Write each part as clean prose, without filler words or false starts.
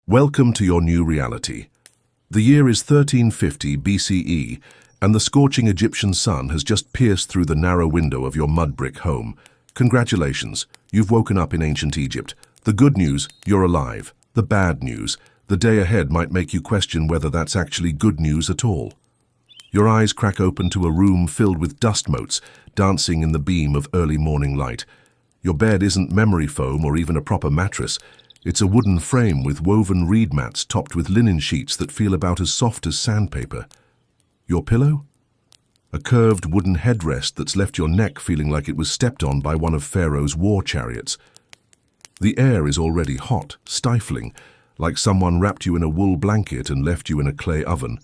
Welcome to your new reality. The year is 1350 BCE, and the scorching Egyptian sun has just pierced through the narrow window of your mud brick home. Congratulations, you've woken up in ancient Egypt. The good news, you're alive. The bad news, the day ahead might make you question whether that's actually good news at all. Your eyes crack open to a room filled with dust motes dancing in the beam of early morning light. Your bed isn't memory foam or even a proper mattress. It's a wooden frame with woven reed mats topped with linen sheets that feel about as soft as sandpaper. Your pillow? A curved wooden headrest that's left your neck feeling like it was stepped on by one of Pharaoh's war chariots. The air is already hot, stifling, like someone wrapped you in a wool blanket and left you in a clay oven.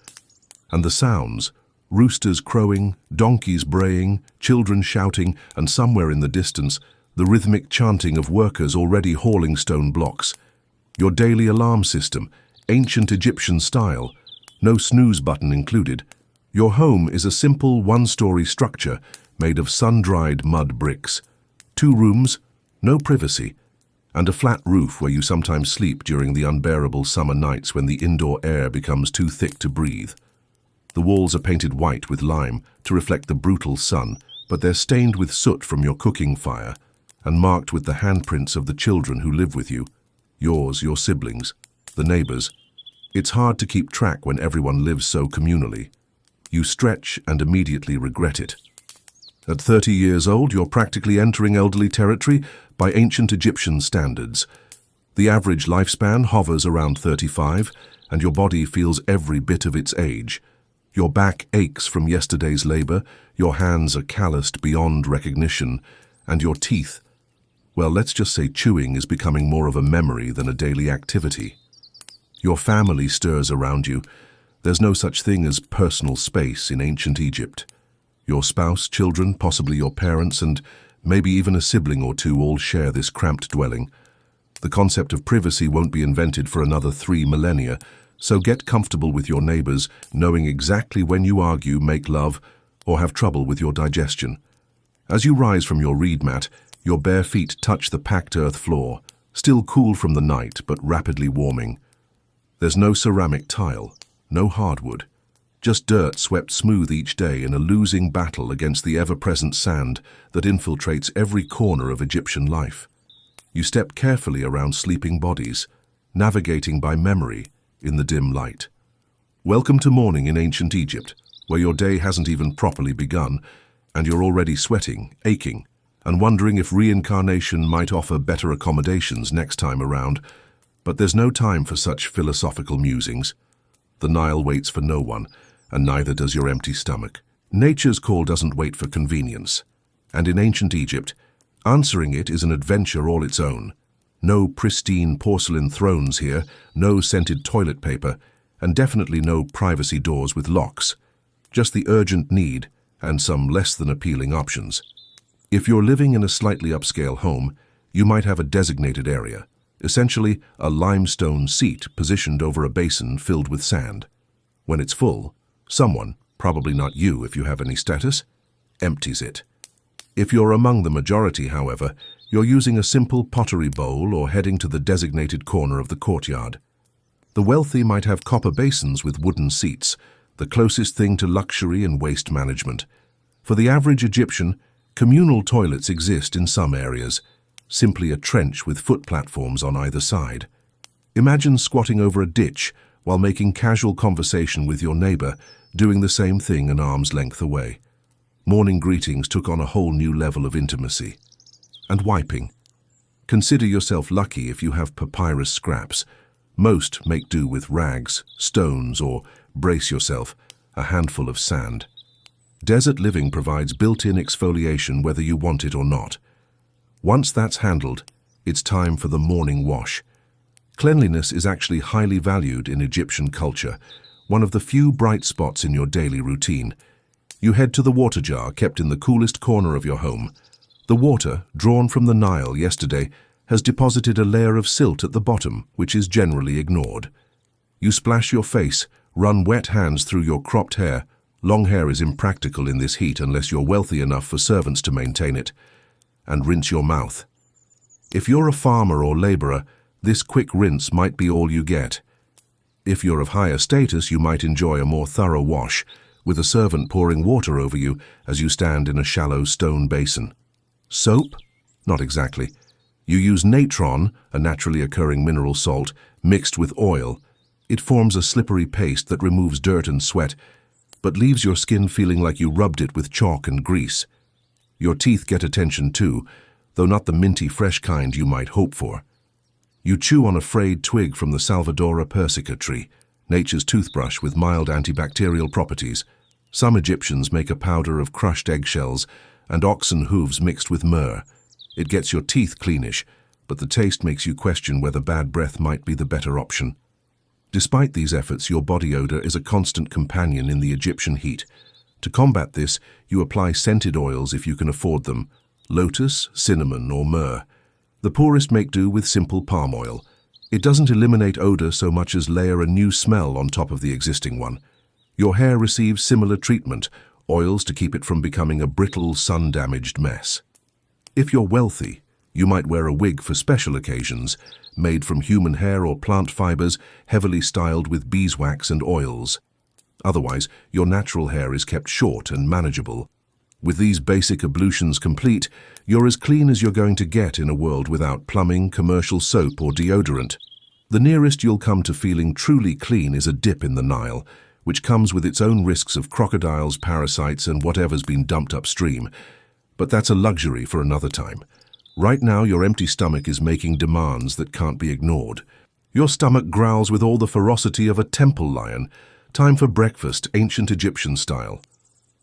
And the sounds, roosters crowing, donkeys braying, children shouting, and somewhere in the distance, the rhythmic chanting of workers already hauling stone blocks. Your daily alarm system, ancient Egyptian style, no snooze button included. Your home is a simple one-story structure made of sun-dried mud bricks. 2 rooms, no privacy, and a flat roof where you sometimes sleep during the unbearable summer nights when the indoor air becomes too thick to breathe. The walls are painted white with lime to reflect the brutal sun, but they're stained with soot from your cooking fire and marked with the handprints of the children who live with you, yours, your siblings, the neighbors. It's hard to keep track when everyone lives so communally. You stretch and immediately regret it. At 30 years old, you're practically entering elderly territory by ancient Egyptian standards. The average lifespan hovers around 35, and your body feels every bit of its age. Your back aches from yesterday's labor, your hands are calloused beyond recognition, and your teeth, well, let's just say chewing is becoming more of a memory than a daily activity. Your family stirs around you. There's no such thing as personal space in ancient Egypt. Your spouse, children, possibly your parents, and maybe even a sibling or two all share this cramped dwelling. The concept of privacy won't be invented for another 3 millennia, so get comfortable with your neighbors, knowing exactly when you argue, make love, or have trouble with your digestion. As you rise from your reed mat, your bare feet touch the packed earth floor, still cool from the night but rapidly warming. There's no ceramic tile, no hardwood, just dirt swept smooth each day in a losing battle against the ever-present sand that infiltrates every corner of Egyptian life. You step carefully around sleeping bodies, navigating by memory in the dim light. Welcome to morning in ancient Egypt, where your day hasn't even properly begun, and you're already sweating, aching, and wondering if reincarnation might offer better accommodations next time around. But there's no time for such philosophical musings. The Nile waits for no one, and neither does your empty stomach. Nature's call doesn't wait for convenience, and in ancient Egypt, answering it is an adventure all its own. No pristine porcelain thrones here, no scented toilet paper, and definitely no privacy doors with locks. Just the urgent need and some less than appealing options. If you're living in a slightly upscale home, you might have a designated area, essentially a limestone seat positioned over a basin filled with sand. When it's full, someone, probably not you if you have any status, empties it. If you're among the majority, however, you're using a simple pottery bowl or heading to the designated corner of the courtyard. The wealthy might have copper basins with wooden seats, the closest thing to luxury and waste management. For the average Egyptian, communal toilets exist in some areas, simply a trench with foot platforms on either side. Imagine squatting over a ditch while making casual conversation with your neighbor, doing the same thing an arm's length away. Morning greetings took on a whole new level of intimacy. And wiping. Consider yourself lucky if you have papyrus scraps. Most make do with rags, stones, or, brace yourself, a handful of sand. Desert living provides built-in exfoliation whether you want it or not. Once that's handled, it's time for the morning wash. Cleanliness is actually highly valued in Egyptian culture, one of the few bright spots in your daily routine. You head to the water jar kept in the coolest corner of your home. The water, drawn from the Nile yesterday, has deposited a layer of silt at the bottom, which is generally ignored. You splash your face, run wet hands through your cropped hair. Long hair is impractical in this heat unless you're wealthy enough for servants to maintain it. And rinse your mouth. If you're a farmer or laborer, This quick rinse might be all you get. If you're of higher status, you might enjoy a more thorough wash, with a servant pouring water over you as you stand in a shallow stone basin. Soap? Not exactly. You use natron, a naturally occurring mineral salt, mixed with oil. It forms a slippery paste that removes dirt and sweat, but leaves your skin feeling like you rubbed it with chalk and grease. Your teeth get attention too, though not the minty fresh kind you might hope for. You chew on a frayed twig from the Salvadora persica tree, nature's toothbrush with mild antibacterial properties. Some Egyptians make a powder of crushed eggshells and oxen hooves mixed with myrrh. It gets your teeth cleanish, but the taste makes you question whether bad breath might be the better option. Despite these efforts, your body odor is a constant companion in the Egyptian heat. To combat this, you apply scented oils if you can afford them: lotus, cinnamon, or myrrh. The poorest make do with simple palm oil. It doesn't eliminate odor so much as layer a new smell on top of the existing one. Your hair receives similar treatment, oils to keep it from becoming a brittle, sun-damaged mess. If you're wealthy, you might wear a wig for special occasions, made from human hair or plant fibers, heavily styled with beeswax and oils. Otherwise, your natural hair is kept short and manageable. With these basic ablutions complete, you're as clean as you're going to get in a world without plumbing, commercial soap, or deodorant. The nearest you'll come to feeling truly clean is a dip in the Nile, which comes with its own risks of crocodiles, parasites, and whatever's been dumped upstream. But that's a luxury for another time. Right now, your empty stomach is making demands that can't be ignored. Your stomach growls with all the ferocity of a temple lion. Time for breakfast, ancient Egyptian style.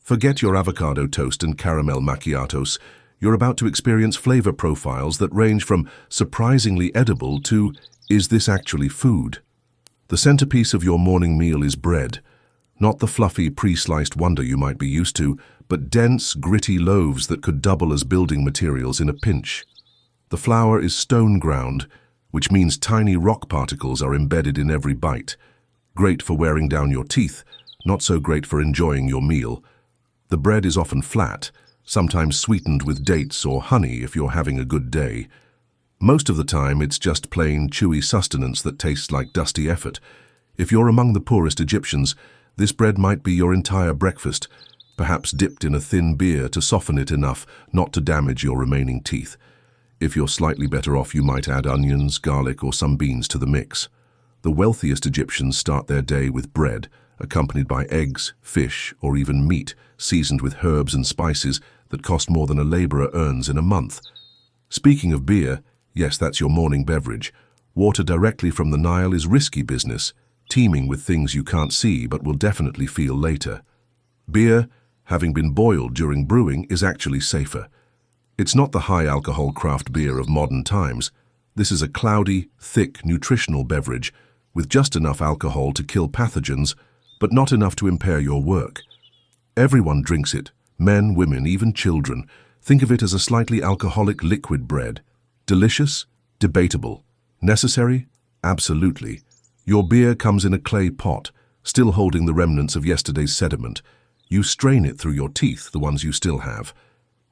Forget your avocado toast and caramel macchiatos. You're about to experience flavor profiles that range from surprisingly edible to, is this actually food? The centerpiece of your morning meal is bread. Not the fluffy, pre-sliced wonder you might be used to, but dense, gritty loaves that could double as building materials in a pinch. The flour is stone ground, which means tiny rock particles are embedded in every bite. Great for wearing down your teeth, not so great for enjoying your meal. The bread is often flat, sometimes sweetened with dates or honey if you're having a good day. Most of the time, it's just plain, chewy sustenance that tastes like dusty effort. If you're among the poorest Egyptians, this bread might be your entire breakfast, perhaps dipped in a thin beer to soften it enough not to damage your remaining teeth. If you're slightly better off, you might add onions, garlic, or some beans to the mix. The wealthiest Egyptians start their day with bread, accompanied by eggs, fish, or even meat, seasoned with herbs and spices that cost more than a laborer earns in a month. Speaking of beer, yes, that's your morning beverage. Water directly from the Nile is risky business, teeming with things you can't see but will definitely feel later. Beer, having been boiled during brewing, is actually safer. It's not the high-alcohol craft beer of modern times. This is a cloudy, thick, nutritional beverage with just enough alcohol to kill pathogens, but not enough to impair your work. Everyone drinks it, men, women, even children. Think of it as a slightly alcoholic liquid bread. Delicious? Debatable. Necessary? Absolutely. Your beer comes in a clay pot, still holding the remnants of yesterday's sediment. You strain it through your teeth, the ones you still have,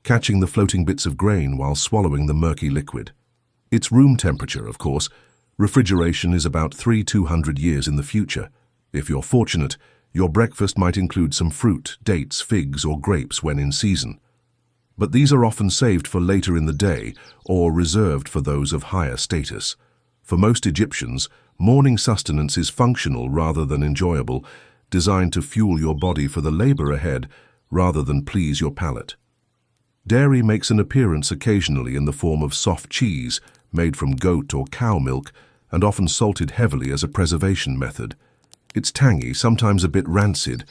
catching the floating bits of grain while swallowing the murky liquid. It's room temperature, of course. Refrigeration is about 200 years in the future. If you're fortunate, your breakfast might include some fruit, dates, figs, or grapes when in season. But these are often saved for later in the day or reserved for those of higher status. For most Egyptians, morning sustenance is functional rather than enjoyable, designed to fuel your body for the labor ahead rather than please your palate. Dairy makes an appearance occasionally in the form of soft cheese made from goat or cow milk and often salted heavily as a preservation method. It's tangy, sometimes a bit rancid,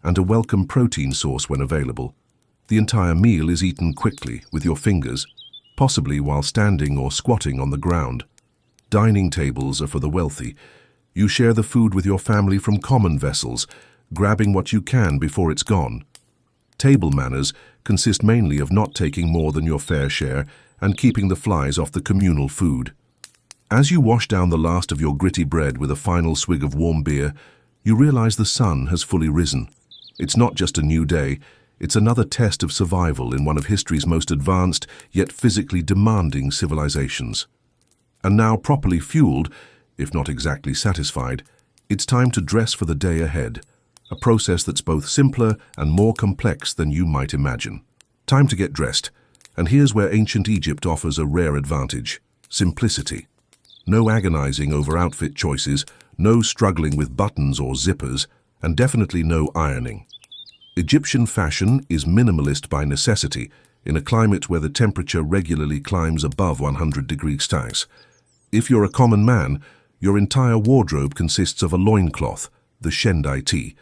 and a welcome protein source when available. The entire meal is eaten quickly with your fingers, possibly while standing or squatting on the ground. Dining tables are for the wealthy. You share the food with your family from common vessels, grabbing what you can before it's gone. Table manners consist mainly of not taking more than your fair share and keeping the flies off the communal food. As you wash down the last of your gritty bread with a final swig of warm beer, you realize the sun has fully risen. It's not just a new day, it's another test of survival in one of history's most advanced yet physically demanding civilizations. And now properly fueled, if not exactly satisfied, it's time to dress for the day ahead, a process that's both simpler and more complex than you might imagine. Time to get dressed, and here's where ancient Egypt offers a rare advantage: simplicity. No agonizing over outfit choices, no struggling with buttons or zippers, and definitely no ironing. Egyptian fashion is minimalist by necessity, in a climate where the temperature regularly climbs above 100 degrees Celsius. If you're a common man, your entire wardrobe consists of a loincloth, the shendaiti.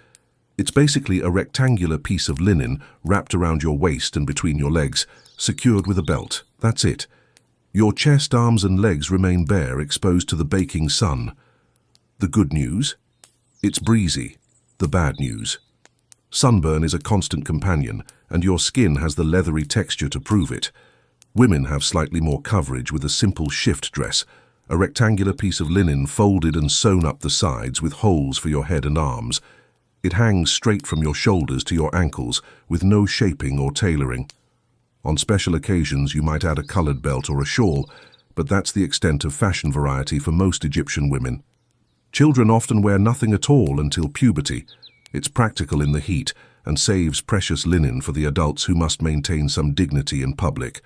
It's basically a rectangular piece of linen wrapped around your waist and between your legs, secured with a belt. That's it. Your chest, arms and legs remain bare, exposed to the baking sun. The good news? It's breezy. The bad news? Sunburn is a constant companion, and your skin has the leathery texture to prove it. Women have slightly more coverage with a simple shift dress, a rectangular piece of linen folded and sewn up the sides with holes for your head and arms. It hangs straight from your shoulders to your ankles with no shaping or tailoring. On special occasions, you might add a colored belt or a shawl, but that's the extent of fashion variety for most Egyptian women. Children often wear nothing at all until puberty. It's practical in the heat and saves precious linen for the adults who must maintain some dignity in public.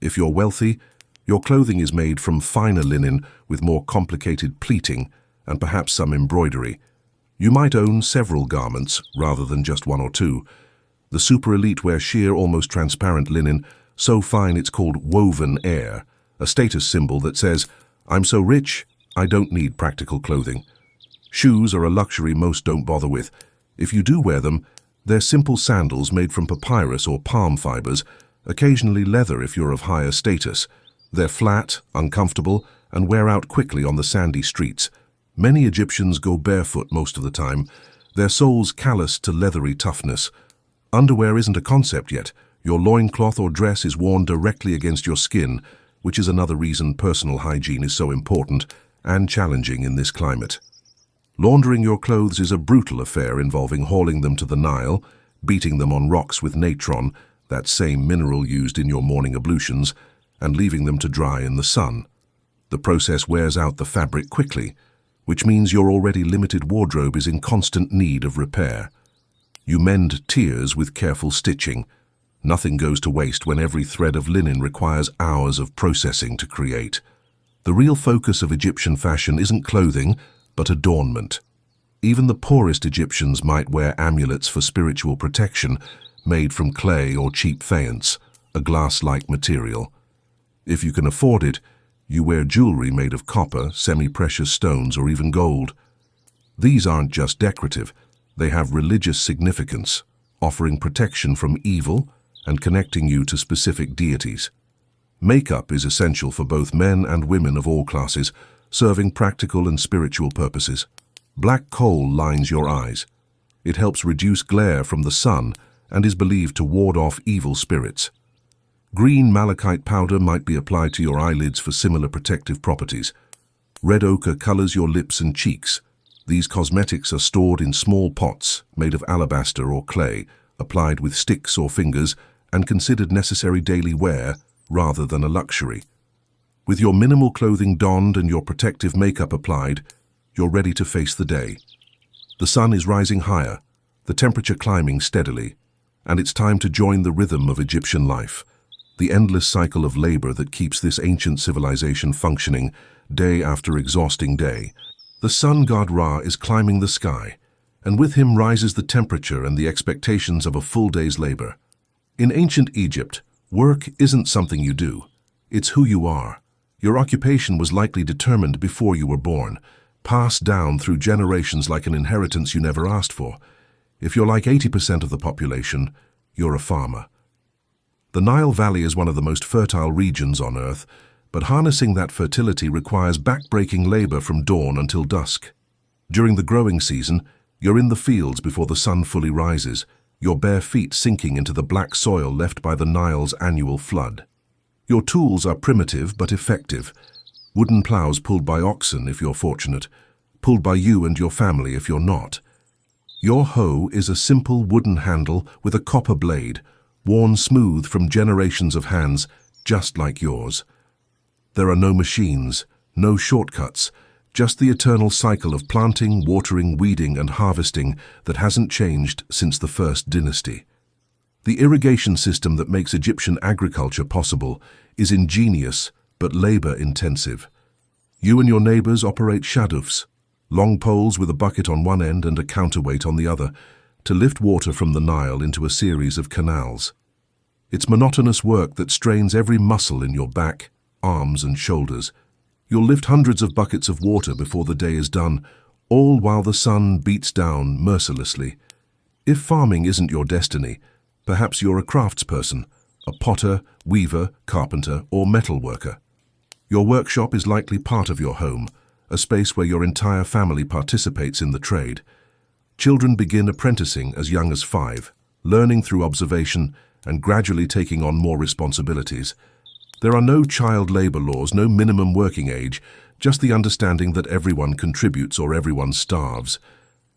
If you're wealthy, your clothing is made from finer linen with more complicated pleating and perhaps some embroidery. You might own several garments rather than just one or two. The super elite wear sheer, almost transparent linen, so fine it's called woven air, a status symbol that says, "I'm so rich, I don't need practical clothing." Shoes are a luxury most don't bother with. If you do wear them, they're simple sandals made from papyrus or palm fibers, occasionally leather if you're of higher status. They're flat, uncomfortable, and wear out quickly on the sandy streets. Many Egyptians go barefoot most of the time, their soles calloused to leathery toughness. Underwear isn't a concept yet. Your loincloth or dress is worn directly against your skin, which is another reason personal hygiene is so important and challenging in this climate. Laundering your clothes is a brutal affair involving hauling them to the Nile, beating them on rocks with natron, that same mineral used in your morning ablutions, and leaving them to dry in the sun. The process wears out the fabric quickly, which means your already limited wardrobe is in constant need of repair. You mend tears with careful stitching. Nothing goes to waste when every thread of linen requires hours of processing to create. The real focus of Egyptian fashion isn't clothing, but adornment. Even the poorest Egyptians might wear amulets for spiritual protection, made from clay or cheap faience, a glass-like material. If you can afford it, you wear jewelry made of copper, semi-precious stones, or even gold. These aren't just decorative. They have religious significance, offering protection from evil and connecting you to specific deities. Makeup is essential for both men and women of all classes, serving practical and spiritual purposes. Black coal lines your eyes. It helps reduce glare from the sun and is believed to ward off evil spirits. Green malachite powder might be applied to your eyelids for similar protective properties. Red ochre colors your lips and cheeks. These cosmetics are stored in small pots made of alabaster or clay, applied with sticks or fingers, and considered necessary daily wear rather than a luxury. With your minimal clothing donned and your protective makeup applied, you're ready to face the day. The sun is rising higher, the temperature climbing steadily, and it's time to join the rhythm of Egyptian life, the endless cycle of labor that keeps this ancient civilization functioning day after exhausting day. The sun god Ra is climbing the sky, and with him rises the temperature and the expectations of a full day's labor. In ancient Egypt, work isn't something you do, it's who you are. Your occupation was likely determined before you were born, passed down through generations like an inheritance you never asked for. If you're like 80% of the population, you're a farmer. The Nile Valley is one of the most fertile regions on Earth, but harnessing that fertility requires back-breaking labor from dawn until dusk. During the growing season, you're in the fields before the sun fully rises, your bare feet sinking into the black soil left by the Nile's annual flood. Your tools are primitive but effective. Wooden plows pulled by oxen if you're fortunate, pulled by you and your family if you're not. Your hoe is a simple wooden handle with a copper blade, worn smooth from generations of hands just like yours. There are no machines, No shortcuts, just the eternal cycle of planting, watering, weeding, and harvesting that hasn't changed since the first dynasty. The irrigation system that makes Egyptian agriculture possible is ingenious but labor-intensive. You and your neighbors operate shadufs, long poles with a bucket on one end and a counterweight on the other, to lift water from the Nile into a series of canals. It's monotonous work that strains every muscle in your back, arms, and shoulders. You'll lift hundreds of buckets of water before the day is done, all while the sun beats down mercilessly. If farming isn't your destiny, perhaps you're a craftsperson, a potter, weaver, carpenter, or metal worker. Your workshop is likely part of your home, a space where your entire family participates in the trade. Children begin apprenticing as young as 5, learning through observation and gradually taking on more responsibilities. There are no child labor laws, no minimum working age, just the understanding that everyone contributes or everyone starves.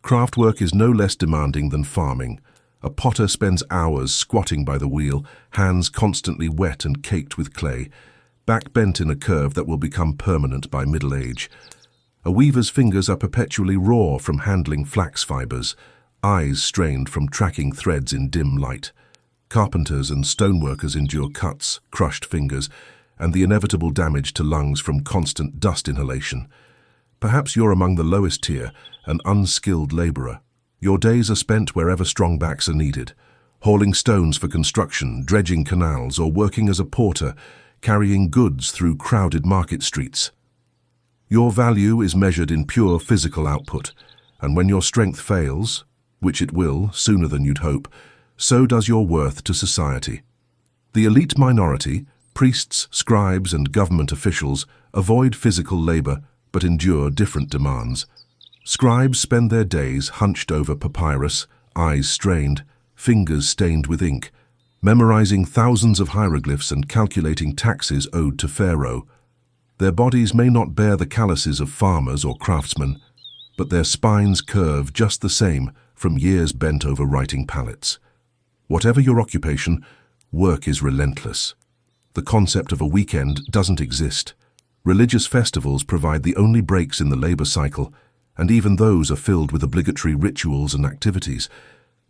Craft work is no less demanding than farming. A potter spends hours squatting by the wheel, hands constantly wet and caked with clay, back bent in a curve that will become permanent by middle age. A weaver's fingers are perpetually raw from handling flax fibers, eyes strained from tracking threads in dim light. Carpenters and stoneworkers endure cuts, crushed fingers, and the inevitable damage to lungs from constant dust inhalation. Perhaps you're among the lowest tier, an unskilled laborer. Your days are spent wherever strong backs are needed, hauling stones for construction, dredging canals, or working as a porter, carrying goods through crowded market streets. Your value is measured in pure physical output, and when your strength fails, which it will sooner than you'd hope, so does your worth to society. The elite minority, priests, scribes, and government officials, avoid physical labor but endure different demands. Scribes spend their days hunched over papyrus, eyes strained, fingers stained with ink, memorizing thousands of hieroglyphs and calculating taxes owed to Pharaoh. Their bodies may not bear the calluses of farmers or craftsmen, but their spines curve just the same from years bent over writing pallets. Whatever your occupation, work is relentless. The concept of a weekend doesn't exist. Religious festivals provide the only breaks in the labor cycle, and even those are filled with obligatory rituals and activities.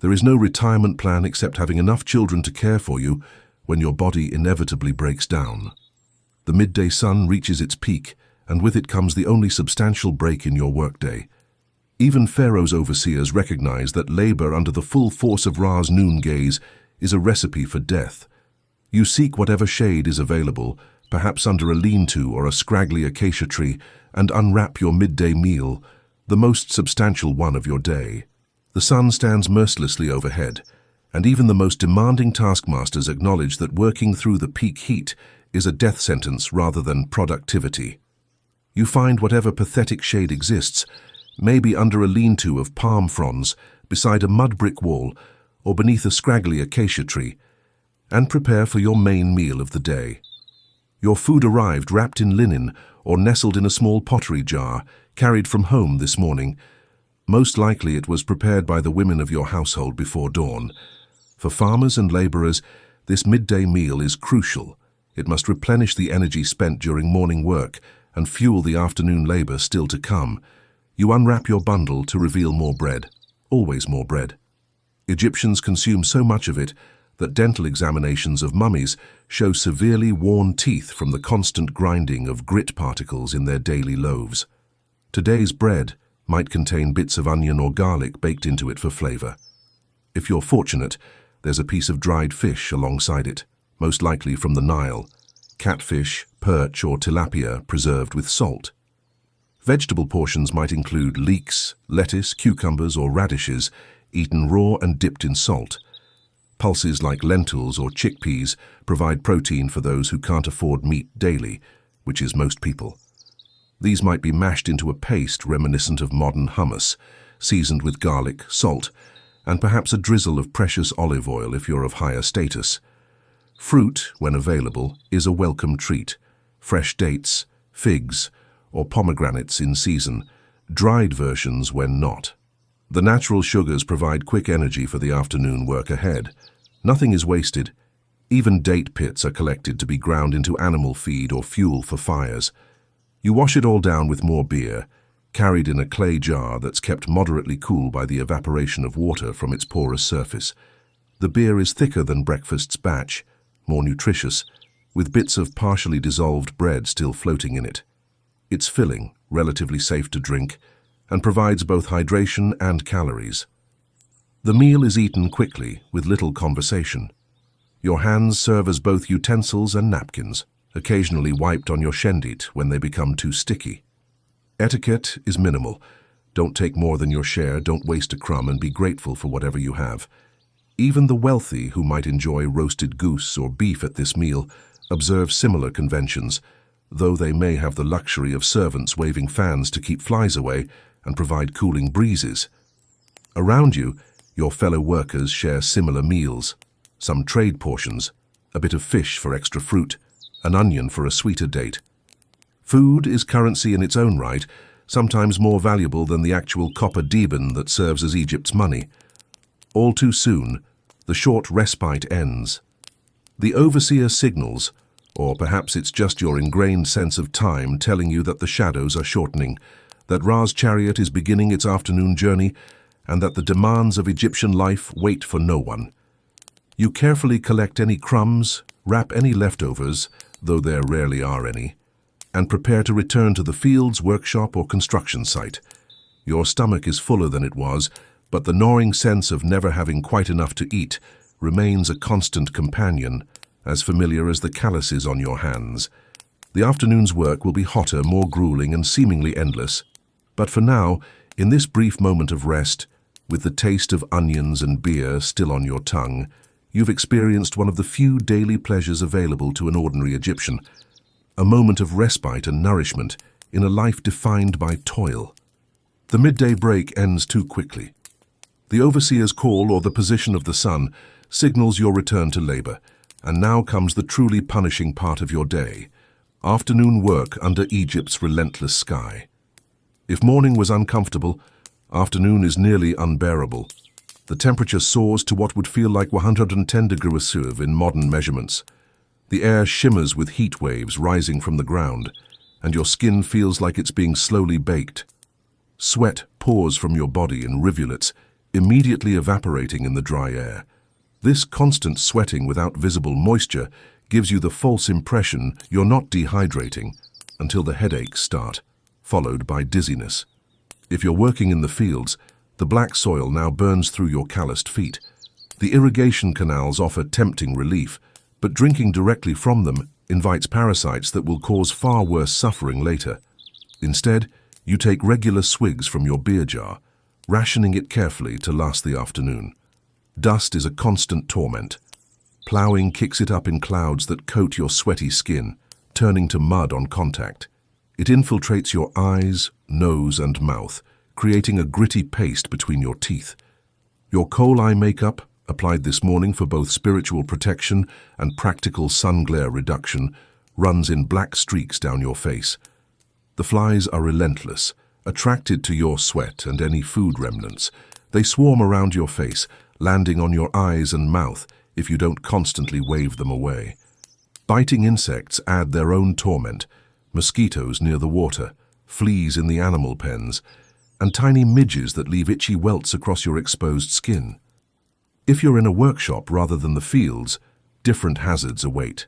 There is no retirement plan except having enough children to care for you when your body inevitably breaks down. The midday sun reaches its peak, and with it comes the only substantial break in your workday. Even Pharaoh's overseers recognize that labor under the full force of Ra's noon gaze is a recipe for death. You seek whatever shade is available, perhaps under a lean-to or a scraggly acacia tree, and unwrap your midday meal, the most substantial one of your day. The sun stands mercilessly overhead, and even the most demanding taskmasters acknowledge that working through the peak heat is a death sentence rather than productivity. You find whatever pathetic shade exists, maybe under a lean-to of palm fronds, beside a mud brick wall, or beneath a scraggly acacia tree, and prepare for your main meal of the day. Your food arrived wrapped in linen or nestled in a small pottery jar, carried from home this morning. Most likely it was prepared by the women of your household before dawn. For farmers and laborers, this midday meal is crucial. It must replenish the energy spent during morning work and fuel the afternoon labor still to come. You unwrap your bundle to reveal more bread, always more bread. Egyptians consume so much of it that dental examinations of mummies show severely worn teeth from the constant grinding of grit particles in their daily loaves. Today's bread might contain bits of onion or garlic baked into it for flavor. If you're fortunate, there's a piece of dried fish alongside it, most likely from the Nile, catfish, perch, or tilapia preserved with salt. Vegetable portions might include leeks, lettuce, cucumbers, or radishes, eaten raw and dipped in salt. Pulses like lentils or chickpeas provide protein for those who can't afford meat daily, which is most people. These might be mashed into a paste reminiscent of modern hummus, seasoned with garlic, salt, and perhaps a drizzle of precious olive oil if you're of higher status. Fruit, when available, is a welcome treat. Fresh dates, figs, or pomegranates in season, dried versions when not. The natural sugars provide quick energy for the afternoon work ahead. Nothing is wasted. Even date pits are collected to be ground into animal feed or fuel for fires. You wash it all down with more beer, carried in a clay jar that's kept moderately cool by the evaporation of water from its porous surface. The beer is thicker than breakfast's batch, more nutritious, with bits of partially dissolved bread still floating in it. It's filling, relatively safe to drink, and provides both hydration and calories. The meal is eaten quickly, with little conversation. Your hands serve as both utensils and napkins, occasionally wiped on your shendit when they become too sticky. Etiquette is minimal. Don't take more than your share, don't waste a crumb, and be grateful for whatever you have. Even the wealthy, who might enjoy roasted goose or beef at this meal, observe similar conventions, though they may have the luxury of servants waving fans to keep flies away and provide cooling breezes. Around you, your fellow workers share similar meals, some trade portions, a bit of fish for extra fruit, an onion for a sweeter date. Food is currency in its own right, sometimes more valuable than the actual copper deben that serves as Egypt's money. All too soon, the short respite ends. The overseer signals, or perhaps it's just your ingrained sense of time telling you that the shadows are shortening, that Ra's chariot is beginning its afternoon journey, and that the demands of Egyptian life wait for no one. You carefully collect any crumbs, wrap any leftovers, though there rarely are any, and prepare to return to the fields, workshop, or construction site. Your stomach is fuller than it was, but the gnawing sense of never having quite enough to eat remains a constant companion, as familiar as the calluses on your hands. The afternoon's work will be hotter, more grueling, and seemingly endless. But for now, in this brief moment of rest, with the taste of onions and beer still on your tongue, you've experienced one of the few daily pleasures available to an ordinary Egyptian, a moment of respite and nourishment in a life defined by toil. The midday break ends too quickly. The overseer's call, or the position of the sun, signals your return to labor, and now comes the truly punishing part of your day, afternoon work under Egypt's relentless sky. If morning was uncomfortable, afternoon is nearly unbearable. The temperature soars to what would feel like 110 degrees Celsius in modern measurements. The air shimmers with heat waves rising from the ground, and your skin feels like it's being slowly baked. Sweat pours from your body in rivulets, immediately evaporating in the dry air. This constant sweating without visible moisture gives you the false impression you're not dehydrating until the headaches start, followed by dizziness. If you're working in the fields, the black soil now burns through your calloused feet. The irrigation canals offer tempting relief, but drinking directly from them invites parasites that will cause far worse suffering later. Instead, you take regular swigs from your beer jar, rationing it carefully to last the afternoon. Dust is a constant torment. Ploughing kicks it up in clouds that coat your sweaty skin, turning to mud on contact. It infiltrates your eyes, nose, and mouth, creating a gritty paste between your teeth. Your coal eye makeup, applied this morning for both spiritual protection and practical sun glare reduction, runs in black streaks down your face. The flies are relentless, attracted to your sweat and any food remnants. They swarm around your face, landing on your eyes and mouth if you don't constantly wave them away. Biting insects add their own torment: mosquitoes near the water, fleas in the animal pens, and tiny midges that leave itchy welts across your exposed skin. If you're in a workshop rather than the fields, different hazards await.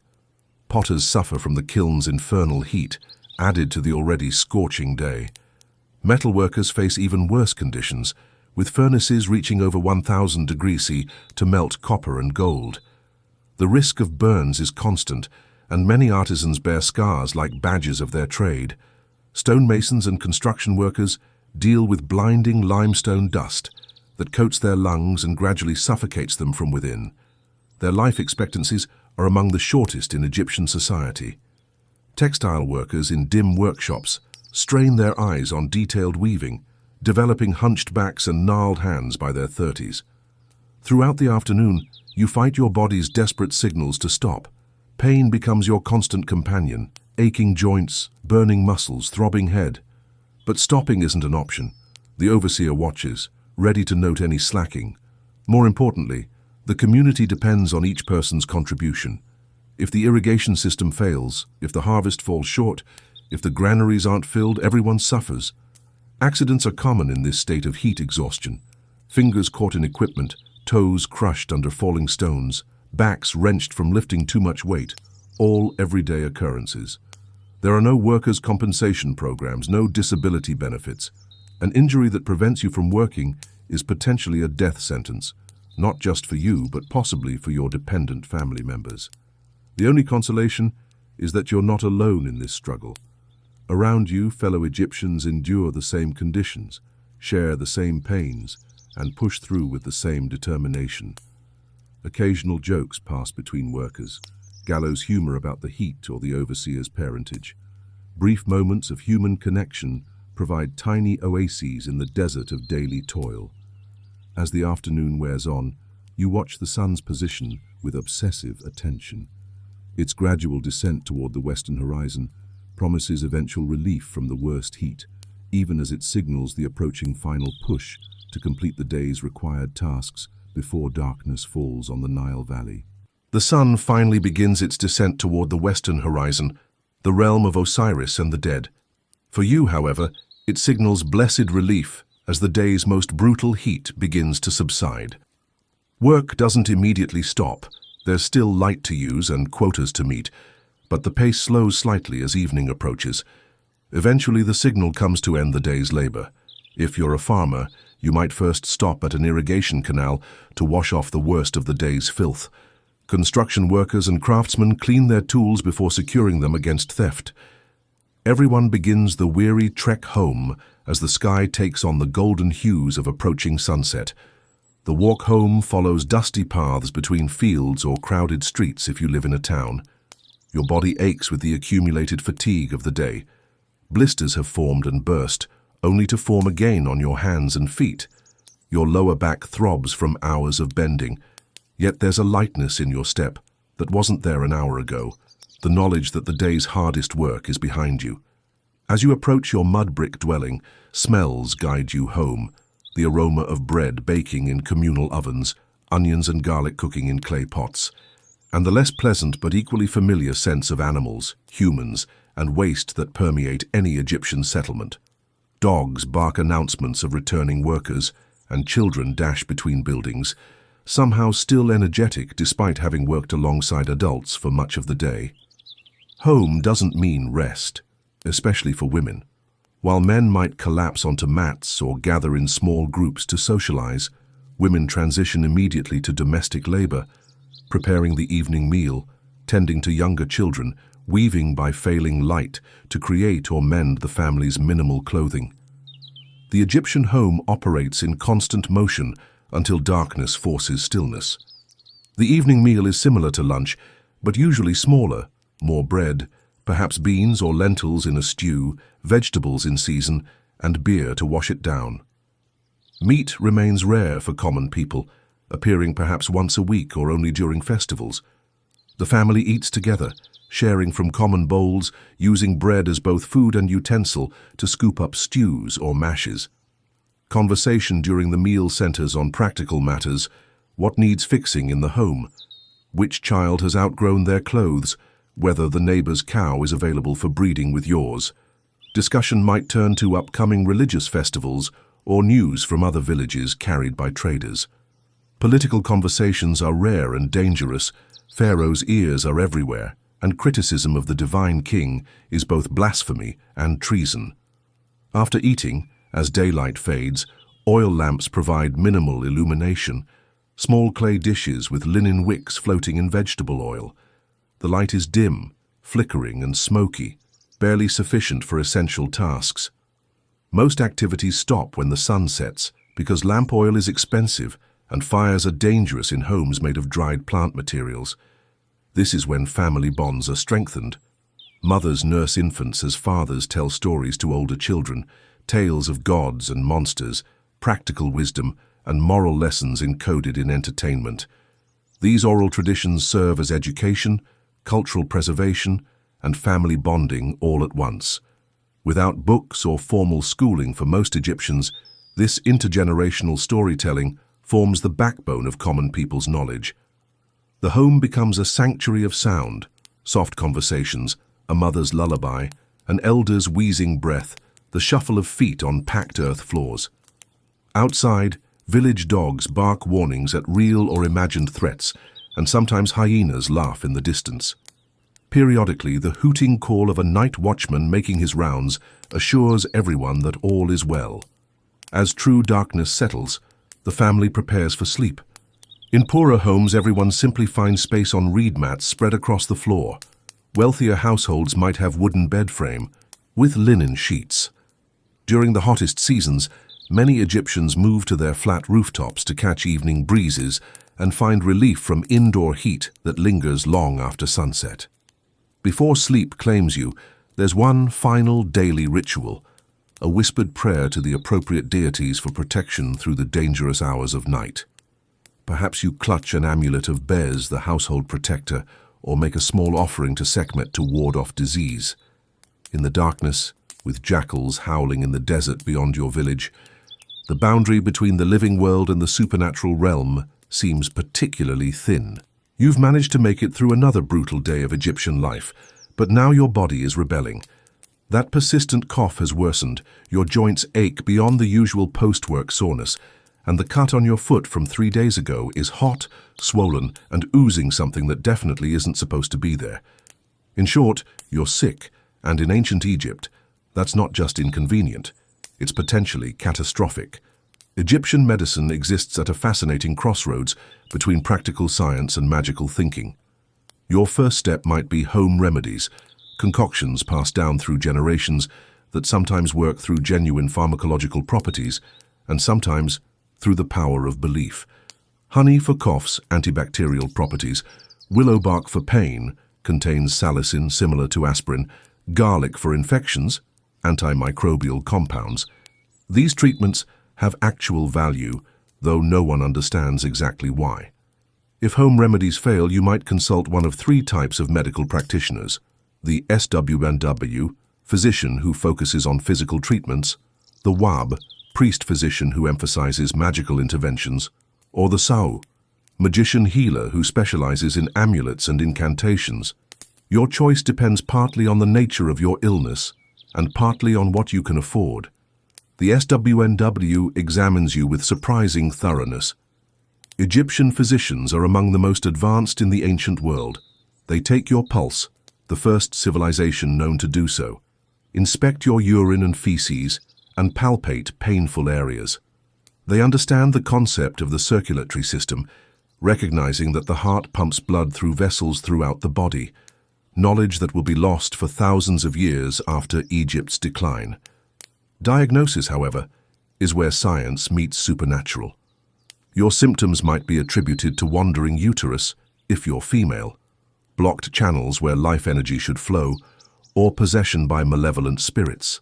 Potters suffer from the kiln's infernal heat, added to the already scorching day. Metalworkers face even worse conditions, with furnaces reaching over 1,000 degrees C to melt copper and gold. The risk of burns is constant, and many artisans bear scars like badges of their trade. Stonemasons and construction workers deal with blinding limestone dust that coats their lungs and gradually suffocates them from within. Their life expectancies are among the shortest in Egyptian society. Textile workers in dim workshops strain their eyes on detailed weaving, developing hunched backs and gnarled hands by their 30s. Throughout the afternoon, you fight your body's desperate signals to stop. Pain becomes your constant companion, aching joints, burning muscles, throbbing head. But stopping isn't an option. The overseer watches, ready to note any slacking. More importantly, the community depends on each person's contribution. If the irrigation system fails, if the harvest falls short, If the granaries aren't filled, everyone suffers. Accidents are common in this state of heat exhaustion. Fingers caught in equipment, toes crushed under falling stones, backs wrenched from lifting too much weight, all everyday occurrences. There are no workers' compensation programs, no disability benefits. An injury that prevents you from working is potentially a death sentence, not just for you, but possibly for your dependent family members. The only consolation is that you're not alone in this struggle. Around you, fellow Egyptians endure the same conditions, share the same pains, and push through with the same determination. Occasional jokes pass between workers, gallows humor about the heat or the overseer's parentage. Brief moments of human connection provide tiny oases in the desert of daily toil. As the afternoon wears on, you watch the sun's position with obsessive attention. Its gradual descent toward the western horizon promises eventual relief from the worst heat, even as it signals the approaching final push to complete the day's required tasks before darkness falls on the Nile Valley. The sun finally begins its descent toward the western horizon, the realm of Osiris and the dead. For you, however, it signals blessed relief as the day's most brutal heat begins to subside. Work doesn't immediately stop. There's still light to use and quotas to meet, but the pace slows slightly as evening approaches. Eventually, the signal comes to end the day's labor. If you're a farmer, you might first stop at an irrigation canal to wash off the worst of the day's filth. Construction workers and craftsmen clean their tools before securing them against theft. Everyone begins the weary trek home as the sky takes on the golden hues of approaching sunset. The walk home follows dusty paths between fields or crowded streets if you live in a town. Your body aches with the accumulated fatigue of the day. Blisters have formed and burst, only to form again on your hands and feet. Your lower back throbs from hours of bending, yet there's a lightness in your step that wasn't there an hour ago, the knowledge that the day's hardest work is behind you. As you approach your mud brick dwelling, smells guide you home, the aroma of bread baking in communal ovens, onions and garlic cooking in clay pots, and the less pleasant but equally familiar sense of animals, humans, and waste that permeate any Egyptian settlement. Dogs bark announcements of returning workers, and children dash between buildings, somehow still energetic despite having worked alongside adults for much of the day. Home doesn't mean rest, especially for women. While men might collapse onto mats or gather in small groups to socialize, women transition immediately to domestic labor, preparing the evening meal, tending to younger children, weaving by failing light to create or mend the family's minimal clothing. The Egyptian home operates in constant motion until darkness forces stillness. The evening meal is similar to lunch, but usually smaller, more bread, perhaps beans or lentils in a stew, vegetables in season, and beer to wash it down. Meat remains rare for common people, appearing perhaps once a week or only during festivals. The family eats together, sharing from common bowls, using bread as both food and utensil to scoop up stews or mashes. Conversation during the meal centers on practical matters: what needs fixing in the home, which child has outgrown their clothes, whether the neighbor's cow is available for breeding with yours. Discussion might turn to upcoming religious festivals or news from other villages carried by traders. Political conversations are rare and dangerous. Pharaoh's ears are everywhere, and criticism of the divine king is both blasphemy and treason. After eating, as daylight fades, oil lamps provide minimal illumination, small clay dishes with linen wicks floating in vegetable oil. The light is dim, flickering and smoky, barely sufficient for essential tasks. Most activities stop when the sun sets because lamp oil is expensive and fires are dangerous in homes made of dried plant materials. This is when family bonds are strengthened. Mothers nurse infants as fathers tell stories to older children, tales of gods and monsters, practical wisdom, and moral lessons encoded in entertainment. These oral traditions serve as education, cultural preservation, and family bonding all at once. Without books or formal schooling for most Egyptians, this intergenerational storytelling forms the backbone of common people's knowledge. The home becomes a sanctuary of sound, soft conversations, a mother's lullaby, an elder's wheezing breath, the shuffle of feet on packed earth floors. Outside, village dogs bark warnings at real or imagined threats, and sometimes hyenas laugh in the distance. Periodically, the hooting call of a night watchman making his rounds assures everyone that all is well. As true darkness settles, the family prepares for sleep. In poorer homes, everyone simply finds space on reed mats spread across the floor. Wealthier households might have wooden bed frame with linen sheets. During the hottest seasons, many Egyptians move to their flat rooftops to catch evening breezes and find relief from indoor heat that lingers long after sunset. Before sleep claims you, there's one final daily ritual, a whispered prayer to the appropriate deities for protection through the dangerous hours of night. Perhaps you clutch an amulet of Bez, the household protector, or make a small offering to Sekhmet to ward off disease. In the darkness, with jackals howling in the desert beyond your village, the boundary between the living world and the supernatural realm seems particularly thin. You've managed to make it through another brutal day of Egyptian life, but now your body is rebelling. That persistent cough has worsened, your joints ache beyond the usual post-work soreness, and the cut on your foot from 3 days ago is hot, swollen, and oozing something that definitely isn't supposed to be there. In short, you're sick, and in ancient Egypt, that's not just inconvenient, it's potentially catastrophic. Egyptian medicine exists at a fascinating crossroads between practical science and magical thinking. Your first step might be home remedies, concoctions passed down through generations that sometimes work through genuine pharmacological properties and sometimes through the power of belief. Honey for cough's antibacterial properties, willow bark for pain, contains salicin similar to aspirin, garlic for infections, antimicrobial compounds. These treatments have actual value, though no one understands exactly why. If home remedies fail, you might consult one of 3 types of medical practitioners: the SWNW, physician who focuses on physical treatments, the WAB, priest-physician who emphasizes magical interventions, or the SAU, magician-healer who specializes in amulets and incantations. Your choice depends partly on the nature of your illness and partly on what you can afford. The SWNW examines you with surprising thoroughness. Egyptian physicians are among the most advanced in the ancient world. They take your pulse, the first civilization known to do so, inspect your urine and feces, and palpate painful areas. They understand the concept of the circulatory system, recognizing that the heart pumps blood through vessels throughout the body, knowledge that will be lost for thousands of years after Egypt's decline. Diagnosis, however, is where science meets supernatural. Your symptoms might be attributed to wandering uterus, if you're female, blocked channels where life energy should flow, or possession by malevolent spirits.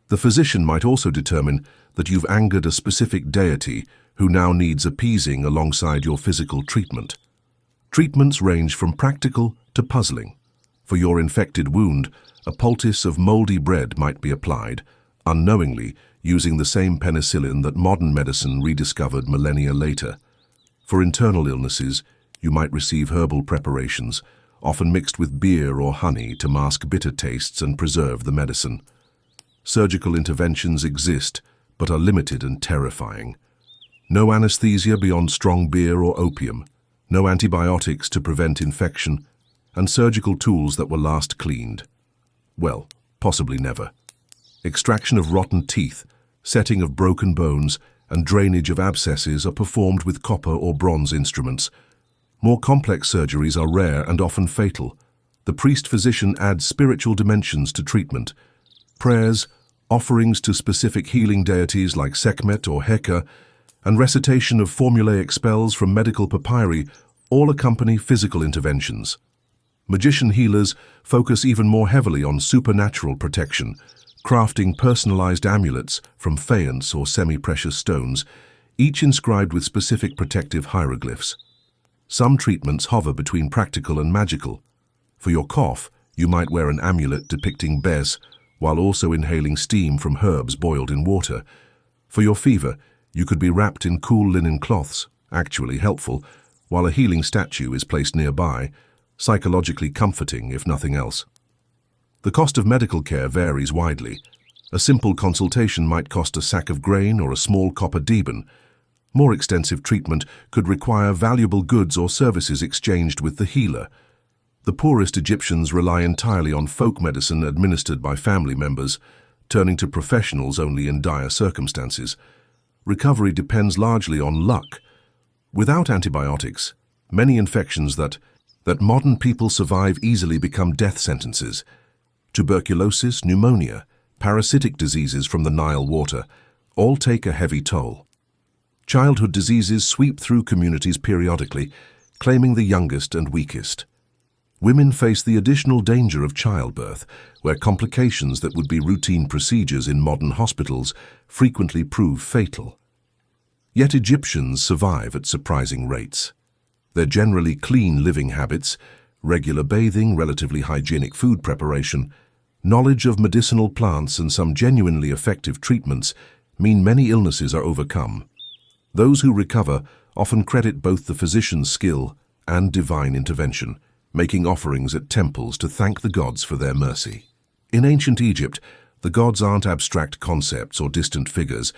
The physician might also determine that you've angered a specific deity who now needs appeasing alongside your physical treatment. Treatments range from practical to puzzling. For your infected wound, a poultice of moldy bread might be applied, unknowingly using the same penicillin that modern medicine rediscovered millennia later. For internal illnesses, you might receive herbal preparations, often mixed with beer or honey to mask bitter tastes and preserve the medicine. Surgical interventions exist, but are limited and terrifying. No anesthesia beyond strong beer or opium, no antibiotics to prevent infection, and surgical tools that were last cleaned. Well, possibly never. Extraction of rotten teeth, setting of broken bones, and drainage of abscesses are performed with copper or bronze instruments. More complex surgeries are rare and often fatal. The priest-physician adds spiritual dimensions to treatment. Prayers, offerings to specific healing deities like Sekhmet or Heka, and recitation of formulaic spells from medical papyri all accompany physical interventions. Magician healers focus even more heavily on supernatural protection, crafting personalized amulets from faience or semi-precious stones, each inscribed with specific protective hieroglyphs. Some treatments hover between practical and magical. For your cough, you might wear an amulet depicting Bez, while also inhaling steam from herbs boiled in water. For your fever, you could be wrapped in cool linen cloths, actually helpful, while a healing statue is placed nearby, psychologically comforting if nothing else. The cost of medical care varies widely. A simple consultation might cost a sack of grain or a small copper deben. More extensive treatment could require valuable goods or services exchanged with the healer. The poorest Egyptians rely entirely on folk medicine administered by family members, turning to professionals only in dire circumstances. Recovery depends largely on luck. Without antibiotics, many infections that modern people survive easily become death sentences. Tuberculosis, pneumonia, parasitic diseases from the Nile water all take a heavy toll. Childhood diseases sweep through communities periodically, claiming the youngest and weakest. Women face the additional danger of childbirth, where complications that would be routine procedures in modern hospitals frequently prove fatal. Yet Egyptians survive at surprising rates. Their generally clean living habits, regular bathing, relatively hygienic food preparation, knowledge of medicinal plants and some genuinely effective treatments mean many illnesses are overcome. Those who recover often credit both the physician's skill and divine intervention, making offerings at temples to thank the gods for their mercy. In ancient Egypt, the gods aren't abstract concepts or distant figures.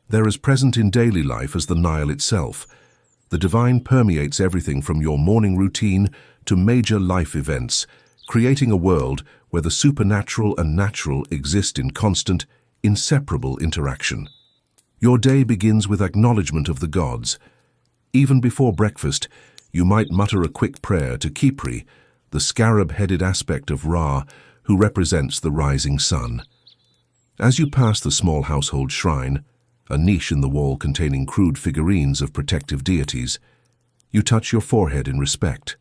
They're as present in daily life as the Nile itself. The divine permeates everything from your morning routine to major life events, creating a world where the supernatural and natural exist in constant, inseparable interaction. Your day begins with acknowledgement of the gods. Even before breakfast, you might mutter a quick prayer to Khepri, the scarab-headed aspect of Ra, who represents the rising sun. As you pass the small household shrine, a niche in the wall containing crude figurines of protective deities, you touch your forehead in respect.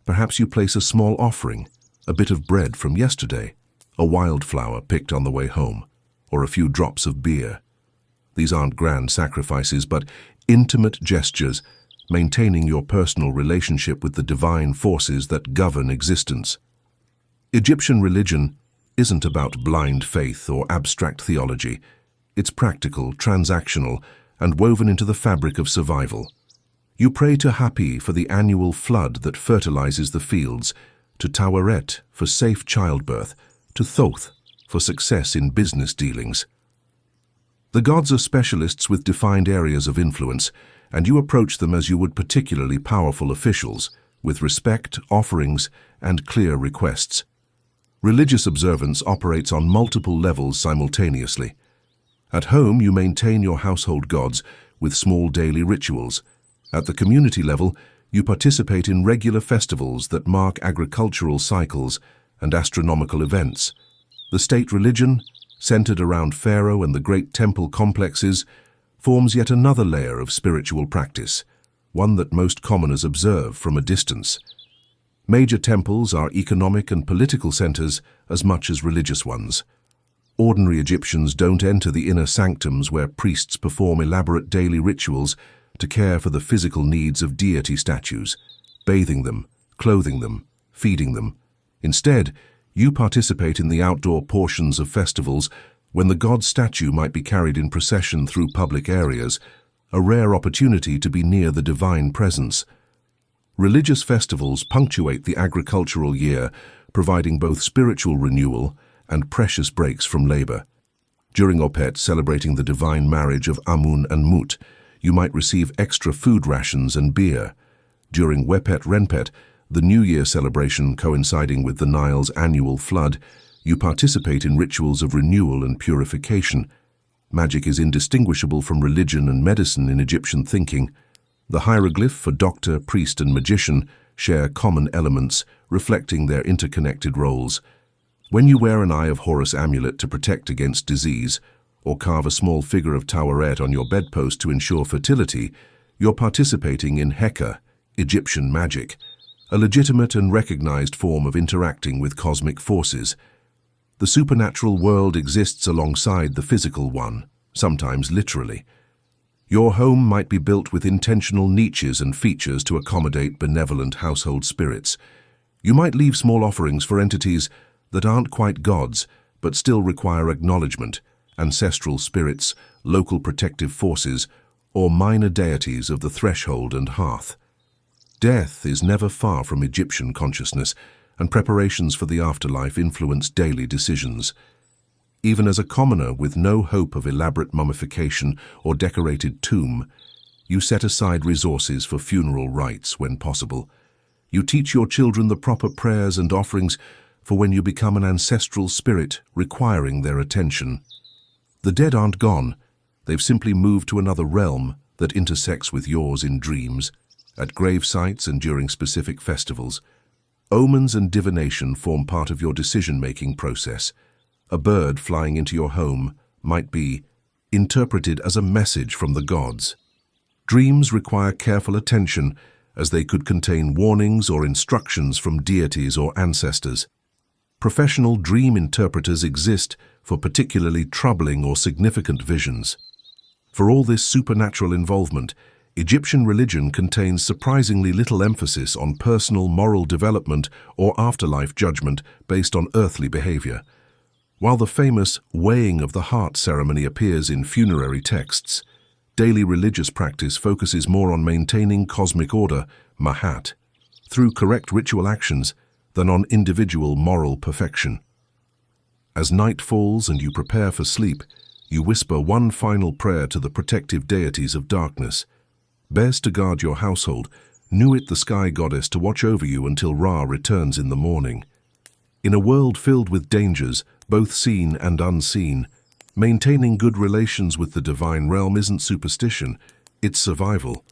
Perhaps you place a small offering, a bit of bread from yesterday, a wildflower picked on the way home, or a few drops of beer. These aren't grand sacrifices, but intimate gestures, maintaining your personal relationship with the divine forces that govern existence. Egyptian religion isn't about blind faith or abstract theology. It's practical, transactional, and woven into the fabric of survival. You pray to Hapi for the annual flood that fertilizes the fields, to Taweret for safe childbirth, to Thoth for success in business dealings. The gods are specialists with defined areas of influence, and you approach them as you would particularly powerful officials, with respect, offerings, and clear requests. Religious observance operates on multiple levels simultaneously. At home, you maintain your household gods with small daily rituals. At the community level, you participate in regular festivals that mark agricultural cycles and astronomical events. The state religion, centered around Pharaoh and the great temple complexes, forms yet another layer of spiritual practice, one that most commoners observe from a distance. Major temples are economic and political centers as much as religious ones. Ordinary Egyptians don't enter the inner sanctums where priests perform elaborate daily rituals to care for the physical needs of deity statues, bathing them, clothing them, feeding them. Instead, you participate in the outdoor portions of festivals when the god's statue might be carried in procession through public areas, a rare opportunity to be near the divine presence. Religious festivals punctuate the agricultural year, providing both spiritual renewal and precious breaks from labor. During Opet, celebrating the divine marriage of Amun and Mut, you might receive extra food rations and beer. During Wepet Renpet, the New Year celebration coinciding with the Nile's annual flood, you participate in rituals of renewal and purification. Magic is indistinguishable from religion and medicine in Egyptian thinking. The hieroglyph for doctor, priest, and magician share common elements, reflecting their interconnected roles. When you wear an Eye of Horus amulet to protect against disease, or carve a small figure of Taweret on your bedpost to ensure fertility, you're participating in Heka, Egyptian magic, a legitimate and recognized form of interacting with cosmic forces. The supernatural world exists alongside the physical one, sometimes literally. Your home might be built with intentional niches and features to accommodate benevolent household spirits. You might leave small offerings for entities that aren't quite gods, but still require acknowledgement, ancestral spirits, local protective forces, or minor deities of the threshold and hearth. Death is never far from Egyptian consciousness, and preparations for the afterlife influence daily decisions. Even as a commoner with no hope of elaborate mummification or decorated tomb, you set aside resources for funeral rites when possible. You teach your children the proper prayers and offerings for when you become an ancestral spirit requiring their attention. The dead aren't gone. They've simply moved to another realm that intersects with yours in dreams, at grave sites and during specific festivals. Omens and divination form part of your decision-making process. A bird flying into your home might be interpreted as a message from the gods. Dreams require careful attention, as they could contain warnings or instructions from deities or ancestors. Professional dream interpreters exist for particularly troubling or significant visions. For all this supernatural involvement, Egyptian religion contains surprisingly little emphasis on personal moral development or afterlife judgment based on earthly behavior. While the famous weighing of the heart ceremony appears in funerary texts, daily religious practice focuses more on maintaining cosmic order, mahat, through correct ritual actions than on individual moral perfection. As night falls and you prepare for sleep, you whisper one final prayer to the protective deities of darkness. Bes to guard your household, Nuit the sky goddess to watch over you until Ra returns in the morning. In a world filled with dangers, both seen and unseen, maintaining good relations with the divine realm isn't superstition, it's survival.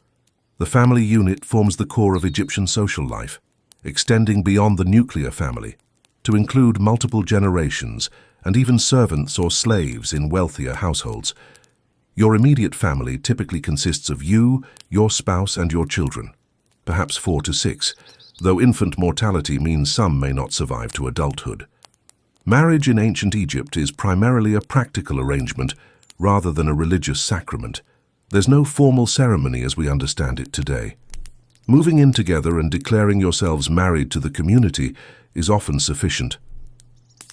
The family unit forms the core of Egyptian social life, extending beyond the nuclear family, to include multiple generations and even servants or slaves in wealthier households. Your immediate family typically consists of you, your spouse, and your children, perhaps 4 to 6, though infant mortality means some may not survive to adulthood. Marriage in ancient Egypt is primarily a practical arrangement rather than a religious sacrament. There's no formal ceremony as we understand it today. Moving in together and declaring yourselves married to the community is often sufficient.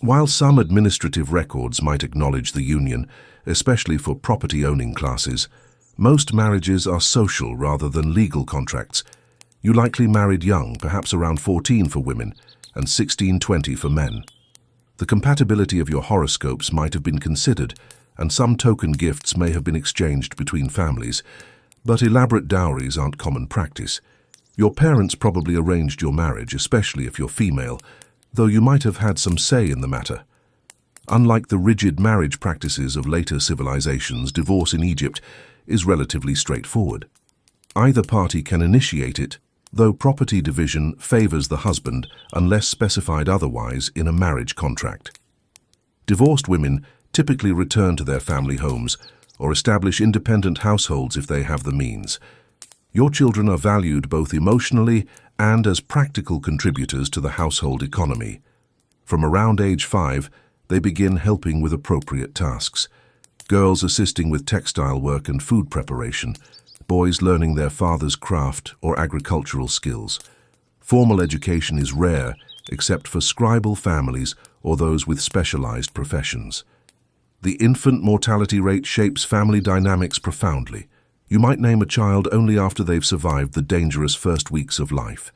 While some administrative records might acknowledge the union, especially for property-owning classes, most marriages are social rather than legal contracts. You likely married young, perhaps around 14 for women and 16-20 for men. The compatibility of your horoscopes might have been considered, and some token gifts may have been exchanged between families, but elaborate dowries aren't common practice. Your parents probably arranged your marriage, especially if you're female, though you might have had some say in the matter. Unlike the rigid marriage practices of later civilizations, divorce in Egypt is relatively straightforward. Either party can initiate it, though property division favors the husband unless specified otherwise in a marriage contract. Divorced women typically return to their family homes or establish independent households if they have the means. Your children are valued both emotionally and as practical contributors to the household economy. From around age 5, they begin helping with appropriate tasks. Girls assisting with textile work and food preparation, boys learning their father's craft or agricultural skills. Formal education is rare, except for scribal families or those with specialized professions. The infant mortality rate shapes family dynamics profoundly. You might name a child only after they've survived the dangerous first weeks of life.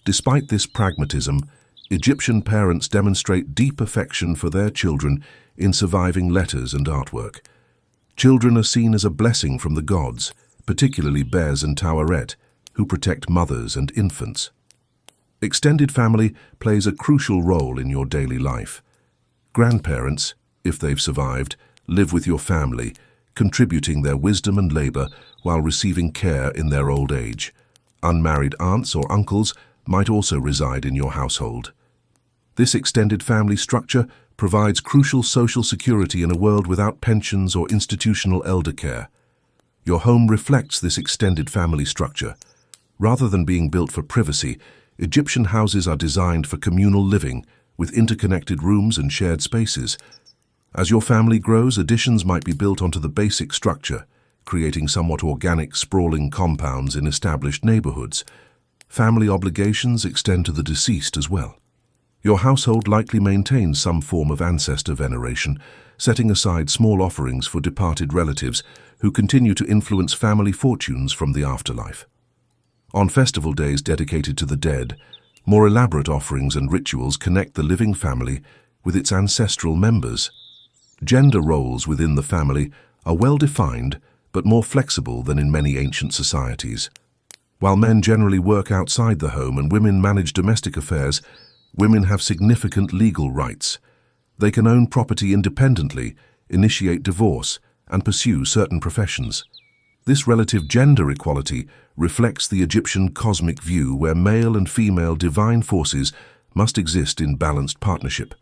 Despite this pragmatism, Egyptian parents demonstrate deep affection for their children in surviving letters and artwork. Children are seen as a blessing from the gods, particularly Bes and Taweret, who protect mothers and infants. Extended family plays a crucial role in your daily life. Grandparents, if they've survived, live with your family, contributing their wisdom and labor while receiving care in their old age. Unmarried aunts or uncles might also reside in your household. This extended family structure provides crucial social security in a world without pensions or institutional elder care. Your home reflects this extended family structure. Rather than being built for privacy, Egyptian houses are designed for communal living, with interconnected rooms and shared spaces. As your family grows, additions might be built onto the basic structure, creating somewhat organic, sprawling compounds in established neighborhoods. Family obligations extend to the deceased as well. Your household likely maintains some form of ancestor veneration, setting aside small offerings for departed relatives who continue to influence family fortunes from the afterlife. On festival days dedicated to the dead, More elaborate offerings and rituals connect the living family with its ancestral members. Gender roles within the family are well defined but more flexible than in many ancient societies. While men generally work outside the home and women manage domestic affairs, women have significant legal rights. They can own property independently, initiate divorce, and pursue certain professions. This relative gender equality reflects the Egyptian cosmic view where male and female divine forces must exist in balanced partnership.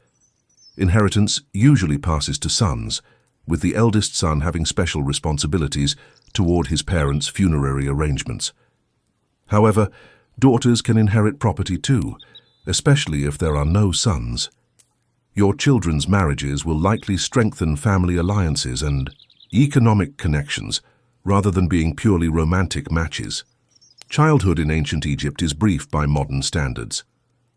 Inheritance usually passes to sons, with the eldest son having special responsibilities toward his parents' funerary arrangements. However, daughters can inherit property too, especially if there are no sons. Your children's marriages will likely strengthen family alliances and economic connections rather than being purely romantic matches. Childhood in ancient Egypt is brief by modern standards.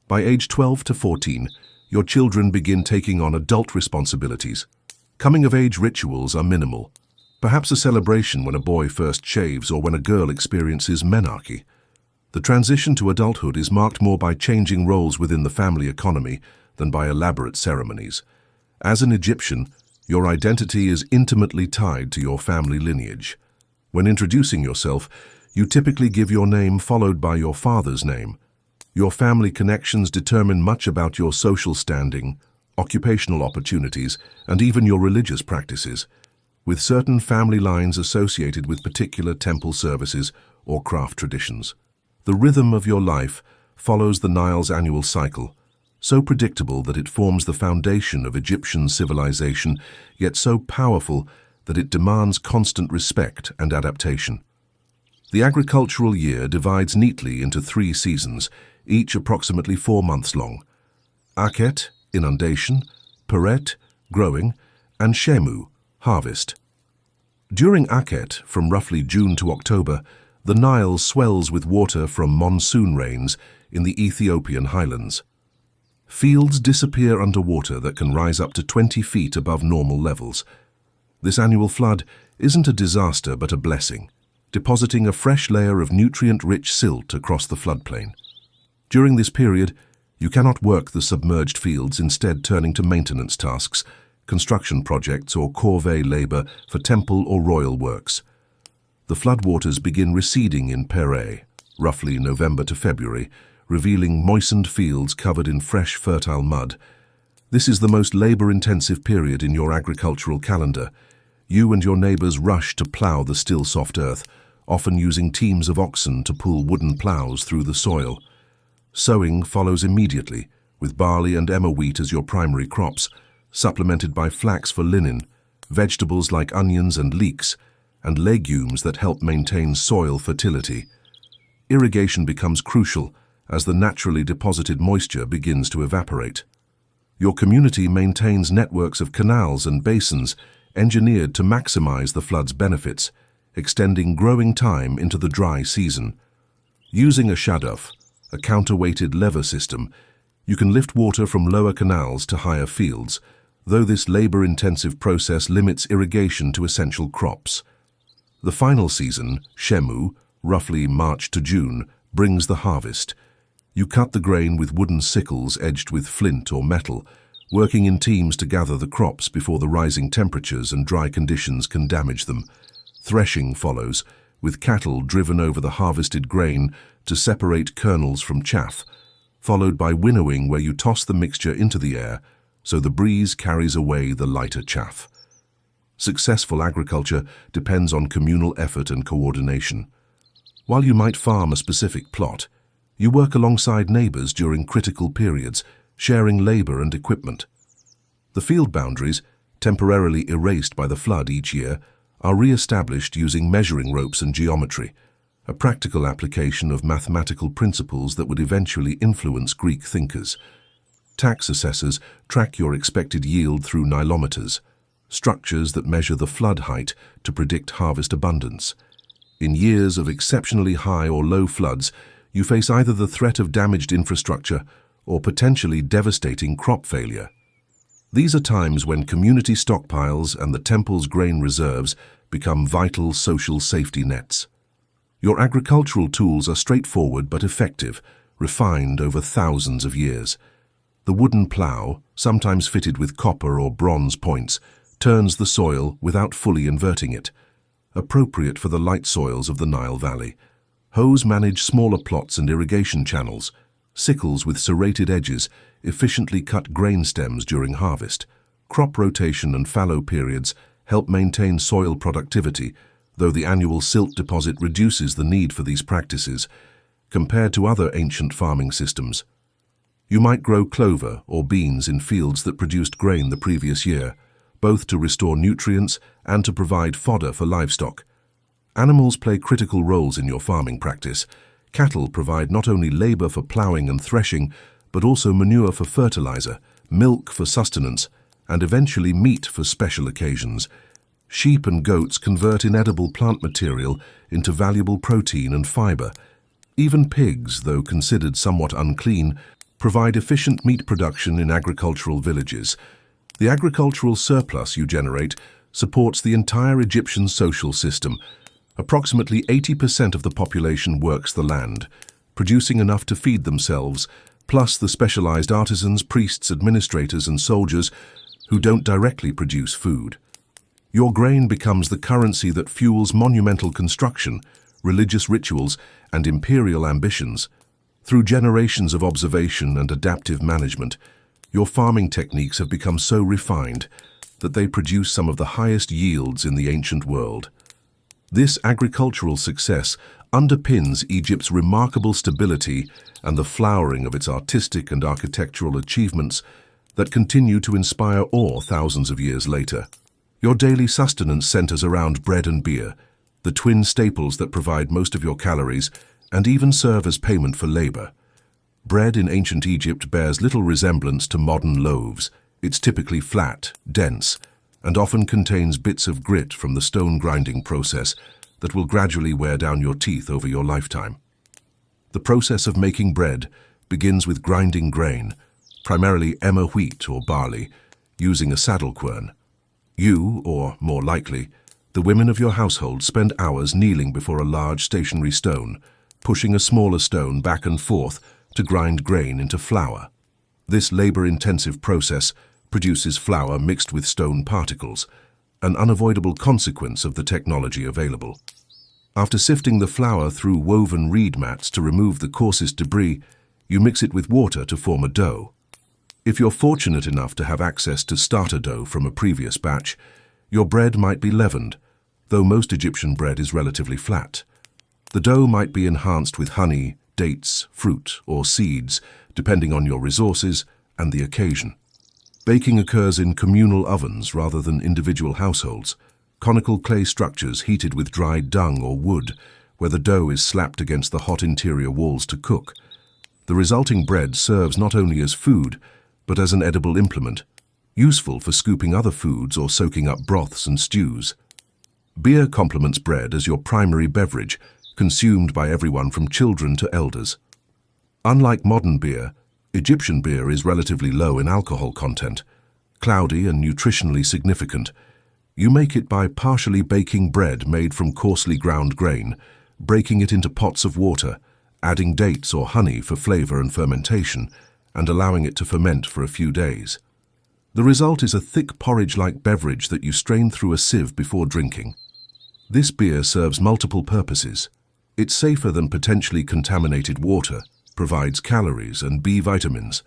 By age 12 to 14, your children begin taking on adult responsibilities. Coming-of-age rituals are minimal, perhaps a celebration when a boy first shaves or when a girl experiences menarche. The transition to adulthood is marked more by changing roles within the family economy than by elaborate ceremonies. As an Egyptian, your identity is intimately tied to your family lineage. When introducing yourself, you typically give your name followed by your father's name. Your family connections determine much about your social standing, occupational opportunities, and even your religious practices, with certain family lines associated with particular temple services or craft traditions. The rhythm of your life follows the Nile's annual cycle, so predictable that it forms the foundation of Egyptian civilization, yet so powerful that it demands constant respect and adaptation. The agricultural year divides neatly into 3 seasons, each approximately 4 months long. Akhet, inundation, Peret, growing, and Shemu, harvest. During Akhet, from roughly June to October, the Nile swells with water from monsoon rains in the Ethiopian highlands. Fields disappear underwater that can rise up to 20 feet above normal levels. This annual flood isn't a disaster but a blessing, depositing a fresh layer of nutrient-rich silt across the floodplain. During this period, you cannot work the submerged fields, instead turning to maintenance tasks, construction projects or corvée labor for temple or royal works. The floodwaters begin receding in Peret, roughly November to February, revealing moistened fields covered in fresh, fertile mud. This is the most labor-intensive period in your agricultural calendar. You and your neighbors rush to plow the still soft earth, often using teams of oxen to pull wooden plows through the soil. Sowing follows immediately, with barley and emmer wheat as your primary crops, supplemented by flax for linen, vegetables like onions and leeks, and legumes that help maintain soil fertility. Irrigation becomes crucial as the naturally deposited moisture begins to evaporate. Your community maintains networks of canals and basins engineered to maximize the flood's benefits, extending growing time into the dry season. Using a shaduf, a counterweighted lever system, you can lift water from lower canals to higher fields, though this labor-intensive process limits irrigation to essential crops. The final season, Shemu, roughly March to June, brings the harvest. You cut the grain with wooden sickles edged with flint or metal, working in teams to gather the crops before the rising temperatures and dry conditions can damage them. Threshing follows, with cattle driven over the harvested grain to separate kernels from chaff, followed by winnowing where you toss the mixture into the air so the breeze carries away the lighter chaff. Successful agriculture depends on communal effort and coordination. While you might farm a specific plot, you work alongside neighbors during critical periods, sharing labor and equipment. The field boundaries, temporarily erased by the flood each year, are re-established using measuring ropes and geometry, a practical application of mathematical principles that would eventually influence Greek thinkers. Tax assessors track your expected yield through nilometers, structures that measure the flood height to predict harvest abundance. In years of exceptionally high or low floods, you face either the threat of damaged infrastructure or potentially devastating crop failure. These are times when community stockpiles and the temple's grain reserves become vital social safety nets. Your agricultural tools are straightforward but effective, refined over thousands of years. The wooden plough, sometimes fitted with copper or bronze points, turns the soil without fully inverting it, appropriate for the light soils of the Nile Valley. Hoes manage smaller plots and irrigation channels. Sickles with serrated edges efficiently cut grain stems during harvest. Crop rotation and fallow periods help maintain soil productivity, though the annual silt deposit reduces the need for these practices compared to other ancient farming systems. You might grow clover or beans in fields that produced grain the previous year, both to restore nutrients and to provide fodder for livestock. Animals play critical roles in your farming practice. Cattle provide not only labor for plowing and threshing, but also manure for fertilizer, milk for sustenance, and eventually meat for special occasions. Sheep and goats convert inedible plant material into valuable protein and fiber. Even pigs, though considered somewhat unclean, provide efficient meat production in agricultural villages. The agricultural surplus you generate supports the entire Egyptian social system. Approximately 80% of the population works the land, producing enough to feed themselves, plus the specialized artisans, priests, administrators, and soldiers who don't directly produce food. Your grain becomes the currency that fuels monumental construction, religious rituals, and imperial ambitions. Through generations of observation and adaptive management, your farming techniques have become so refined that they produce some of the highest yields in the ancient world. This agricultural success underpins Egypt's remarkable stability and the flowering of its artistic and architectural achievements that continue to inspire awe thousands of years later. Your daily sustenance centers around bread and beer, the twin staples that provide most of your calories and even serve as payment for labor. Bread in ancient Egypt bears little resemblance to modern loaves. It's typically flat, dense, and often contains bits of grit from the stone grinding process that will gradually wear down your teeth over your lifetime. The process of making bread begins with grinding grain, primarily emmer wheat or barley, using a saddle quern. You, or more likely, the women of your household, spend hours kneeling before a large stationary stone, pushing a smaller stone back and forth to grind grain into flour. This labor-intensive process produces flour mixed with stone particles, an unavoidable consequence of the technology available. After sifting the flour through woven reed mats to remove the coarsest debris, you mix it with water to form a dough. If you're fortunate enough to have access to starter dough from a previous batch, your bread might be leavened, though most Egyptian bread is relatively flat. The dough might be enhanced with honey, dates, fruit, or seeds, depending on your resources and the occasion. Baking occurs in communal ovens rather than individual households, conical clay structures heated with dried dung or wood, where the dough is slapped against the hot interior walls to cook. The resulting bread serves not only as food, but as an edible implement, useful for scooping other foods or soaking up broths and stews. Beer complements bread as your primary beverage, consumed by everyone from children to elders. Unlike modern beer, Egyptian beer is relatively low in alcohol content, cloudy and nutritionally significant. You make it by partially baking bread made from coarsely ground grain, breaking it into pots of water, adding dates or honey for flavor and fermentation, and allowing it to ferment for a few days. The result is a thick porridge-like beverage that you strain through a sieve before drinking. This beer serves multiple purposes. It's safer than potentially contaminated water, provides calories and B vitamins,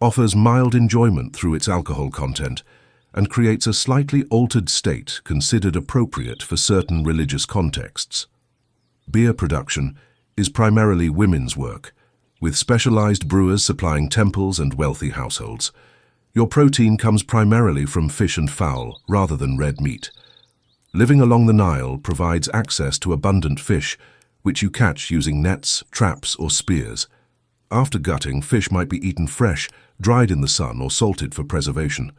offers mild enjoyment through its alcohol content, and creates a slightly altered state considered appropriate for certain religious contexts. Beer production is primarily women's work, with specialized brewers supplying temples and wealthy households. Your protein comes primarily from fish and fowl rather than red meat. Living along the Nile provides access to abundant fish, which you catch using nets, traps, or spears. After gutting, fish might be eaten fresh, dried in the sun, or salted for preservation.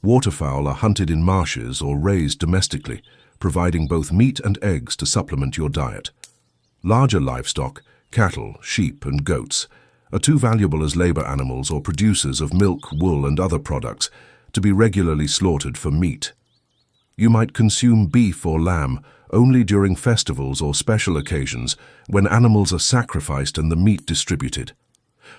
Waterfowl are hunted in marshes or raised domestically, providing both meat and eggs to supplement your diet. Larger livestock, cattle, sheep, and goats, are too valuable as labor animals or producers of milk, wool, and other products to be regularly slaughtered for meat. You might consume beef or lamb only during festivals or special occasions when animals are sacrificed and the meat distributed.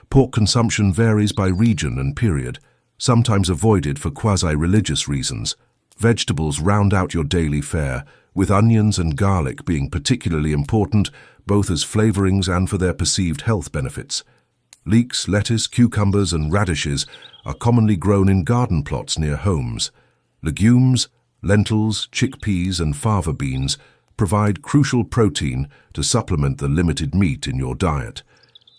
Pork consumption varies by region and period, sometimes avoided for quasi-religious reasons. Vegetables round out your daily fare, with onions and garlic being particularly important both as flavorings and for their perceived health benefits. Leeks, lettuce, cucumbers and radishes are commonly grown in garden plots near homes. Legumes, lentils, chickpeas and fava beans provide crucial protein to supplement the limited meat in your diet.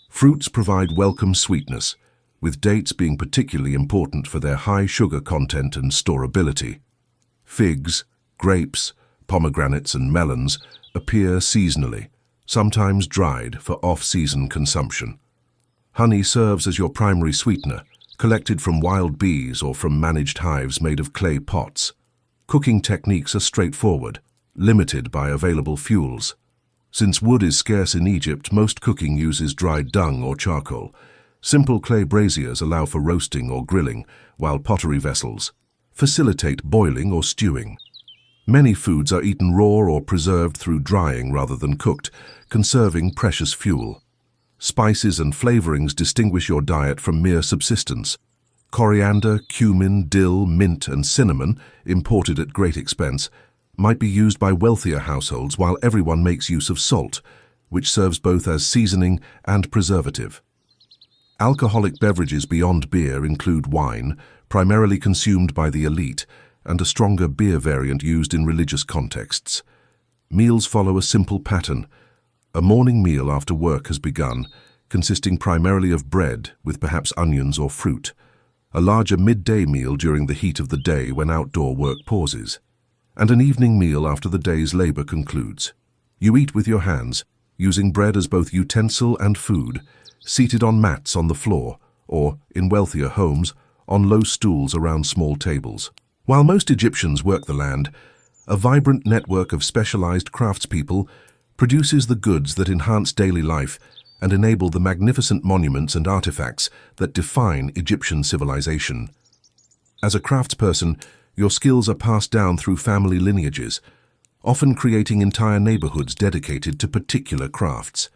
Fruits provide welcome sweetness, with dates being particularly important for their high sugar content and storability. Figs, grapes, pomegranates and melons appear seasonally, sometimes dried for off-season consumption. Honey serves as your primary sweetener, collected from wild bees or from managed hives made of clay pots. Cooking techniques are straightforward, limited by available fuels. Since wood is scarce in Egypt, most cooking uses dried dung or charcoal. Simple clay braziers allow for roasting or grilling, while pottery vessels facilitate boiling or stewing. Many foods are eaten raw or preserved through drying rather than cooked, conserving precious fuel. Spices and flavorings distinguish your diet from mere subsistence. Coriander, cumin, dill, mint and cinnamon, imported at great expense, might be used by wealthier households while everyone makes use of salt, which serves both as seasoning and preservative. Alcoholic beverages beyond beer include wine, primarily consumed by the elite, and a stronger beer variant used in religious contexts. Meals follow a simple pattern. A morning meal after work has begun, consisting primarily of bread with perhaps onions or fruit. A larger midday meal during the heat of the day when outdoor work pauses. And an evening meal after the day's labor concludes. You eat with your hands, using bread as both utensil and food, seated on mats on the floor, or, in wealthier homes, on low stools around small tables. While most Egyptians work the land, a vibrant network of specialized craftspeople produces the goods that enhance daily life and enable the magnificent monuments and artifacts that define Egyptian civilization. As a craftsperson, your skills are passed down through family lineages, often creating entire neighborhoods dedicated to particular crafts.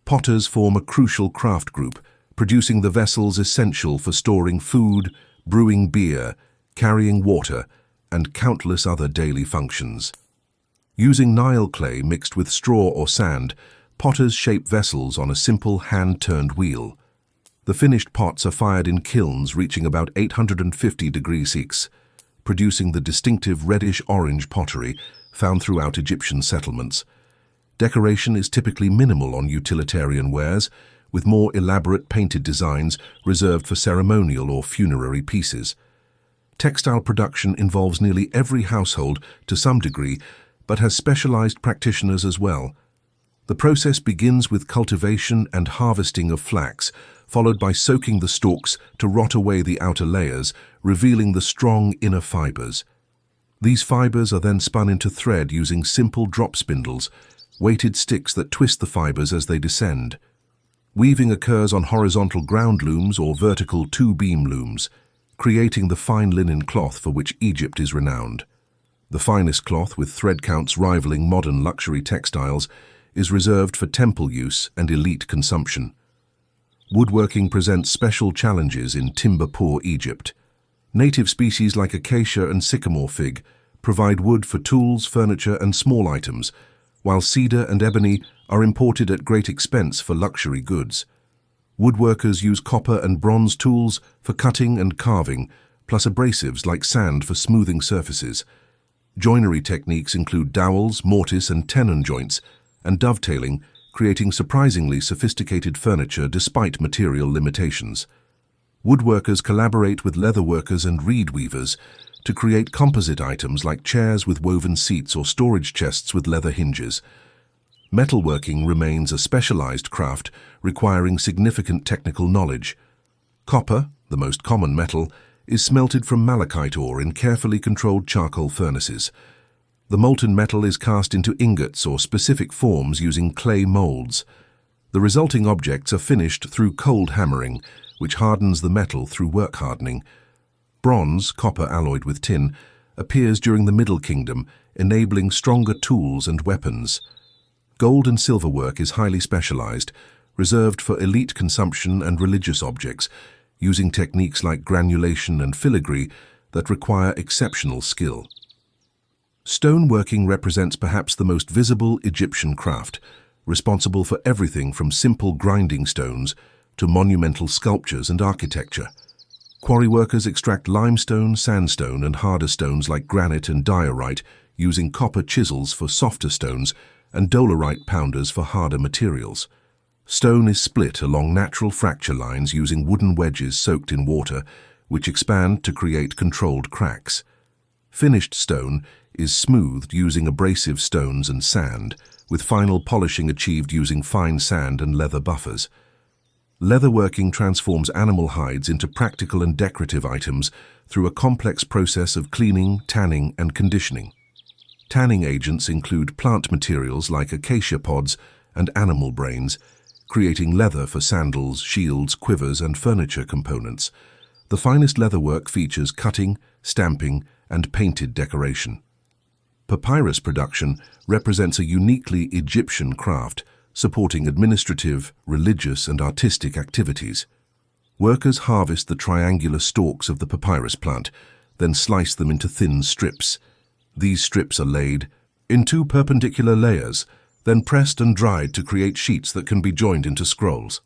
Potters form a crucial craft group, producing the vessels essential for storing food, brewing beer, carrying water, and countless other daily functions. Using Nile clay mixed with straw or sand, potters shape vessels on a simple hand-turned wheel. The finished pots are fired in kilns reaching about 850 degrees Celsius, producing the distinctive reddish-orange pottery found throughout Egyptian settlements. Decoration is typically minimal on utilitarian wares, with more elaborate painted designs reserved for ceremonial or funerary pieces. Textile production involves nearly every household to some degree, but has specialized practitioners as well. The process begins with cultivation and harvesting of flax, followed by soaking the stalks to rot away the outer layers, revealing the strong inner fibers. These fibers are then spun into thread using simple drop spindles, weighted sticks that twist the fibers as they descend. Weaving occurs on horizontal ground looms or vertical two-beam looms, creating the fine linen cloth for which Egypt is renowned. The finest cloth, with thread counts rivaling modern luxury textiles, is reserved for temple use and elite consumption. Woodworking presents special challenges in timber-poor Egypt. Native species like acacia and sycamore fig provide wood for tools, furniture, and small items, while cedar and ebony are imported at great expense for luxury goods. Woodworkers use copper and bronze tools for cutting and carving, plus abrasives like sand for smoothing surfaces. Joinery techniques include dowels, mortise, and tenon joints, and dovetailing, creating surprisingly sophisticated furniture despite material limitations. Woodworkers collaborate with leatherworkers and reed weavers to create composite items like chairs with woven seats or storage chests with leather hinges. Metalworking remains a specialized craft requiring significant technical knowledge. Copper, the most common metal, is smelted from malachite ore in carefully controlled charcoal furnaces. The molten metal is cast into ingots or specific forms using clay molds. The resulting objects are finished through cold hammering, which hardens the metal through work hardening. Bronze, copper alloyed with tin, appears during the Middle Kingdom, enabling stronger tools and weapons. Gold and silver work is highly specialized, reserved for elite consumption and religious objects, using techniques like granulation and filigree that require exceptional skill. Stoneworking represents perhaps the most visible Egyptian craft, responsible for everything from simple grinding stones to monumental sculptures and architecture. Quarry workers extract limestone, sandstone, and harder stones like granite and diorite, using copper chisels for softer stones and dolerite pounders for harder materials. Stone is split along natural fracture lines using wooden wedges soaked in water, which expand to create controlled cracks. Finished stone is smoothed using abrasive stones and sand, with final polishing achieved using fine sand and leather buffers. Leatherworking transforms animal hides into practical and decorative items through a complex process of cleaning, tanning, and conditioning. Tanning agents include plant materials like acacia pods and animal brains, creating leather for sandals, shields, quivers, and furniture components. The finest leatherwork features cutting, stamping, and painted decoration. Papyrus production represents a uniquely Egyptian craft, supporting administrative, religious, and artistic activities. Workers harvest the triangular stalks of the papyrus plant, then slice them into thin strips. These strips are laid in 2 perpendicular layers, then pressed and dried to create sheets that can be joined into scrolls.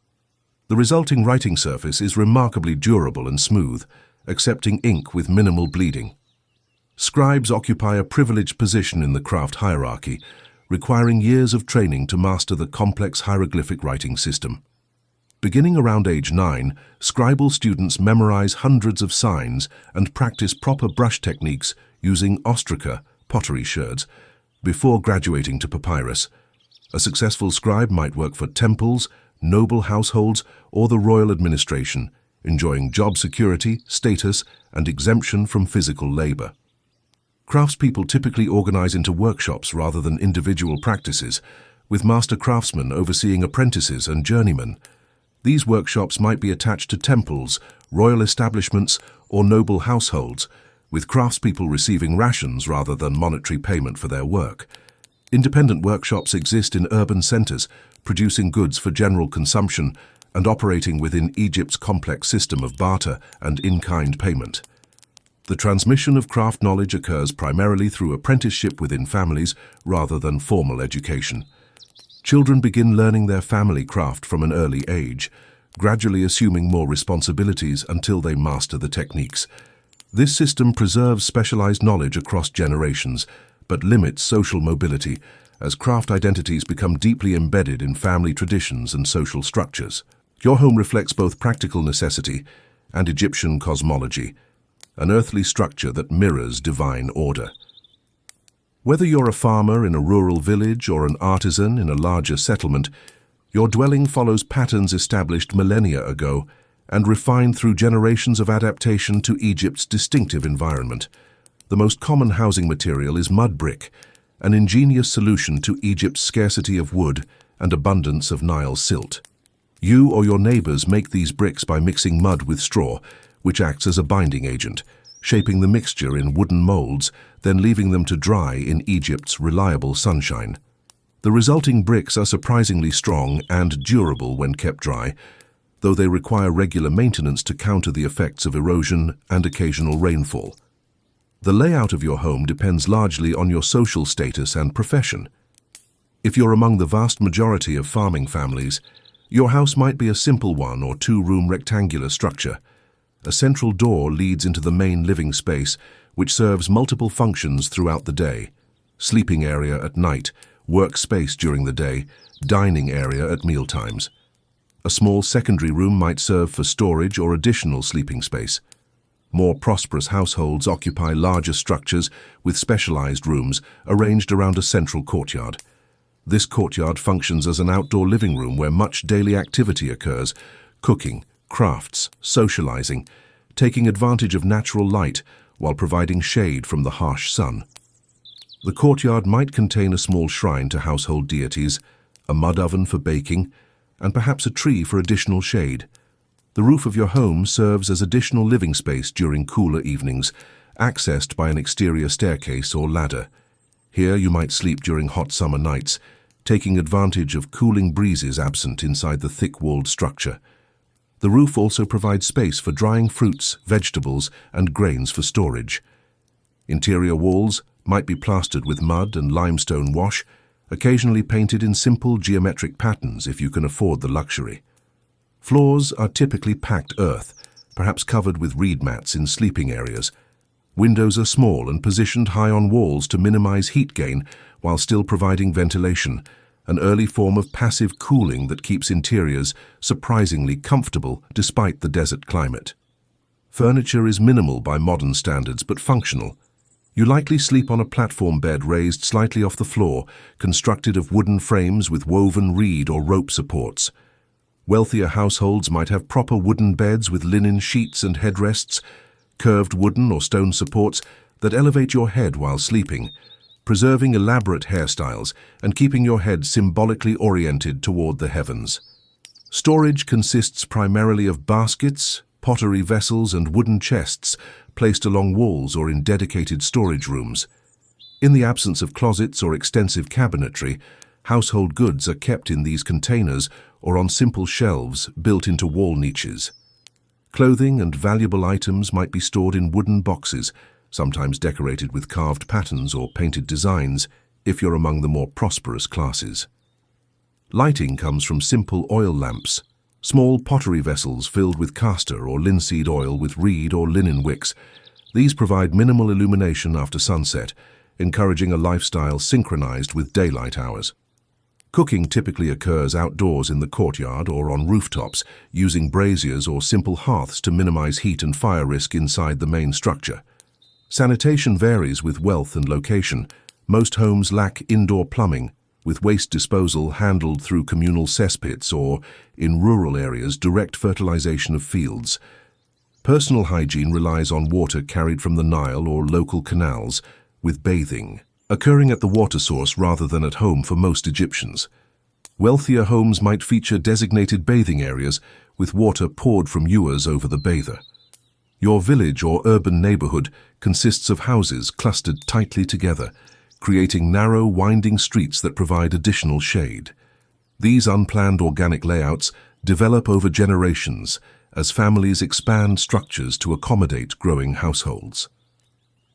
The resulting writing surface is remarkably durable and smooth, accepting ink with minimal bleeding. Scribes occupy a privileged position in the craft hierarchy, requiring years of training to master the complex hieroglyphic writing system. Beginning around age 9, scribal students memorize hundreds of signs and practice proper brush techniques using ostraca, pottery sherds, before graduating to papyrus. A successful scribe might work for temples, noble households, or the royal administration, enjoying job security, status, and exemption from physical labor. Craftspeople typically organize into workshops rather than individual practices, with master craftsmen overseeing apprentices and journeymen. These workshops might be attached to temples, royal establishments, or noble households, with craftspeople receiving rations rather than monetary payment for their work. Independent workshops exist in urban centers, producing goods for general consumption and operating within Egypt's complex system of barter and in-kind payment. The transmission of craft knowledge occurs primarily through apprenticeship within families rather than formal education. Children begin learning their family craft from an early age, gradually assuming more responsibilities until they master the techniques. This system preserves specialized knowledge across generations, but limits social mobility as craft identities become deeply embedded in family traditions and social structures. Your home reflects both practical necessity and Egyptian cosmology, an earthly structure that mirrors divine order. Whether you're a farmer in a rural village or an artisan in a larger settlement, your dwelling follows patterns established millennia ago and refined through generations of adaptation to Egypt's distinctive environment. The most common housing material is mud brick, an ingenious solution to Egypt's scarcity of wood and abundance of Nile silt. You or your neighbors make these bricks by mixing mud with straw, which acts as a binding agent, shaping the mixture in wooden molds, then leaving them to dry in Egypt's reliable sunshine. The resulting bricks are surprisingly strong and durable when kept dry, though they require regular maintenance to counter the effects of erosion and occasional rainfall. The layout of your home depends largely on your social status and profession. If you're among the vast majority of farming families, your house might be a simple 1- or 2-room rectangular structure. A central door leads into the main living space, which serves multiple functions throughout the day: sleeping area at night, workspace during the day, dining area at mealtimes. A small secondary room might serve for storage or additional sleeping space. More prosperous households occupy larger structures with specialized rooms arranged around a central courtyard. This courtyard functions as an outdoor living room where much daily activity occurs: cooking, crafts, socializing, taking advantage of natural light while providing shade from the harsh sun. The courtyard might contain a small shrine to household deities, a mud oven for baking, and perhaps a tree for additional shade. The roof of your home serves as additional living space during cooler evenings, accessed by an exterior staircase or ladder. Here you might sleep during hot summer nights, taking advantage of cooling breezes absent inside the thick-walled structure. The roof also provides space for drying fruits, vegetables, and grains for storage. Interior walls might be plastered with mud and limestone wash, occasionally painted in simple geometric patterns if you can afford the luxury. Floors are typically packed earth, perhaps covered with reed mats in sleeping areas. Windows are small and positioned high on walls to minimize heat gain while still providing ventilation, an early form of passive cooling that keeps interiors surprisingly comfortable despite the desert climate. Furniture is minimal by modern standards but functional. You likely sleep on a platform bed raised slightly off the floor, constructed of wooden frames with woven reed or rope supports. Wealthier households might have proper wooden beds with linen sheets and headrests, curved wooden or stone supports that elevate your head while sleeping, preserving elaborate hairstyles and keeping your head symbolically oriented toward the heavens. Storage consists primarily of baskets, pottery vessels, and wooden chests placed along walls or in dedicated storage rooms. In the absence of closets or extensive cabinetry, household goods are kept in these containers or on simple shelves built into wall niches. Clothing and valuable items might be stored in wooden boxes, sometimes decorated with carved patterns or painted designs, if you're among the more prosperous classes. Lighting comes from simple oil lamps, small pottery vessels filled with castor or linseed oil with reed or linen wicks. These provide minimal illumination after sunset, encouraging a lifestyle synchronized with daylight hours. Cooking typically occurs outdoors in the courtyard or on rooftops, using braziers or simple hearths to minimize heat and fire risk inside the main structure. Sanitation varies with wealth and location. Most homes lack indoor plumbing, with waste disposal handled through communal cesspits or, in rural areas, direct fertilization of fields. Personal hygiene relies on water carried from the Nile or local canals, with bathing occurring at the water source rather than at home for most Egyptians. Wealthier homes might feature designated bathing areas with water poured from ewers over the bather. Your village or urban neighborhood consists of houses clustered tightly together, creating narrow, winding streets that provide additional shade. These unplanned organic layouts develop over generations as families expand structures to accommodate growing households.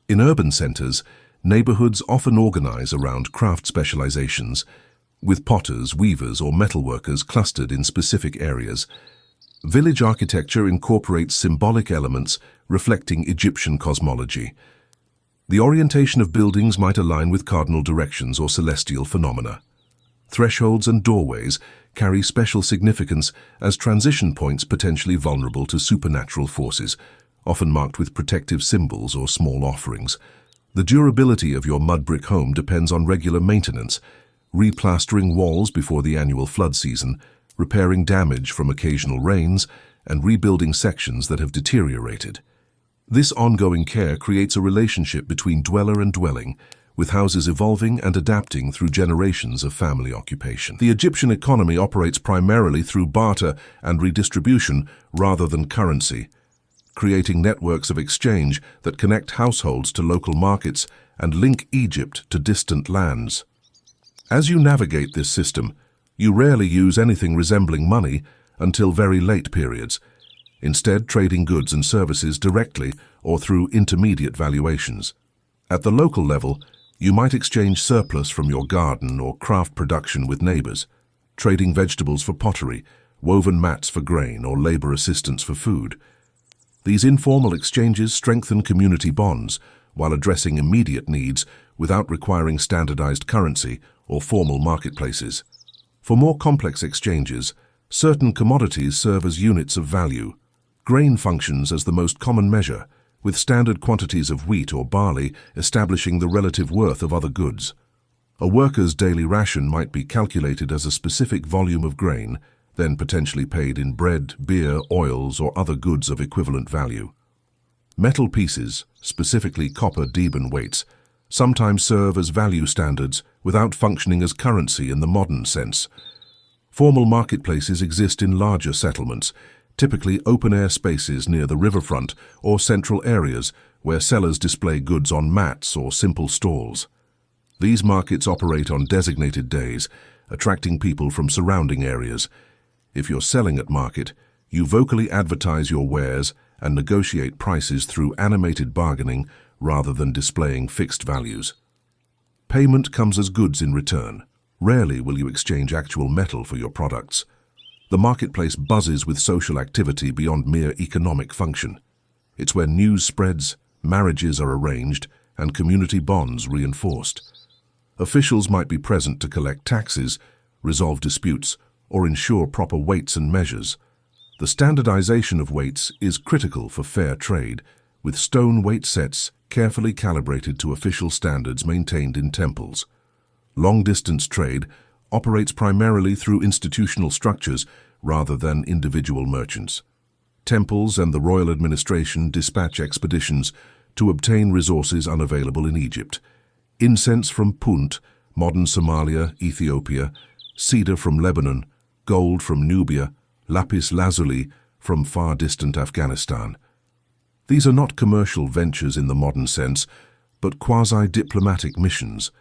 In urban centers, neighborhoods often organize around craft specializations, with potters, weavers, or metalworkers clustered in specific areas. Village architecture incorporates symbolic elements reflecting Egyptian cosmology. The orientation of buildings might align with cardinal directions or celestial phenomena. Thresholds and doorways carry special significance as transition points potentially vulnerable to supernatural forces, often marked with protective symbols or small offerings. The durability of your mud brick home depends on regular maintenance, replastering walls before the annual flood season, repairing damage from occasional rains, and rebuilding sections that have deteriorated. This ongoing care creates a relationship between dweller and dwelling, with houses evolving and adapting through generations of family occupation. The Egyptian economy operates primarily through barter and redistribution rather than currency, creating networks of exchange that connect households to local markets and link Egypt to distant lands. As you navigate this system, you rarely use anything resembling money until very late periods, instead trading goods and services directly or through intermediate valuations. At the local level, you might exchange surplus from your garden or craft production with neighbors, trading vegetables for pottery, woven mats for grain, or labor assistance for food. These informal exchanges strengthen community bonds while addressing immediate needs without requiring standardized currency or formal marketplaces. For more complex exchanges, certain commodities serve as units of value. Grain functions as the most common measure, with standard quantities of wheat or barley establishing the relative worth of other goods. A worker's daily ration might be calculated as a specific volume of grain, then potentially paid in bread, beer, oils, or other goods of equivalent value. Metal pieces, specifically copper Deben weights, sometimes serve as value standards without functioning as currency in the modern sense. Formal marketplaces exist in larger settlements, typically open-air spaces near the riverfront or central areas where sellers display goods on mats or simple stalls. These markets operate on designated days, attracting people from surrounding areas. If you're selling at market, you vocally advertise your wares and negotiate prices through animated bargaining rather than displaying fixed values. Payment comes as goods in return. Rarely will you exchange actual metal for your products. The marketplace buzzes with social activity beyond mere economic function. It's where news spreads, marriages are arranged, and community bonds reinforced. Officials might be present to collect taxes, resolve disputes, or ensure proper weights and measures. The standardization of weights is critical for fair trade, with stone weight sets carefully calibrated to official standards maintained in temples. Long-distance trade operates primarily through institutional structures rather than individual merchants. Temples and the royal administration dispatch expeditions to obtain resources unavailable in Egypt. Incense from Punt, modern Somalia, Ethiopia, cedar from Lebanon, gold from Nubia, lapis lazuli from far-distant Afghanistan. These are not commercial ventures in the modern sense, but quasi-diplomatic missions,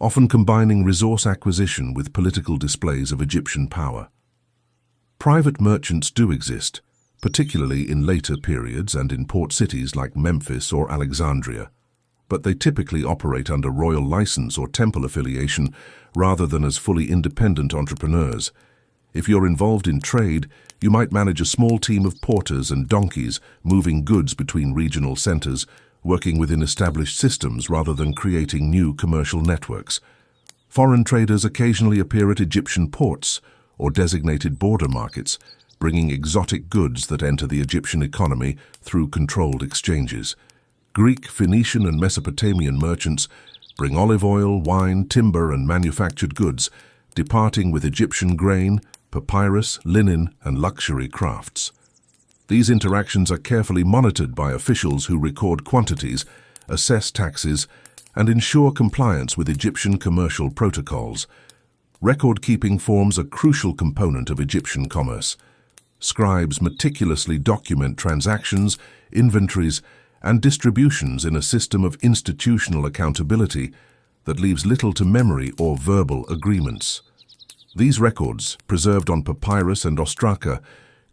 often combining resource acquisition with political displays of Egyptian power. Private merchants do exist, particularly in later periods and in port cities like Memphis or Alexandria, but they typically operate under royal license or temple affiliation rather than as fully independent entrepreneurs. If you're involved in trade, you might manage a small team of porters and donkeys moving goods between regional centers, working within established systems rather than creating new commercial networks. Foreign traders occasionally appear at Egyptian ports or designated border markets, bringing exotic goods that enter the Egyptian economy through controlled exchanges. Greek, Phoenician, and Mesopotamian merchants bring olive oil, wine, timber, and manufactured goods, departing with Egyptian grain, papyrus, linen, and luxury crafts. These interactions are carefully monitored by officials who record quantities, assess taxes, and ensure compliance with Egyptian commercial protocols. Record-keeping forms a crucial component of Egyptian commerce. Scribes meticulously document transactions, inventories, and distributions in a system of institutional accountability that leaves little to memory or verbal agreements. These records, preserved on papyrus and ostraka,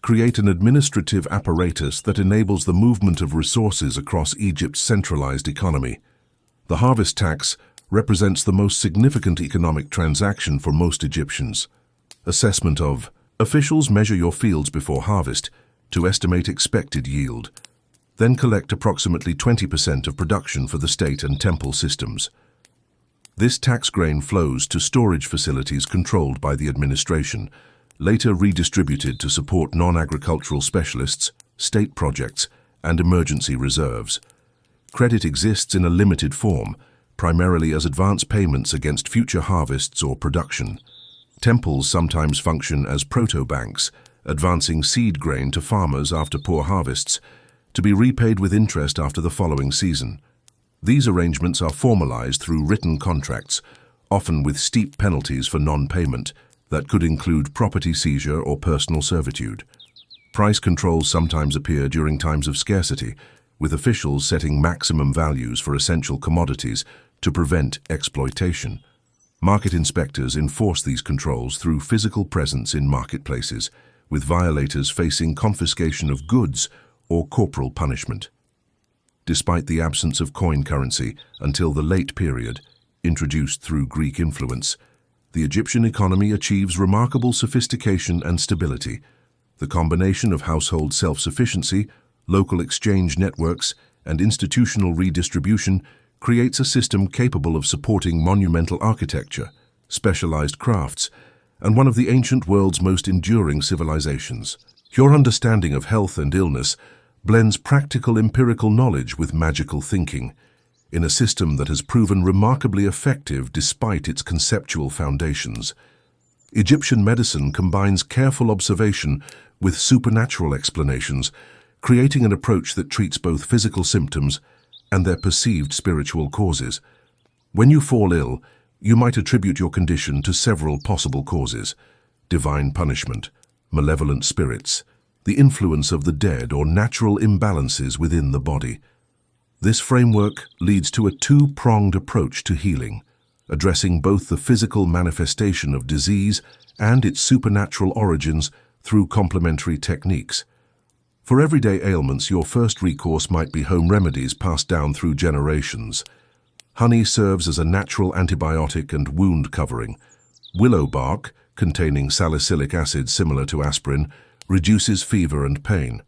create an administrative apparatus that enables the movement of resources across Egypt's centralized economy. The harvest tax represents the most significant economic transaction for most Egyptians. Assessment of: officials measure your fields before harvest to estimate expected yield, then collect approximately 20% of production for the state and temple systems. This tax grain flows to storage facilities controlled by the administration, later redistributed to support non-agricultural specialists, state projects, and emergency reserves. Credit exists in a limited form, primarily as advance payments against future harvests or production. Temples sometimes function as proto-banks, advancing seed grain to farmers after poor harvests, to be repaid with interest after the following season. These arrangements are formalized through written contracts, often with steep penalties for non-payment that could include property seizure or personal servitude. Price controls sometimes appear during times of scarcity, with officials setting maximum values for essential commodities to prevent exploitation. Market inspectors enforce these controls through physical presence in marketplaces, with violators facing confiscation of goods or corporal punishment. Despite the absence of coin currency until the late period, introduced through Greek influence, the Egyptian economy achieves remarkable sophistication and stability. The combination of household self-sufficiency, local exchange networks, and institutional redistribution creates a system capable of supporting monumental architecture, specialized crafts, and one of the ancient world's most enduring civilizations. Your understanding of health and illness blends practical empirical knowledge with magical thinking, in a system that has proven remarkably effective despite its conceptual foundations. Egyptian medicine combines careful observation with supernatural explanations, creating an approach that treats both physical symptoms and their perceived spiritual causes. When you fall ill, you might attribute your condition to several possible causes: divine punishment, malevolent spirits, the influence of the dead, or natural imbalances within the body. This framework leads to a two-pronged approach to healing: addressing both the physical manifestation of disease and its supernatural origins through complementary techniques. For everyday ailments, your first recourse might be home remedies passed down through generations. Honey serves as a natural antibiotic and wound covering. Willow bark, containing salicylic acid similar to aspirin, reduces fever and pain.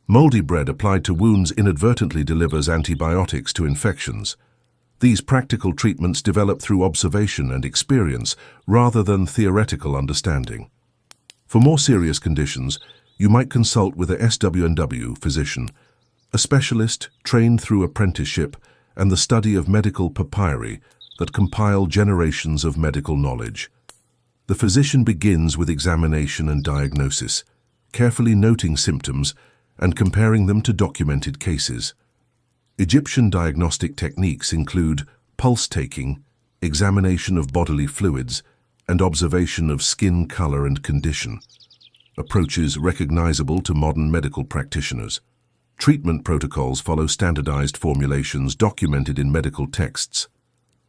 Moldy bread applied to wounds inadvertently delivers antibiotics to infections. These practical treatments develop through observation and experience rather than theoretical understanding. For more serious conditions, you might consult with a SW&W physician, a specialist trained through apprenticeship and the study of medical papyri that compile generations of medical knowledge. The physician begins with examination and diagnosis, carefully noting symptoms and comparing them to documented cases. Egyptian diagnostic techniques include pulse taking, examination of bodily fluids, and observation of skin color and condition. Approaches recognizable to modern medical practitioners. Treatment protocols follow standardized formulations documented in medical texts.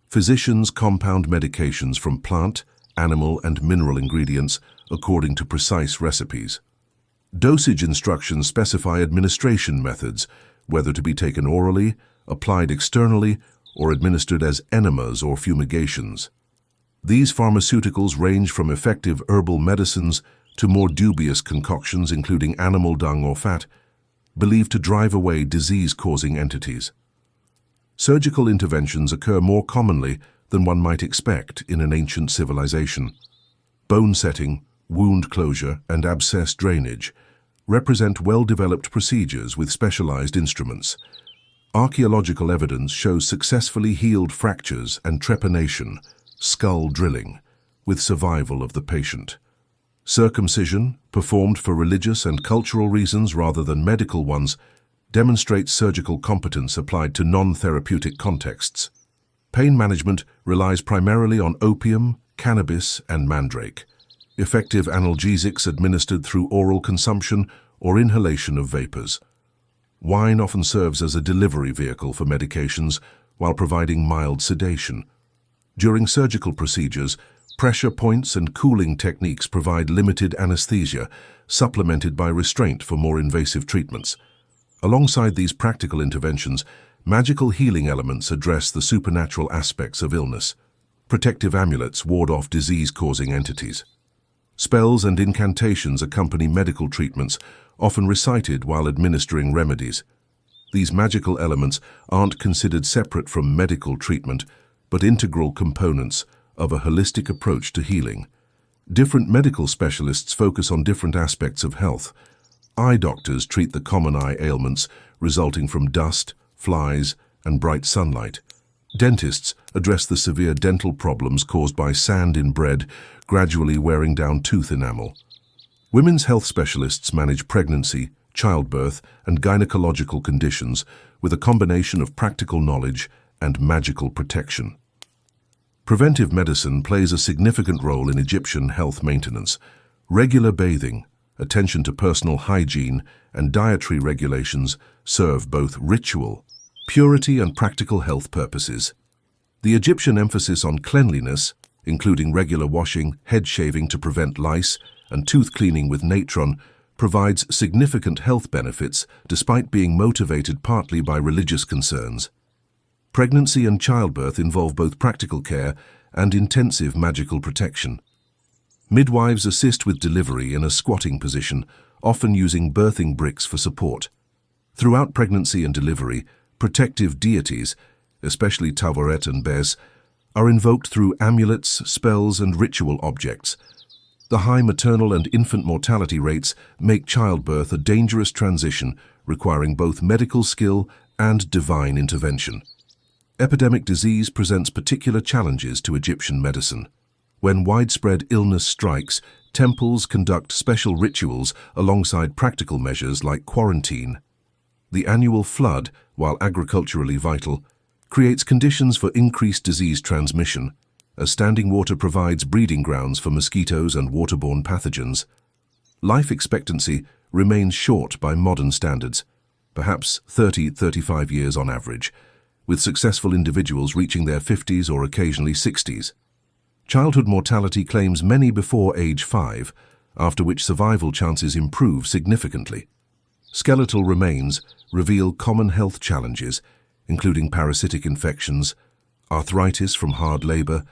Physicians compound medications from plant, animal, and mineral ingredients according to precise recipes. Dosage instructions specify administration methods, whether to be taken orally, applied externally, or administered as enemas or fumigations. These pharmaceuticals range from effective herbal medicines to more dubious concoctions including animal dung or fat, believed to drive away disease-causing entities. Surgical interventions occur more commonly than one might expect in an ancient civilization. Bone setting, wound closure, and abscess drainage represent well-developed procedures with specialized instruments. Archaeological evidence shows successfully healed fractures and trepanation, skull drilling, with survival of the patient. Circumcision, performed for religious and cultural reasons rather than medical ones, demonstrates surgical competence applied to non-therapeutic contexts. Pain management relies primarily on opium, cannabis, and mandrake, effective analgesics administered through oral consumption or inhalation of vapors. Wine often serves as a delivery vehicle for medications while providing mild sedation. During surgical procedures, pressure points and cooling techniques provide limited anesthesia, supplemented by restraint for more invasive treatments. Alongside these practical interventions, magical healing elements address the supernatural aspects of illness. Protective amulets ward off disease-causing entities. Spells and incantations accompany medical treatments, often recited while administering remedies. These magical elements aren't considered separate from medical treatment, but integral components of a holistic approach to healing. Different medical specialists focus on different aspects of health. Eye doctors treat the common eye ailments resulting from dust, flies, and bright sunlight. Dentists address the severe dental problems caused by sand in bread, gradually wearing down tooth enamel. Women's health specialists manage pregnancy, childbirth, and gynecological conditions with a combination of practical knowledge and magical protection. Preventive medicine plays a significant role in Egyptian health maintenance. Regular bathing, attention to personal hygiene, and dietary regulations serve both ritual, purity, and practical health purposes. The Egyptian emphasis on cleanliness, including regular washing, head shaving to prevent lice, and tooth cleaning with natron, provides significant health benefits despite being motivated partly by religious concerns. Pregnancy and childbirth involve both practical care and intensive magical protection. Midwives assist with delivery in a squatting position, often using birthing bricks for support. Throughout pregnancy and delivery, protective deities, especially Taweret and Bez, are invoked through amulets, spells, and ritual objects. The high maternal and infant mortality rates make childbirth a dangerous transition requiring both medical skill and divine intervention. Epidemic disease presents particular challenges to Egyptian medicine. When widespread illness strikes, temples conduct special rituals alongside practical measures like quarantine. The annual flood, while agriculturally vital, creates conditions for increased disease transmission, as standing water provides breeding grounds for mosquitoes and waterborne pathogens. Life expectancy remains short by modern standards, perhaps 30-35 years on average, with successful individuals reaching their 50s or occasionally 60s. Childhood mortality claims many before age 5, after which survival chances improve significantly. Skeletal remains reveal common health challenges, including parasitic infections, arthritis from hard labor,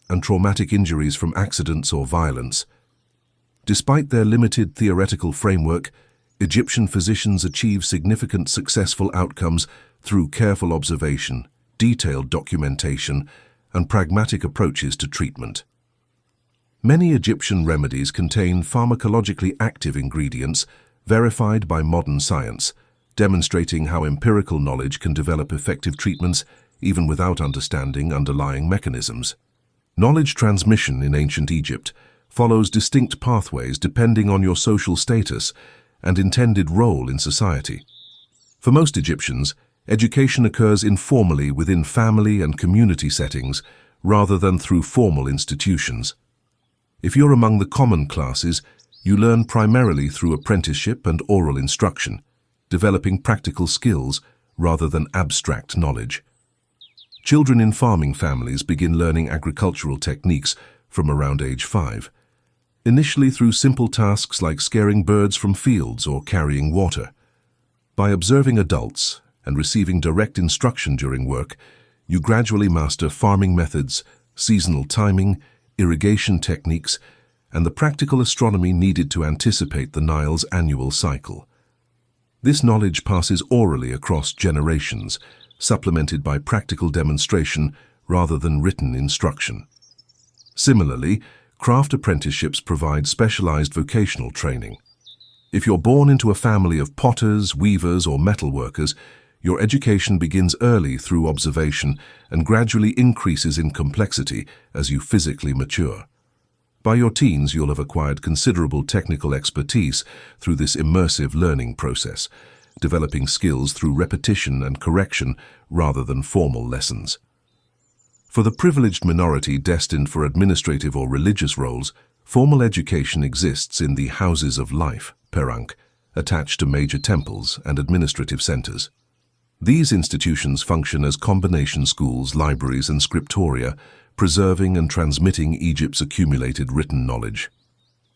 and traumatic injuries from accidents or violence. Despite their limited theoretical framework, Egyptian physicians achieve significant successful outcomes through careful observation, detailed documentation, and pragmatic approaches to treatment. Many Egyptian remedies contain pharmacologically active ingredients verified by modern science, demonstrating how empirical knowledge can develop effective treatments even without understanding underlying mechanisms. Knowledge transmission in ancient Egypt follows distinct pathways depending on your social status and intended role in society. For most Egyptians, education occurs informally within family and community settings rather than through formal institutions. If you're among the common classes, you learn primarily through apprenticeship and oral instruction, developing practical skills rather than abstract knowledge. Children in farming families begin learning agricultural techniques from around age 5, initially through simple tasks like scaring birds from fields or carrying water. By observing adults and receiving direct instruction during work, you gradually master farming methods, seasonal timing, irrigation techniques, and the practical astronomy needed to anticipate the Nile's annual cycle. This knowledge passes orally across generations, supplemented by practical demonstration rather than written instruction. Similarly, craft apprenticeships provide specialized vocational training. If you're born into a family of potters, weavers, or metalworkers, your education begins early through observation and gradually increases in complexity as you physically mature. By your teens, you'll have acquired considerable technical expertise through this immersive learning process, developing skills through repetition and correction rather than formal lessons. For the privileged minority destined for administrative or religious roles, formal education exists in the houses of life, perank, attached to major temples and administrative centers. These institutions function as combination schools, libraries, and scriptoria, preserving and transmitting Egypt's accumulated written knowledge.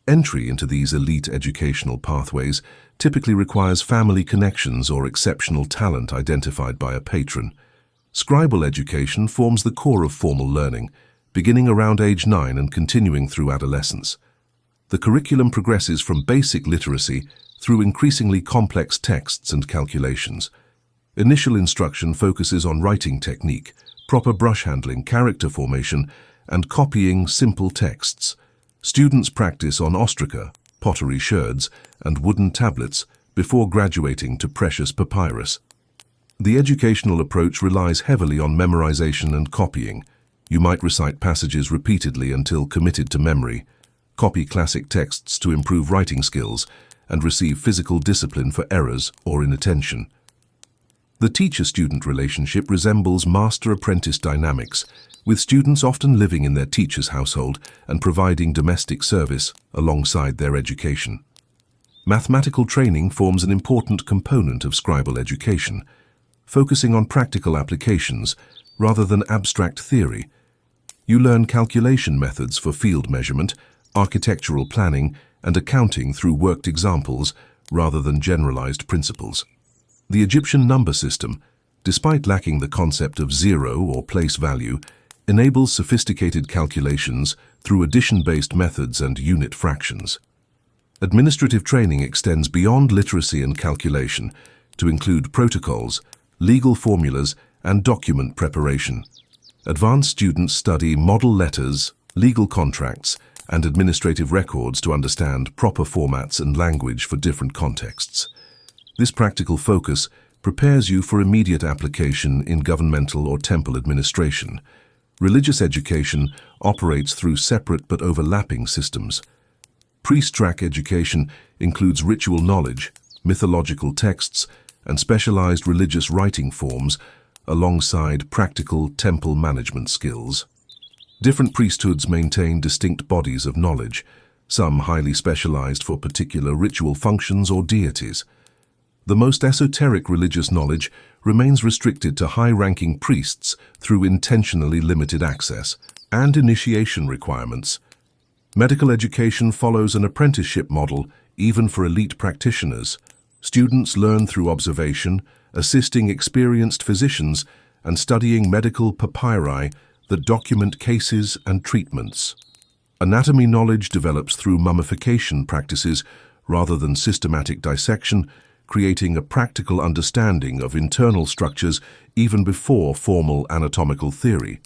Entry into these elite educational pathways typically requires family connections or exceptional talent identified by a patron. Scribal education forms the core of formal learning, beginning around age 9 and continuing through adolescence. The curriculum progresses from basic literacy through increasingly complex texts and calculations. Initial instruction focuses on writing technique, proper brush handling, character formation, and copying simple texts. Students practice on ostraca, pottery sherds, and wooden tablets before graduating to precious papyrus. The educational approach relies heavily on memorization and copying. You might recite passages repeatedly until committed to memory, copy classic texts to improve writing skills, and receive physical discipline for errors or inattention. The teacher-student relationship resembles master-apprentice dynamics, with students often living in their teacher's household and providing domestic service alongside their education. Mathematical training forms an important component of scribal education, focusing on practical applications rather than abstract theory. You learn calculation methods for field measurement, architectural planning, and accounting through worked examples rather than generalized principles. The Egyptian number system, despite lacking the concept of zero or place value, enables sophisticated calculations through addition-based methods and unit fractions. Administrative training extends beyond literacy and calculation to include protocols, legal formulas, and document preparation. Advanced students study model letters, legal contracts, and administrative records to understand proper formats and language for different contexts. This practical focus prepares you for immediate application in governmental or temple administration. Religious education operates through separate but overlapping systems. Priest-track education includes ritual knowledge, mythological texts, and specialized religious writing forms alongside practical temple management skills. Different priesthoods maintain distinct bodies of knowledge, some highly specialized for particular ritual functions or deities. The most esoteric religious knowledge remains restricted to high-ranking priests through intentionally limited access and initiation requirements. Medical education follows an apprenticeship model even for elite practitioners. Students learn through observation, assisting experienced physicians and studying medical papyri that document cases and treatments. Anatomy knowledge develops through mummification practices rather than systematic dissection, creating a practical understanding of internal structures even before formal anatomical theory.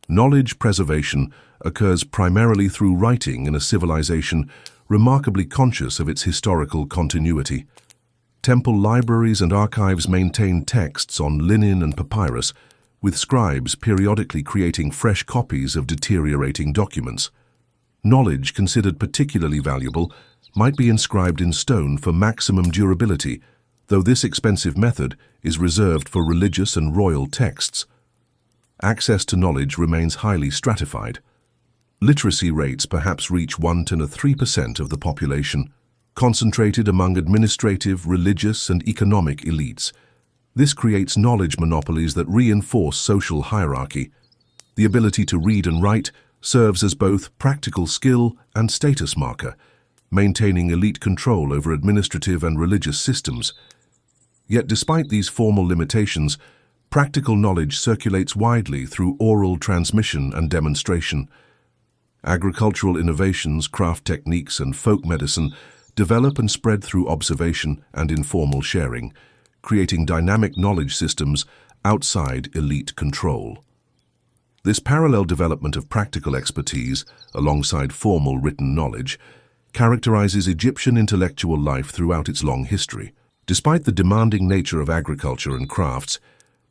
Knowledge preservation occurs primarily through writing in a civilization remarkably conscious of its historical continuity. Temple libraries and archives maintain texts on linen and papyrus, with scribes periodically creating fresh copies of deteriorating documents. Knowledge considered particularly valuable might be inscribed in stone for maximum durability, though this expensive method is reserved for religious and royal texts. Access to knowledge remains highly stratified. Literacy rates perhaps reach 1 to 3% of the population, concentrated among administrative, religious, and economic elites. This creates knowledge monopolies that reinforce social hierarchy. The ability to read and write serves as both practical skill and status marker, maintaining elite control over administrative and religious systems. Yet despite these formal limitations, practical knowledge circulates widely through oral transmission and demonstration. Agricultural innovations, craft techniques, and folk medicine develop and spread through observation and informal sharing, creating dynamic knowledge systems outside elite control. This parallel development of practical expertise, alongside formal written knowledge, characterizes Egyptian intellectual life throughout its long history. Despite the demanding nature of agriculture and crafts,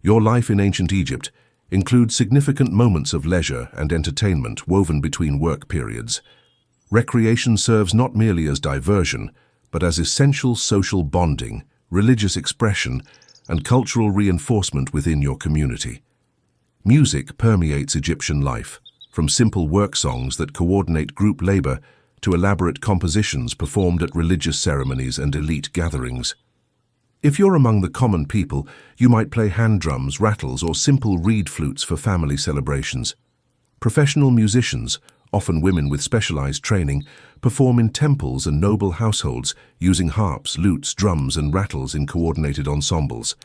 your life in ancient Egypt includes significant moments of leisure and entertainment woven between work periods. Recreation serves not merely as diversion, but as essential social bonding, religious expression, and cultural reinforcement within your community. Music permeates Egyptian life, from simple work songs that coordinate group labor to elaborate compositions performed at religious ceremonies and elite gatherings. If you're among the common people, you might play hand drums, rattles, or simple reed flutes for family celebrations. Professional musicians, often women with specialized training, perform in temples and noble households using harps, lutes, drums, and rattles in coordinated ensembles.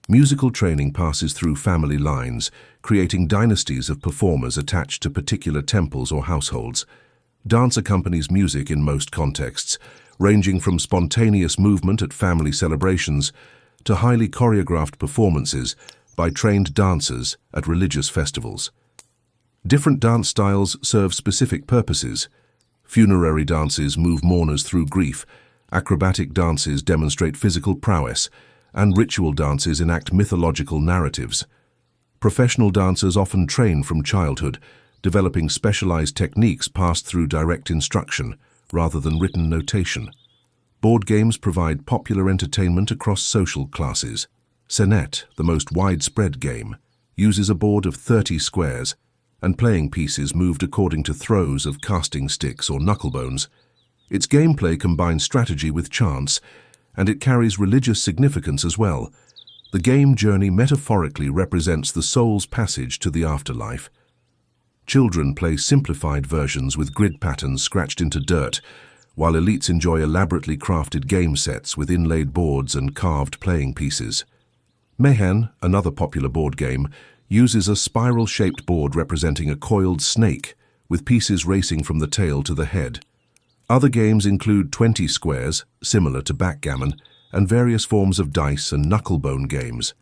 Musical training passes through family lines, creating dynasties of performers attached to particular temples or households. Dance accompanies music in most contexts, ranging from spontaneous movement at family celebrations to highly choreographed performances by trained dancers at religious festivals. Different dance styles serve specific purposes. Funerary dances move mourners through grief, acrobatic dances demonstrate physical prowess, and ritual dances enact mythological narratives. Professional dancers often train from childhood, developing specialized techniques passed through direct instruction rather than written notation. Board games provide popular entertainment across social classes. Senet, the most widespread game, uses a board of 30 squares, and playing pieces moved according to throws of casting sticks or knucklebones. Its gameplay combines strategy with chance, and it carries religious significance as well. The game journey metaphorically represents the soul's passage to the afterlife. Children play simplified versions with grid patterns scratched into dirt, while elites enjoy elaborately crafted game sets with inlaid boards and carved playing pieces. Mehen, another popular board game, uses a spiral-shaped board representing a coiled snake, with pieces racing from the tail to the head. Other games include 20 squares, similar to backgammon, and various forms of dice and knucklebone games.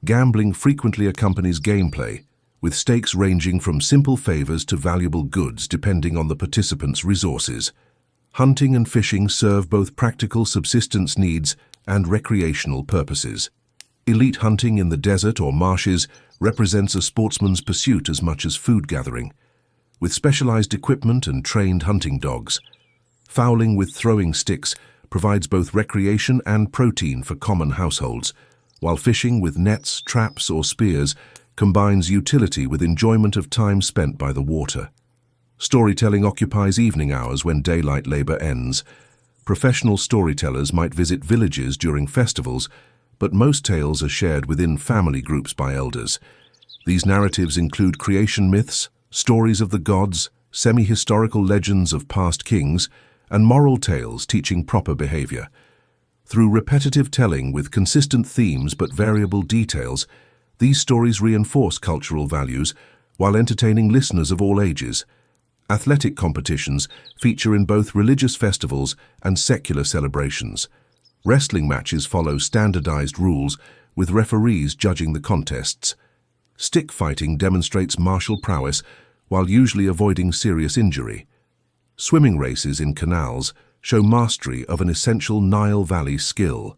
Gambling frequently accompanies gameplay, with stakes ranging from simple favors to valuable goods depending on the participants' resources. Hunting and fishing serve both practical subsistence needs and recreational purposes. Elite hunting in the desert or marshes represents a sportsman's pursuit as much as food gathering, with specialized equipment and trained hunting dogs. Fowling with throwing sticks provides both recreation and protein for common households, while fishing with nets, traps, or spears combines utility with enjoyment of time spent by the water. Storytelling occupies evening hours when daylight labor ends, Professional storytellers might visit villages during festivals, but most tales are shared within family groups by elders. These narratives include creation myths, stories of the gods, semi-historical legends of past kings, and moral tales teaching proper behavior. Through repetitive telling with consistent themes but variable details, these stories reinforce cultural values while entertaining listeners of all ages. Athletic competitions feature in both religious festivals and secular celebrations. Wrestling matches follow standardized rules, with referees judging the contests. Stick fighting demonstrates martial prowess while usually avoiding serious injury. Swimming races in canals show mastery of an essential Nile Valley skill.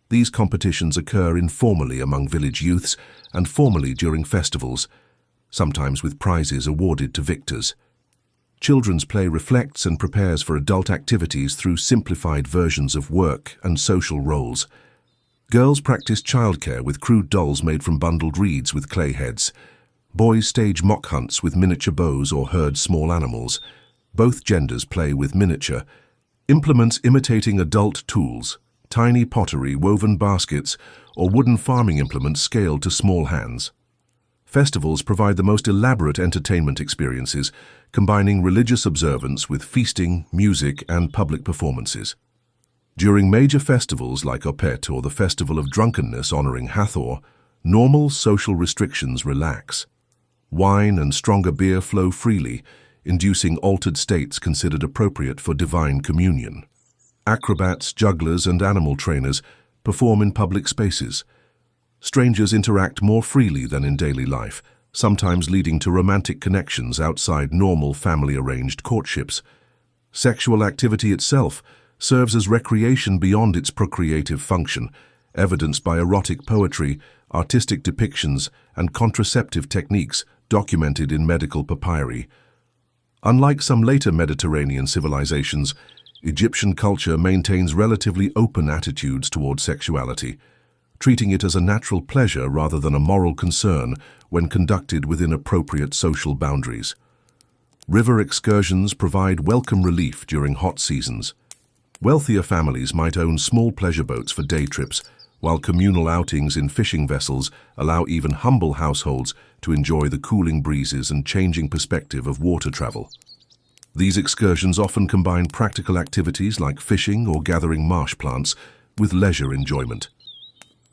These competitions occur informally among village youths and formally during festivals, sometimes with prizes awarded to victors. Children's play reflects and prepares for adult activities through simplified versions of work and social roles. Girls practice childcare with crude dolls made from bundled reeds with clay heads. Boys stage mock hunts with miniature bows or herd small animals. Both genders play with miniature implements imitating adult tools, tiny pottery, woven baskets, or wooden farming implements scaled to small hands. Festivals provide the most elaborate entertainment experiences, combining religious observance with feasting, music, and public performances. During major festivals like Opet or the Festival of Drunkenness honoring Hathor, normal social restrictions relax. Wine and stronger beer flow freely, inducing altered states considered appropriate for divine communion. Acrobats, jugglers, and animal trainers perform in public spaces. Strangers interact more freely than in daily life, sometimes leading to romantic connections outside normal family-arranged courtships. Sexual activity itself serves as recreation beyond its procreative function, evidenced by erotic poetry, artistic depictions, and contraceptive techniques documented in medical papyri. Unlike some later Mediterranean civilizations, Egyptian culture maintains relatively open attitudes toward sexuality, treating it as a natural pleasure rather than a moral concern when conducted within appropriate social boundaries. River excursions provide welcome relief during hot seasons. Wealthier families might own small pleasure boats for day trips, while communal outings in fishing vessels allow even humble households to enjoy the cooling breezes and changing perspective of water travel. These excursions often combine practical activities like fishing or gathering marsh plants with leisure enjoyment.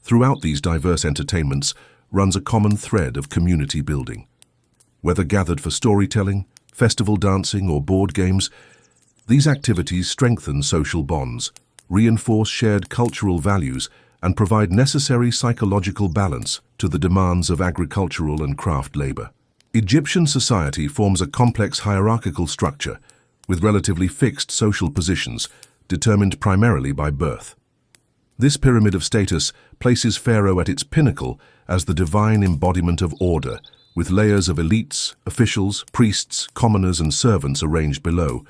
Throughout these diverse entertainments runs a common thread of community building. Whether gathered for storytelling, festival dancing, or board games, these activities strengthen social bonds, reinforce shared cultural values, and provide necessary psychological balance to the demands of agricultural and craft labor. Egyptian society forms a complex hierarchical structure with relatively fixed social positions determined primarily by birth. This pyramid of status places Pharaoh at its pinnacle as the divine embodiment of order, with layers of elites, officials, priests, commoners, and servants arranged below.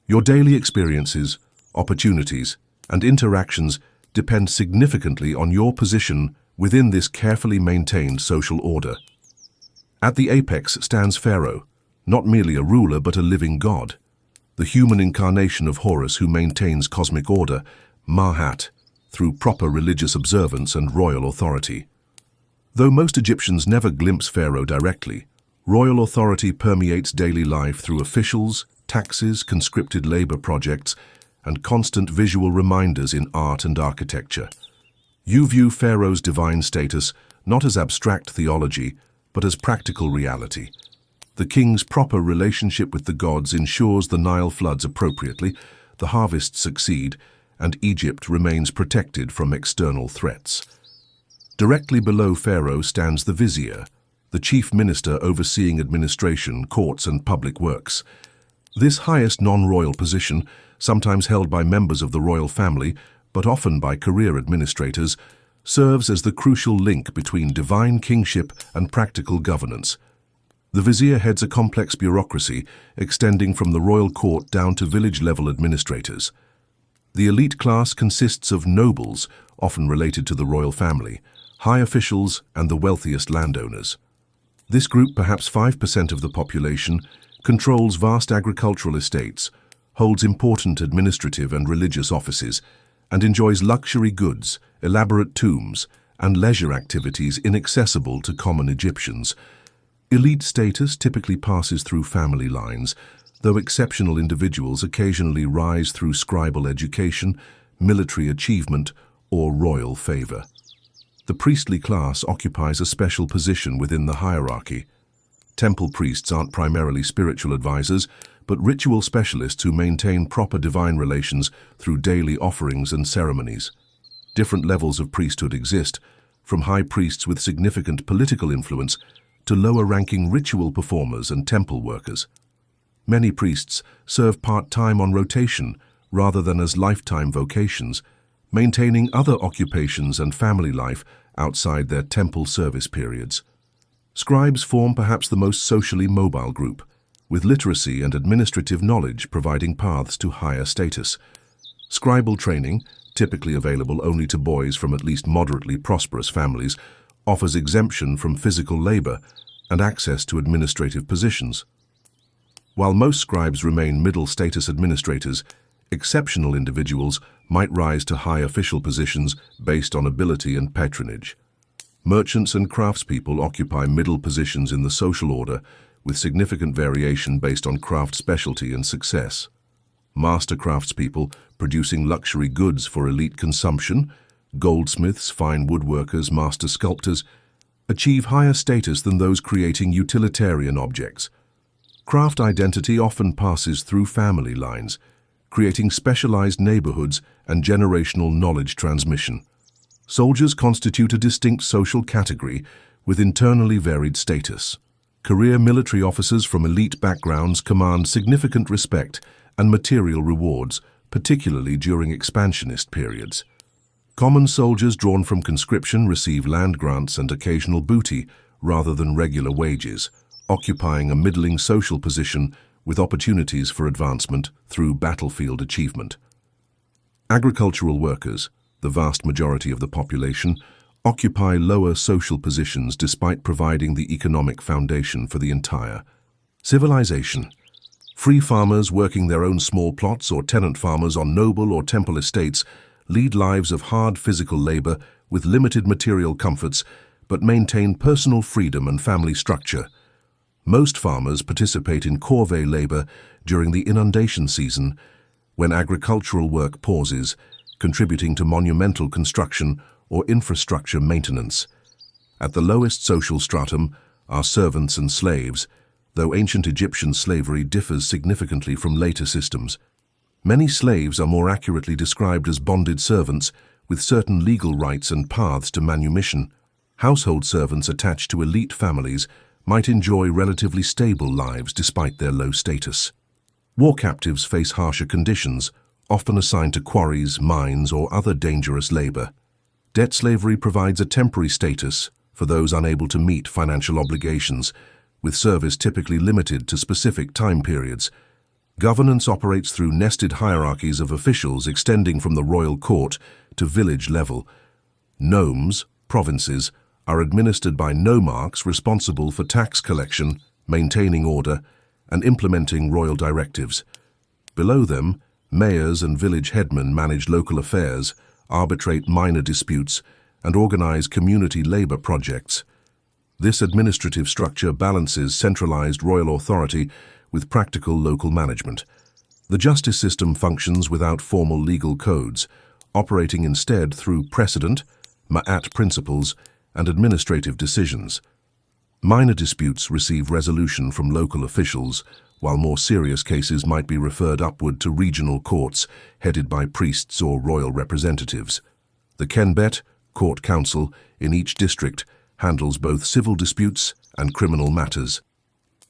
Your daily experiences, opportunities, and interactions depend significantly on your position within this carefully maintained social order. At the apex stands Pharaoh, not merely a ruler but a living god, the human incarnation of Horus who maintains cosmic order, Mahat, through proper religious observance and royal authority. Though most Egyptians never glimpse Pharaoh directly, royal authority permeates daily life through officials, taxes, conscripted labor projects, and constant visual reminders in art and architecture. You view Pharaoh's divine status not as abstract theology, but as practical reality. The king's proper relationship with the gods ensures the Nile floods appropriately, the harvests succeed, and Egypt remains protected from external threats. Directly below Pharaoh stands the vizier, the chief minister overseeing administration, courts, and public works. This highest non-royal position, sometimes held by members of the royal family, but often by career administrators, serves as the crucial link between divine kingship and practical governance. The vizier heads a complex bureaucracy extending from the royal court down to village-level administrators. The elite class consists of nobles, often related to the royal family, high officials, and the wealthiest landowners. This group, perhaps 5% of the population, controls vast agricultural estates, holds important administrative and religious offices, and enjoys luxury goods, elaborate tombs, and leisure activities inaccessible to common Egyptians. Elite status typically passes through family lines, though exceptional individuals occasionally rise through scribal education, military achievement, or royal favor. The priestly class occupies a special position within the hierarchy. Temple priests aren't primarily spiritual advisors, but ritual specialists who maintain proper divine relations through daily offerings and ceremonies. Different levels of priesthood exist, from high priests with significant political influence to lower-ranking ritual performers and temple workers. Many priests serve part-time on rotation rather than as lifetime vocations, maintaining other occupations and family life outside their temple service periods. Scribes form perhaps the most socially mobile group, with literacy and administrative knowledge providing paths to higher status. Scribal training, typically available only to boys from at least moderately prosperous families, offers exemption from physical labor and access to administrative positions. While most scribes remain middle-status administrators, exceptional individuals might rise to high official positions based on ability and patronage. Merchants and craftspeople occupy middle positions in the social order, with significant variation based on craft specialty and success. Master craftspeople producing luxury goods for elite consumption, goldsmiths, fine woodworkers, master sculptors, achieve higher status than those creating utilitarian objects. Craft identity often passes through family lines, creating specialized neighborhoods and generational knowledge transmission. Soldiers constitute a distinct social category with internally varied status. Career military officers from elite backgrounds command significant respect and material rewards, particularly during expansionist periods. Common soldiers drawn from conscription receive land grants and occasional booty rather than regular wages, occupying a middling social position with opportunities for advancement through battlefield achievement. Agricultural workers, the vast majority of the population, occupy lower social positions despite providing the economic foundation for the entire civilization. Free farmers working their own small plots or tenant farmers on noble or temple estates lead lives of hard physical labor with limited material comforts, but maintain personal freedom and family structure. Most farmers participate in corvée labor during the inundation season, when agricultural work pauses, contributing to monumental construction or infrastructure maintenance. At the lowest social stratum are servants and slaves, though ancient Egyptian slavery differs significantly from later systems. Many slaves are more accurately described as bonded servants with certain legal rights and paths to manumission. Household servants attached to elite families might enjoy relatively stable lives despite their low status. War captives face harsher conditions, often assigned to quarries, mines, or other dangerous labor. Debt slavery provides a temporary status for those unable to meet financial obligations, with service typically limited to specific time periods. Governance operates through nested hierarchies of officials extending from the royal court to village level. Nomes, provinces, are administered by nomarchs responsible for tax collection, maintaining order, and implementing royal directives. Below them, mayors and village headmen manage local affairs, arbitrate minor disputes, and organize community labor projects. This administrative structure balances centralized royal authority with practical local management. The justice system functions without formal legal codes, operating instead through precedent, ma'at principles, and administrative decisions. Minor disputes receive resolution from local officials, while more serious cases might be referred upward to regional courts headed by priests or royal representatives. The Kenbet, court council, in each district handles both civil disputes and criminal matters.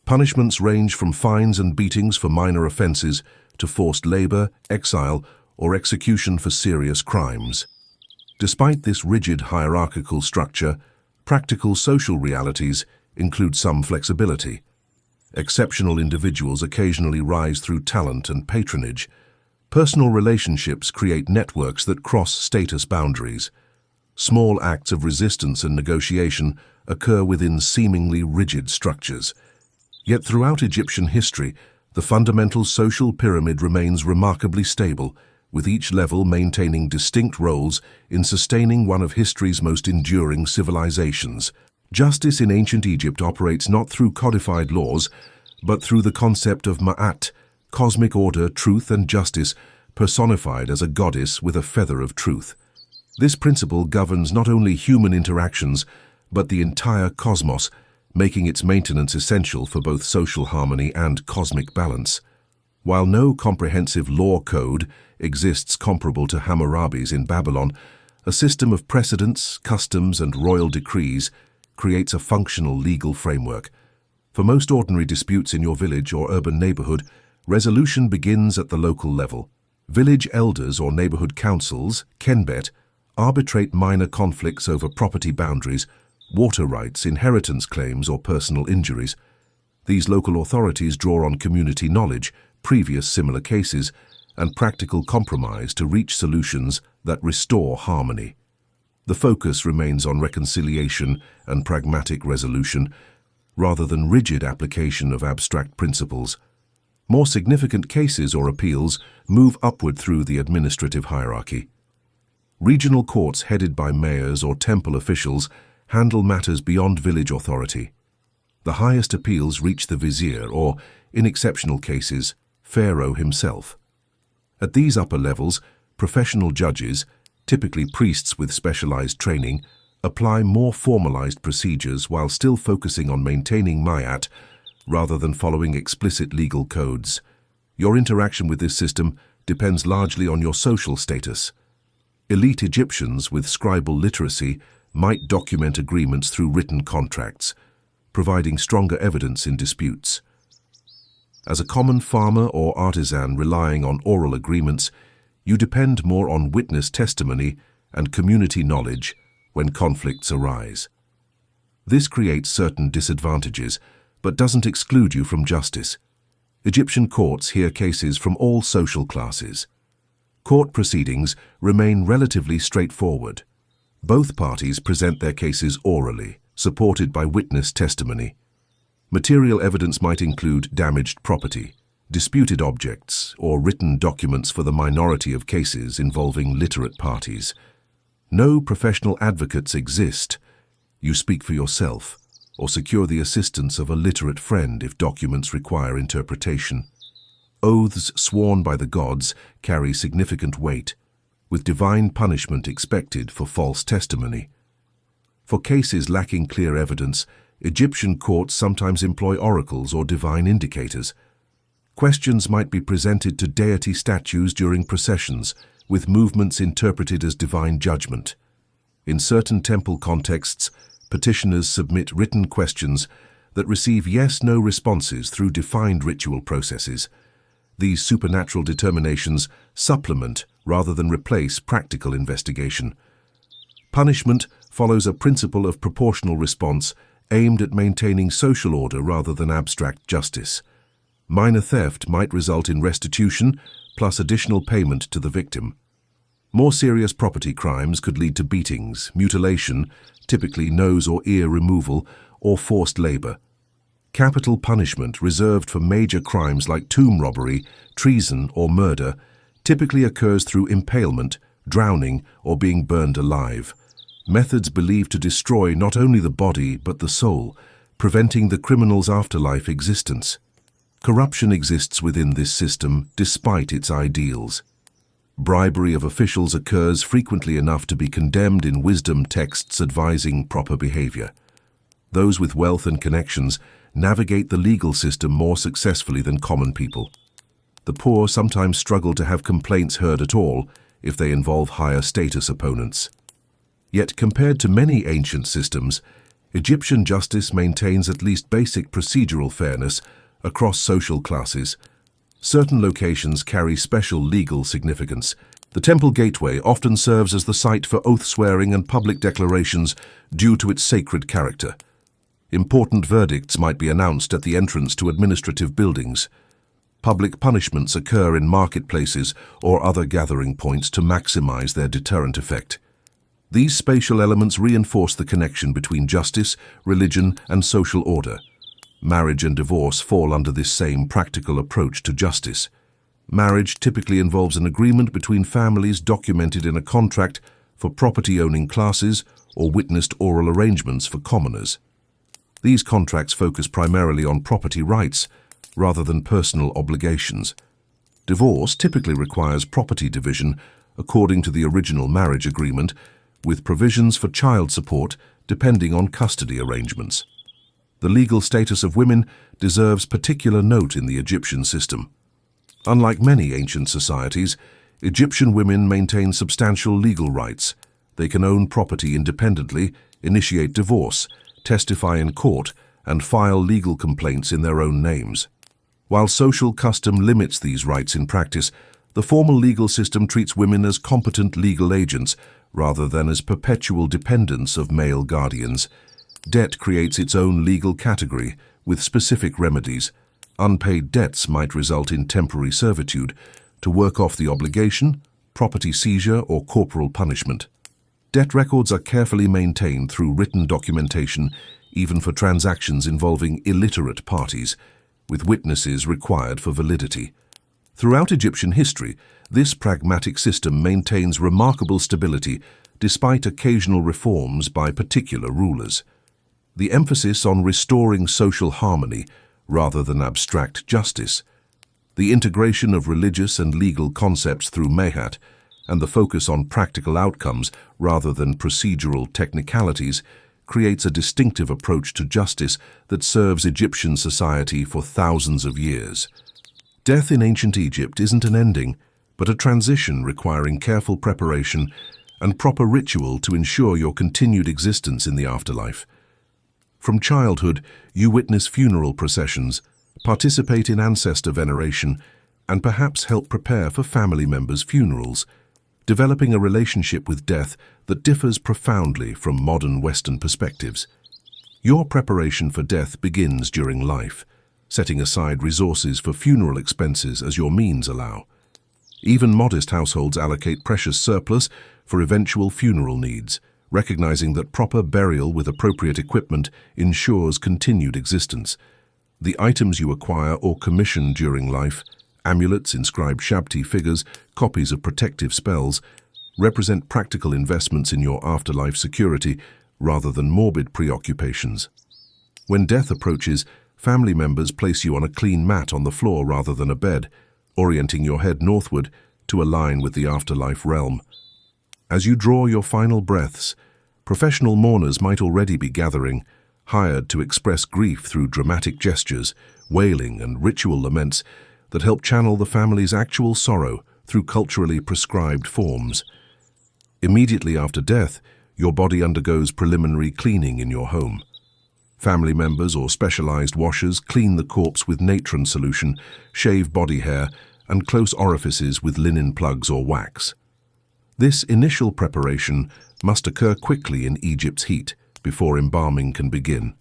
Punishments range from fines and beatings for minor offenses to forced labor, exile, or execution for serious crimes. Despite this rigid hierarchical structure, practical social realities include some flexibility. Exceptional individuals occasionally rise through talent and patronage. Personal relationships create networks that cross status boundaries. Small acts of resistance and negotiation occur within seemingly rigid structures. Yet throughout Egyptian history, The fundamental social pyramid remains remarkably stable, with each level maintaining distinct roles in sustaining one of history's most enduring civilizations. Justice in ancient Egypt operates not through codified laws, but through the concept of ma'at, cosmic order, truth and justice, personified as a goddess with a feather of truth. This principle governs not only human interactions, but the entire cosmos, making its maintenance essential for both social harmony and cosmic balance. While no comprehensive law code exists comparable to Hammurabi's in Babylon, a system of precedents, customs, and royal decrees creates a functional legal framework. For most ordinary disputes in your village or urban neighborhood, resolution begins at the local level. Village elders or neighborhood councils, kenbet, arbitrate minor conflicts over property boundaries, water rights, inheritance claims, or personal injuries. These local authorities draw on community knowledge, previous similar cases, and practical compromise to reach solutions that restore harmony. The focus remains on reconciliation and pragmatic resolution, rather than rigid application of abstract principles. More significant cases or appeals move upward through the administrative hierarchy. Regional courts headed by mayors or temple officials handle matters beyond village authority. The highest appeals reach the vizier or, in exceptional cases, Pharaoh himself. At these upper levels, professional judges, typically priests with specialized training, apply more formalized procedures while still focusing on maintaining ma'at rather than following explicit legal codes. Your interaction with this system depends largely on your social status. Elite Egyptians with scribal literacy might document agreements through written contracts, providing stronger evidence in disputes. As a common farmer or artisan relying on oral agreements, you depend more on witness testimony and community knowledge when conflicts arise. This creates certain disadvantages, but doesn't exclude you from justice. Egyptian courts hear cases from all social classes. Court proceedings remain relatively straightforward. Both parties present their cases orally, supported by witness testimony. Material evidence might include damaged property, disputed objects, or written documents for the minority of cases involving literate parties. No professional advocates exist. You speak for yourself, or secure the assistance of a literate friend if documents require interpretation. Oaths sworn by the gods carry significant weight, with divine punishment expected for false testimony. For cases lacking clear evidence, Egyptian courts sometimes employ oracles or divine indicators. Questions might be presented to deity statues during processions, with movements interpreted as divine judgment. In certain temple contexts, petitioners submit written questions that receive yes-no responses through defined ritual processes. These supernatural determinations supplement rather than replace practical investigation. Punishment follows a principle of proportional response aimed at maintaining social order rather than abstract justice. Minor theft might result in restitution plus additional payment to the victim. More serious property crimes could lead to beatings, mutilation, typically nose or ear removal, or forced labor. Capital punishment reserved for major crimes like tomb robbery, treason, or murder typically occurs through impalement, drowning, or being burned alive. Methods believed to destroy not only the body but the soul, preventing the criminal's afterlife existence. Corruption exists within this system despite its ideals. Bribery of officials occurs frequently enough to be condemned in wisdom texts advising proper behavior. Those with wealth and connections navigate the legal system more successfully than common people. The poor sometimes struggle to have complaints heard at all if they involve higher status opponents. Yet compared to many ancient systems, Egyptian justice maintains at least basic procedural fairness across social classes. Certain locations carry special legal significance. The temple gateway often serves as the site for oath-swearing and public declarations due to its sacred character. Important verdicts might be announced at the entrance to administrative buildings. Public punishments occur in marketplaces or other gathering points to maximize their deterrent effect. These spatial elements reinforce the connection between justice, religion, and social order, Marriage and divorce fall under this same practical approach to justice. Marriage typically involves an agreement between families documented in a contract for property-owning classes or witnessed oral arrangements for commoners. These contracts focus primarily on property rights rather than personal obligations. Divorce typically requires property division according to the original marriage agreement, with provisions for child support depending on custody arrangements. The legal status of women deserves particular note in the Egyptian system. Unlike many ancient societies, Egyptian women maintain substantial legal rights. They can own property independently, initiate divorce, testify in court, and file legal complaints in their own names. While social custom limits these rights in practice, the formal legal system treats women as competent legal agents rather than as perpetual dependents of male guardians. Debt creates its own legal category with specific remedies. Unpaid debts might result in temporary servitude to work off the obligation, property seizure, or corporal punishment. Debt records are carefully maintained through written documentation, even for transactions involving illiterate parties, with witnesses required for validity. Throughout Egyptian history, this pragmatic system maintains remarkable stability despite occasional reforms by particular rulers. The emphasis on restoring social harmony rather than abstract justice, the integration of religious and legal concepts through mehat, and the focus on practical outcomes rather than procedural technicalities creates a distinctive approach to justice that serves Egyptian society for thousands of years. Death in ancient Egypt isn't an ending, but a transition requiring careful preparation and proper ritual to ensure your continued existence in the afterlife. From childhood, you witness funeral processions, participate in ancestor veneration, and perhaps help prepare for family members' funerals, developing a relationship with death that differs profoundly from modern Western perspectives. Your preparation for death begins during life, setting aside resources for funeral expenses as your means allow. Even modest households allocate precious surplus for eventual funeral needs, recognizing that proper burial with appropriate equipment ensures continued existence. The items you acquire or commission during life, amulets, inscribed Shabti figures, copies of protective spells, represent practical investments in your afterlife security rather than morbid preoccupations. When death approaches, family members place you on a clean mat on the floor rather than a bed, orienting your head northward to align with the afterlife realm. As you draw your final breaths, professional mourners might already be gathering, hired to express grief through dramatic gestures, wailing, and ritual laments that help channel the family's actual sorrow through culturally prescribed forms. Immediately after death, your body undergoes preliminary cleaning in your home. Family members or specialized washers clean the corpse with natron solution, shave body hair, and close orifices with linen plugs or wax. This initial preparation must occur quickly in Egypt's heat before embalming can begin.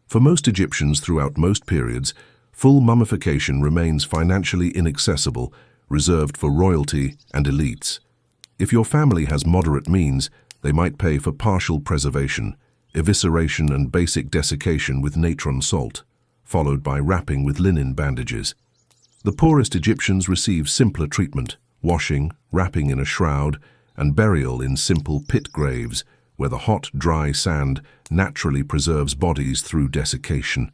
For most Egyptians throughout most periods, full mummification remains financially inaccessible, reserved for royalty and elites. If your family has moderate means, they might pay for partial preservation, evisceration and basic desiccation with natron salt, followed by wrapping with linen bandages. The poorest Egyptians receive simpler treatment, washing, wrapping in a shroud, and burial in simple pit graves, where the hot, dry sand naturally preserves bodies through desiccation.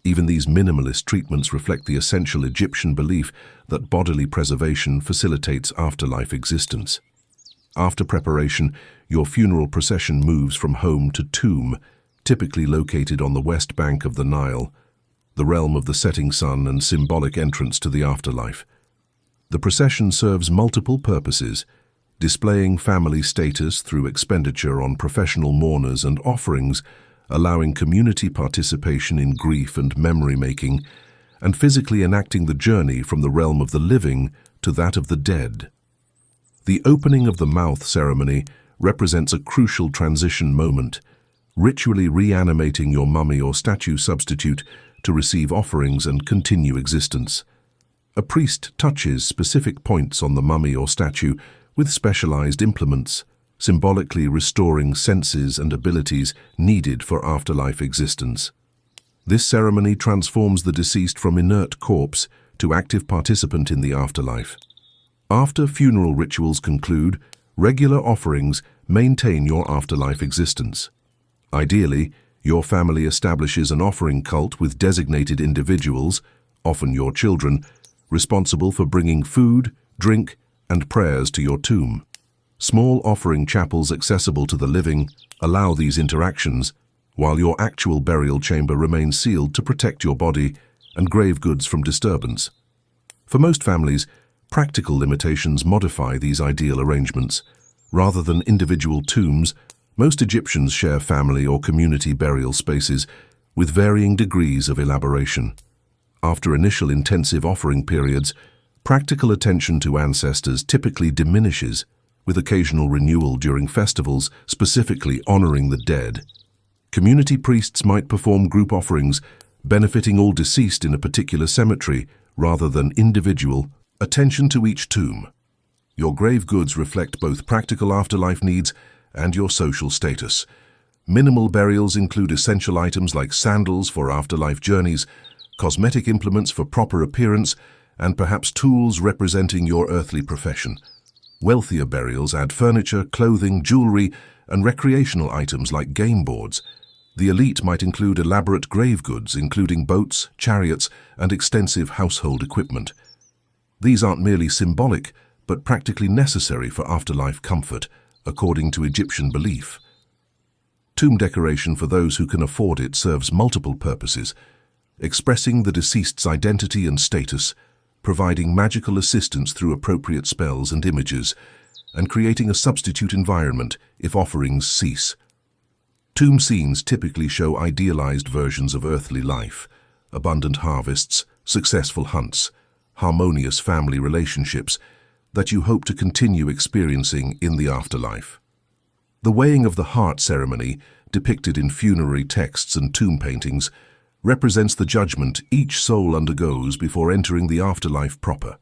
Even these minimalist treatments reflect the essential Egyptian belief that bodily preservation facilitates afterlife existence. After preparation, your funeral procession moves from home to tomb, typically located on the west bank of the Nile, the realm of the setting sun and symbolic entrance to the afterlife. The procession serves multiple purposes, displaying family status through expenditure on professional mourners and offerings, allowing community participation in grief and memory-making, and physically enacting the journey from the realm of the living to that of the dead. The opening of the mouth ceremony represents a crucial transition moment, ritually reanimating your mummy or statue substitute to receive offerings and continue existence. A priest touches specific points on the mummy or statue with specialized implements, symbolically restoring senses and abilities needed for afterlife existence. This ceremony transforms the deceased from inert corpse to active participant in the afterlife. After funeral rituals conclude, regular offerings maintain your afterlife existence. Ideally, your family establishes an offering cult with designated individuals, often your children, responsible for bringing food, drink, and prayers to your tomb. Small offering chapels accessible to the living allow these interactions, while your actual burial chamber remains sealed to protect your body and grave goods from disturbance. For most families, practical limitations modify these ideal arrangements. Rather than individual tombs, most Egyptians share family or community burial spaces with varying degrees of elaboration. After initial intensive offering periods, practical attention to ancestors typically diminishes, with occasional renewal during festivals specifically honoring the dead. Community priests might perform group offerings, benefiting all deceased in a particular cemetery rather than individual. Attention to each tomb. Your grave goods reflect both practical afterlife needs and your social status. Minimal burials include essential items like sandals for afterlife journeys, cosmetic implements for proper appearance, and perhaps tools representing your earthly profession. Wealthier burials add furniture, clothing, jewelry, and recreational items like game boards. The elite might include elaborate grave goods, including boats, chariots, and extensive household equipment. These aren't merely symbolic, but practically necessary for afterlife comfort, according to Egyptian belief. Tomb decoration for those who can afford it serves multiple purposes, expressing the deceased's identity and status, providing magical assistance through appropriate spells and images, and creating a substitute environment if offerings cease. Tomb scenes typically show idealized versions of earthly life, abundant harvests, successful hunts, harmonious family relationships that you hope to continue experiencing in the afterlife. The weighing of the heart ceremony, depicted in funerary texts and tomb paintings, represents the judgment each soul undergoes before entering the afterlife proper.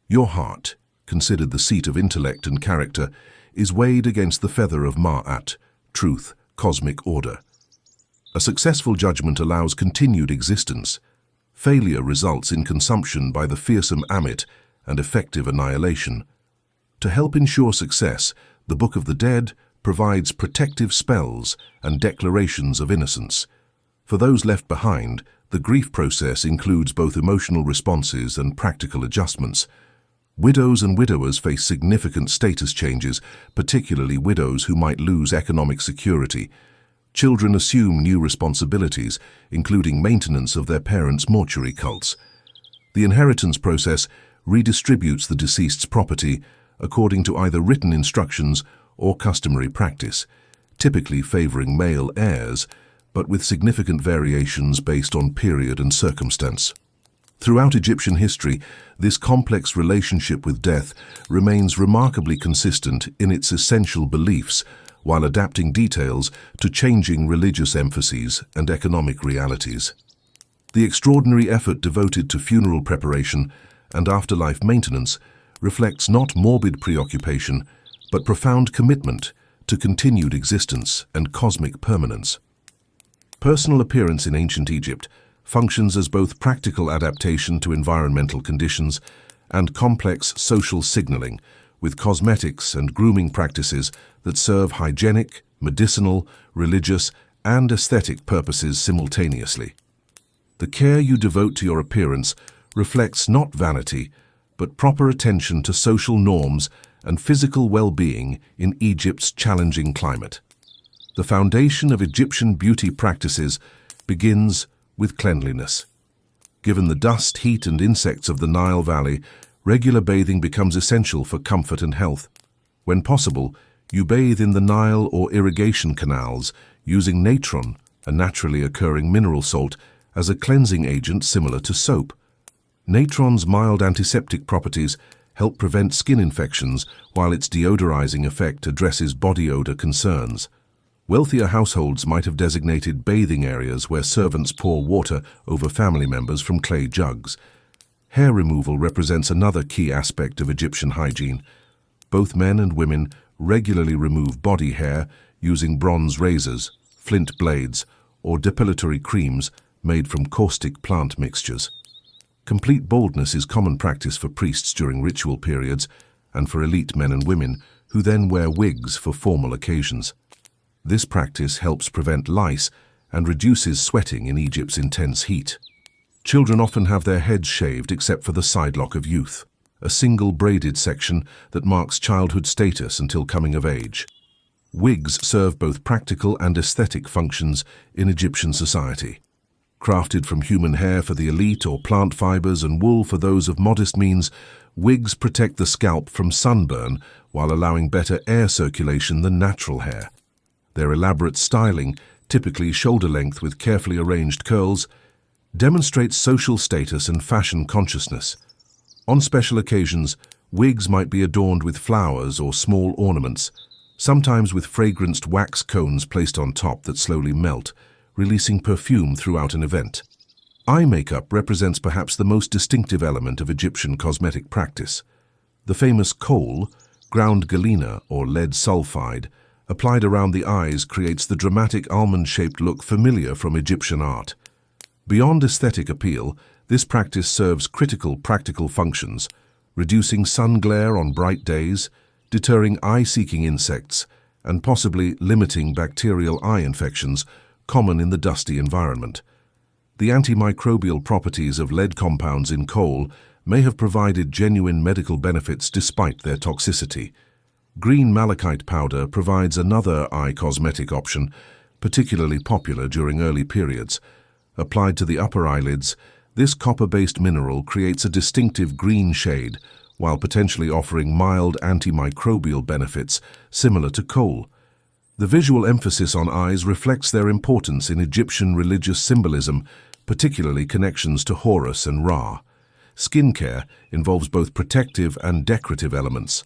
Your heart, considered the seat of intellect and character, is weighed against the feather of Ma'at, truth, cosmic order. A successful judgment allows continued existence. Failure results in consumption by the fearsome Amit and effective annihilation. To help ensure success, the Book of the Dead provides protective spells and declarations of innocence. For those left behind, the grief process includes both emotional responses and practical adjustments. Widows and widowers face significant status changes, particularly widows who might lose economic security. Children assume new responsibilities, including maintenance of their parents' mortuary cults. The inheritance process redistributes the deceased's property according to either written instructions or customary practice, typically favoring male heirs, but with significant variations based on period and circumstance. Throughout Egyptian history, this complex relationship with death remains remarkably consistent in its essential beliefs, while adapting details to changing religious emphases and economic realities. The extraordinary effort devoted to funeral preparation and afterlife maintenance reflects not morbid preoccupation, but profound commitment to continued existence and cosmic permanence. Personal appearance in ancient Egypt functions as both practical adaptation to environmental conditions and complex social signaling, with cosmetics and grooming practices that serve hygienic, medicinal, religious, and aesthetic purposes simultaneously. The care you devote to your appearance reflects not vanity, but proper attention to social norms and physical well-being in Egypt's challenging climate. The foundation of Egyptian beauty practices begins with cleanliness. Given the dust, heat, and insects of the Nile Valley, regular bathing becomes essential for comfort and health. When possible, you bathe in the Nile or irrigation canals using natron, a naturally occurring mineral salt, as a cleansing agent similar to soap. Natron's mild antiseptic properties help prevent skin infections, while its deodorizing effect addresses body odor concerns. Wealthier households might have designated bathing areas where servants pour water over family members from clay jugs. Hair removal represents another key aspect of Egyptian hygiene. Both men and women regularly remove body hair using bronze razors, flint blades, or depilatory creams made from caustic plant mixtures. Complete baldness is common practice for priests during ritual periods and for elite men and women who then wear wigs for formal occasions. This practice helps prevent lice and reduces sweating in Egypt's intense heat. Children often have their heads shaved except for the sidelock of youth, a single braided section that marks childhood status until coming of age. Wigs serve both practical and aesthetic functions in Egyptian society. Crafted from human hair for the elite or plant fibers and wool for those of modest means, wigs protect the scalp from sunburn while allowing better air circulation than natural hair. Their elaborate styling, typically shoulder length with carefully arranged curls, demonstrates social status and fashion consciousness. On special occasions, wigs might be adorned with flowers or small ornaments, sometimes with fragranced wax cones placed on top that slowly melt, releasing perfume throughout an event. Eye makeup represents perhaps the most distinctive element of Egyptian cosmetic practice. The famous kohl, ground galena or lead sulfide, applied around the eyes creates the dramatic almond-shaped look familiar from Egyptian art. Beyond aesthetic appeal, this practice serves critical practical functions, reducing sun glare on bright days, deterring eye-seeking insects, and possibly limiting bacterial eye infections common in the dusty environment. The antimicrobial properties of lead compounds in kohl may have provided genuine medical benefits despite their toxicity. Green malachite powder provides another eye cosmetic option, particularly popular during early periods. Applied to the upper eyelids, this copper-based mineral creates a distinctive green shade, while potentially offering mild antimicrobial benefits similar to kohl. The visual emphasis on eyes reflects their importance in Egyptian religious symbolism, particularly connections to Horus and Ra. Skincare involves both protective and decorative elements.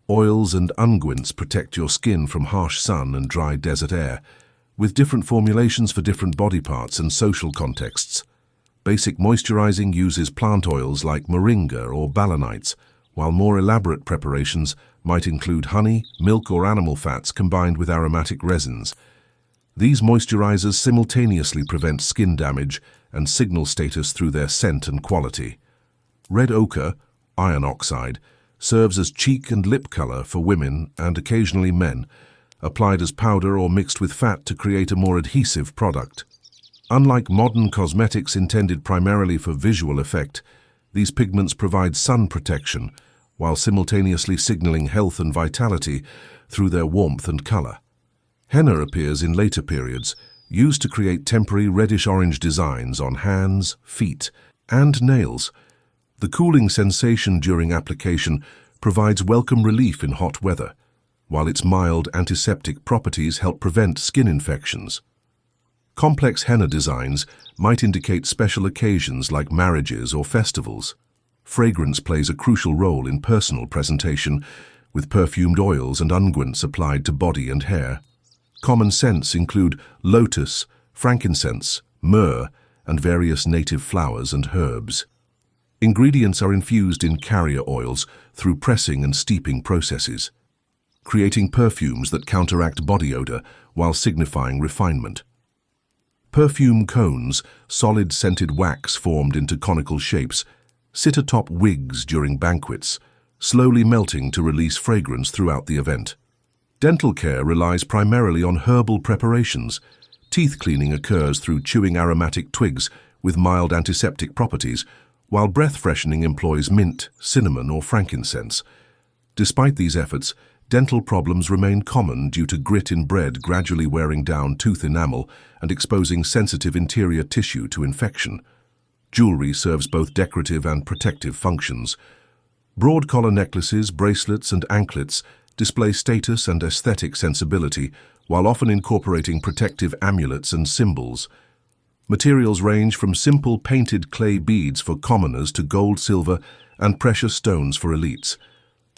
Oils and unguents protect your skin from harsh sun and dry desert air, with different formulations for different body parts and social contexts. Basic moisturizing uses plant oils like moringa or balanites, while more elaborate preparations might include honey, milk or animal fats combined with aromatic resins. These moisturizers simultaneously prevent skin damage and signal status through their scent and quality. Red ochre, iron oxide, serves as cheek and lip color for women and occasionally men, applied as powder or mixed with fat to create a more adhesive product. Unlike modern cosmetics intended primarily for visual effect, these pigments provide sun protection while simultaneously signaling health and vitality through their warmth and color. Henna appears in later periods, used to create temporary reddish-orange designs on hands, feet, and nails. The cooling sensation during application provides welcome relief in hot weather, while its mild antiseptic properties help prevent skin infections. Complex henna designs might indicate special occasions like marriages or festivals. Fragrance plays a crucial role in personal presentation, with perfumed oils and unguents applied to body and hair. Common scents include lotus, frankincense, myrrh, and various native flowers and herbs. Ingredients are infused in carrier oils through pressing and steeping processes, creating perfumes that counteract body odor while signifying refinement. Perfume cones, solid scented wax formed into conical shapes, sit atop wigs during banquets, slowly melting to release fragrance throughout the event. Dental care relies primarily on herbal preparations. Teeth cleaning occurs through chewing aromatic twigs with mild antiseptic properties, while breath freshening employs mint, cinnamon, or frankincense. Despite these efforts, dental problems remain common due to grit in bread gradually wearing down tooth enamel and exposing sensitive interior tissue to infection. Jewelry serves both decorative and protective functions. Broad collar necklaces, bracelets, and anklets display status and aesthetic sensibility, while often incorporating protective amulets and symbols. Materials range from simple painted clay beads for commoners to gold, silver, and precious stones for elites.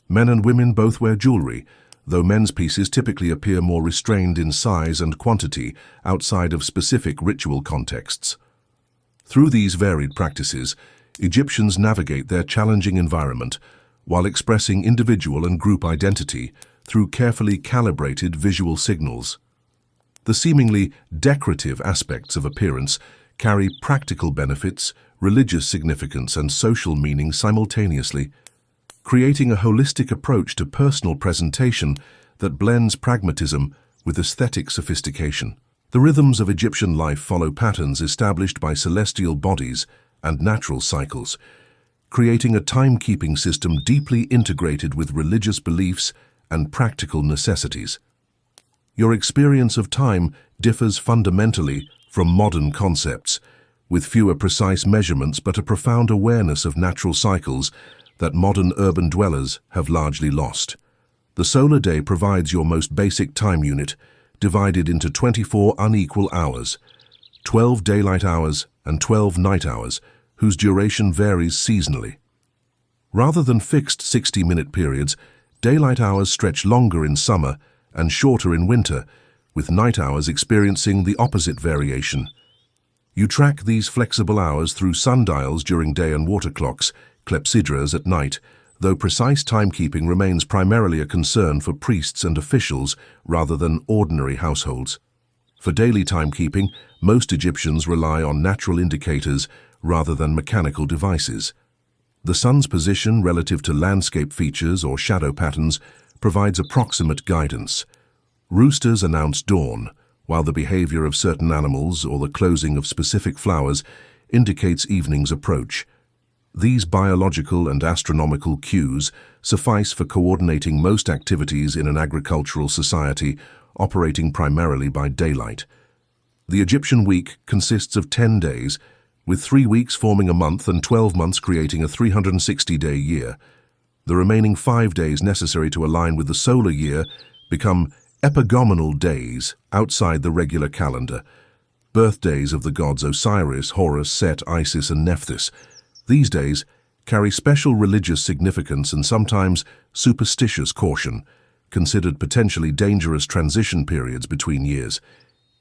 Men and women both wear jewelry, though men's pieces typically appear more restrained in size and quantity outside of specific ritual contexts. Through these varied practices, Egyptians navigate their challenging environment while expressing individual and group identity through carefully calibrated visual signals. The seemingly decorative aspects of appearance carry practical benefits, religious significance, and social meaning simultaneously, creating a holistic approach to personal presentation that blends pragmatism with aesthetic sophistication. The rhythms of Egyptian life follow patterns established by celestial bodies and natural cycles, creating a timekeeping system deeply integrated with religious beliefs and practical necessities. Your experience of time differs fundamentally from modern concepts, with fewer precise measurements but a profound awareness of natural cycles that modern urban dwellers have largely lost. The solar day provides your most basic time unit, divided into 24 unequal hours, 12 daylight hours and 12 night hours, whose duration varies seasonally. Rather than fixed 60-minute periods, daylight hours stretch longer in summer and shorter in winter, with night hours experiencing the opposite variation. You track these flexible hours through sundials during day and water clocks, clepsydras at night, though precise timekeeping remains primarily a concern for priests and officials rather than ordinary households. For daily timekeeping, most Egyptians rely on natural indicators rather than mechanical devices. The sun's position relative to landscape features or shadow patterns provides approximate guidance. Roosters announce dawn, while the behavior of certain animals or the closing of specific flowers indicates evening's approach. These biological and astronomical cues suffice for coordinating most activities in an agricultural society operating primarily by daylight. The Egyptian week consists of 10 days, with 3 weeks forming a month and 12 months creating a 360-day year. The remaining 5 days necessary to align with the solar year become epagomenal days outside the regular calendar, birthdays of the gods Osiris, Horus, Set, Isis, and Nephthys. These days carry special religious significance and sometimes superstitious caution, considered potentially dangerous transition periods between years.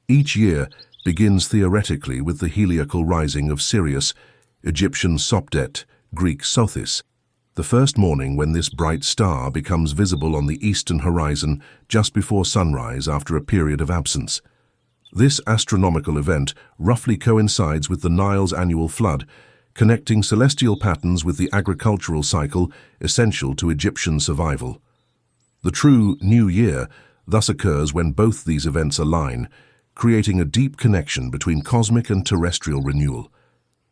Each year begins theoretically with the heliacal rising of Sirius, Egyptian Sopdet, Greek Sothis, the first morning when this bright star becomes visible on the eastern horizon just before sunrise after a period of absence. This astronomical event roughly coincides with the Nile's annual flood, connecting celestial patterns with the agricultural cycle essential to Egyptian survival. The true New Year thus occurs when both these events align, creating a deep connection between cosmic and terrestrial renewal.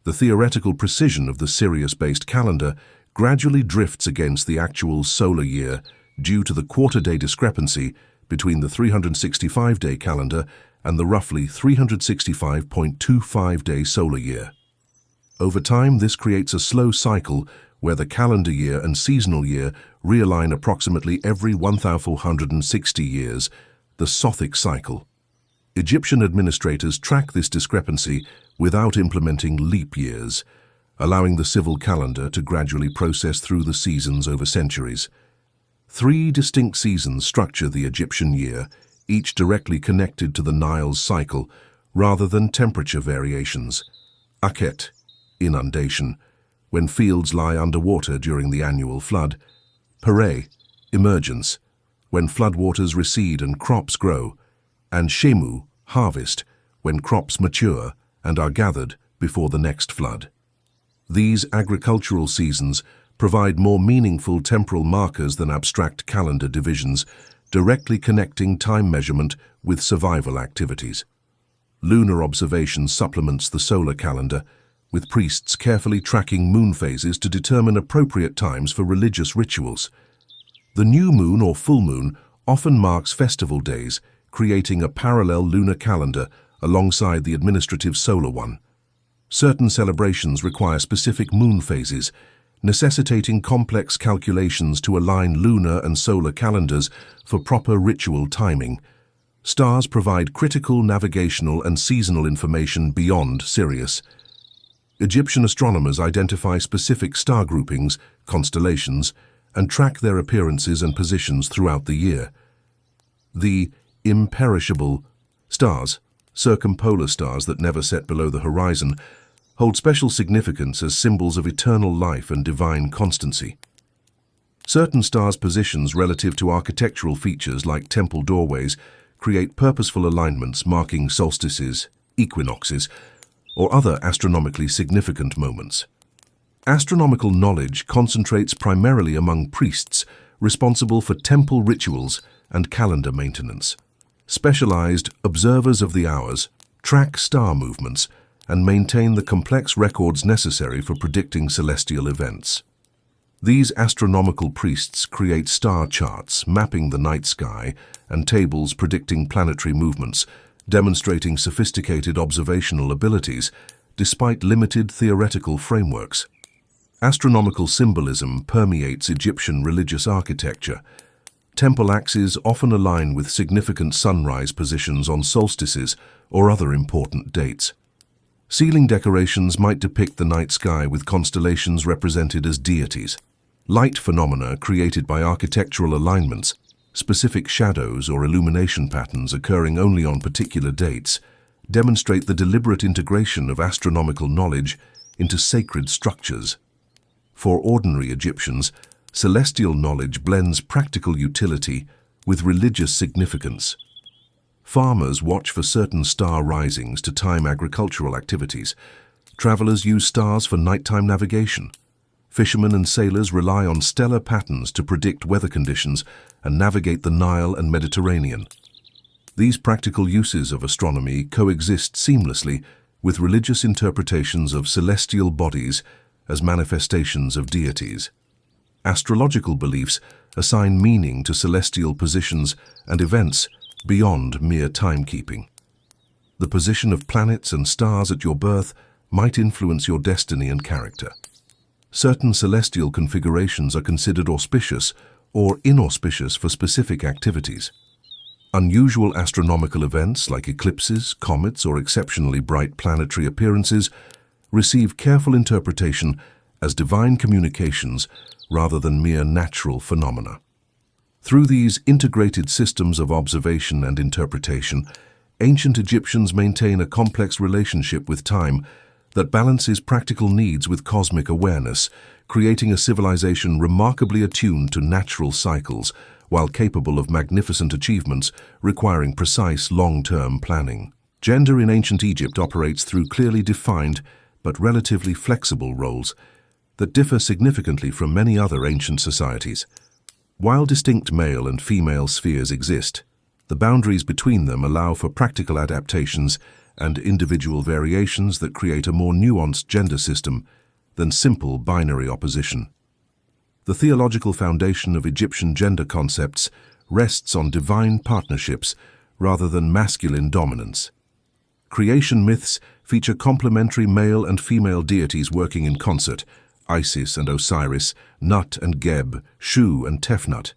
The theoretical precision of the Sirius-based calendar gradually drifts against the actual solar year due to the quarter-day discrepancy between the 365-day calendar and the roughly 365.25-day solar year. Over time, this creates a slow cycle where the calendar year and seasonal year realign approximately every 1,460 years, the Sothic cycle. Egyptian administrators track this discrepancy without implementing leap years, allowing the civil calendar to gradually process through the seasons over centuries. 3 distinct seasons structure the Egyptian year, each directly connected to the Nile's cycle rather than temperature variations. Akhet, inundation, when fields lie underwater during the annual flood. Pere, emergence, when floodwaters recede and crops grow. And Shemu, harvest, when crops mature and are gathered before the next flood. These agricultural seasons provide more meaningful temporal markers than abstract calendar divisions, directly connecting time measurement with survival activities. Lunar observation supplements the solar calendar, with priests carefully tracking moon phases to determine appropriate times for religious rituals. The new moon or full moon often marks festival days, creating a parallel lunar calendar alongside the administrative solar one. Certain celebrations require specific moon phases, necessitating complex calculations to align lunar and solar calendars for proper ritual timing. Stars provide critical navigational and seasonal information beyond Sirius. Egyptian astronomers identify specific star groupings, constellations, and track their appearances and positions throughout the year. The imperishable stars, circumpolar stars that never set below the horizon, hold special significance as symbols of eternal life and divine constancy. Certain stars' positions relative to architectural features like temple doorways create purposeful alignments marking solstices, equinoxes, or other astronomically significant moments. Astronomical knowledge concentrates primarily among priests responsible for temple rituals and calendar maintenance. Specialized observers of the hours track star movements and maintain the complex records necessary for predicting celestial events. These astronomical priests create star charts mapping the night sky and tables predicting planetary movements, demonstrating sophisticated observational abilities despite limited theoretical frameworks. Astronomical symbolism permeates Egyptian religious architecture. Temple axes often align with significant sunrise positions on solstices or other important dates. Ceiling decorations might depict the night sky with constellations represented as deities. Light phenomena created by architectural alignments, specific shadows or illumination patterns occurring only on particular dates, demonstrate the deliberate integration of astronomical knowledge into sacred structures. For ordinary Egyptians, celestial knowledge blends practical utility with religious significance. Farmers watch for certain star risings to time agricultural activities. Travelers use stars for nighttime navigation. Fishermen and sailors rely on stellar patterns to predict weather conditions and navigate the Nile and Mediterranean. These practical uses of astronomy coexist seamlessly with religious interpretations of celestial bodies as manifestations of deities. Astrological beliefs assign meaning to celestial positions and events beyond mere timekeeping. The position of planets and stars at your birth might influence your destiny and character. Certain celestial configurations are considered auspicious or inauspicious for specific activities. Unusual astronomical events like eclipses, comets, or exceptionally bright planetary appearances receive careful interpretation as divine communications rather than mere natural phenomena. Through these integrated systems of observation and interpretation, ancient Egyptians maintain a complex relationship with time that balances practical needs with cosmic awareness, creating a civilization remarkably attuned to natural cycles while capable of magnificent achievements requiring precise long-term planning. Gender in ancient Egypt operates through clearly defined but relatively flexible roles that differ significantly from many other ancient societies. While distinct male and female spheres exist, the boundaries between them allow for practical adaptations and individual variations that create a more nuanced gender system than simple binary opposition. The theological foundation of Egyptian gender concepts rests on divine partnerships rather than masculine dominance. Creation myths feature complementary male and female deities working in concert: Isis and Osiris, Nut and Geb, Shu and Tefnut.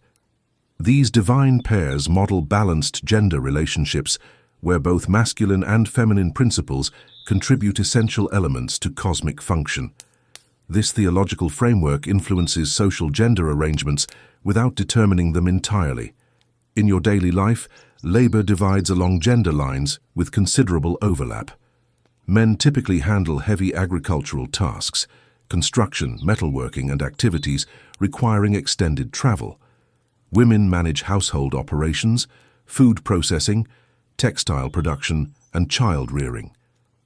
These divine pairs model balanced gender relationships where both masculine and feminine principles contribute essential elements to cosmic function. This theological framework influences social gender arrangements without determining them entirely. In your daily life, labor divides along gender lines with considerable overlap. Men typically handle heavy agricultural tasks, construction, metalworking, and activities requiring extended travel. Women manage household operations, food processing, textile production, and child rearing.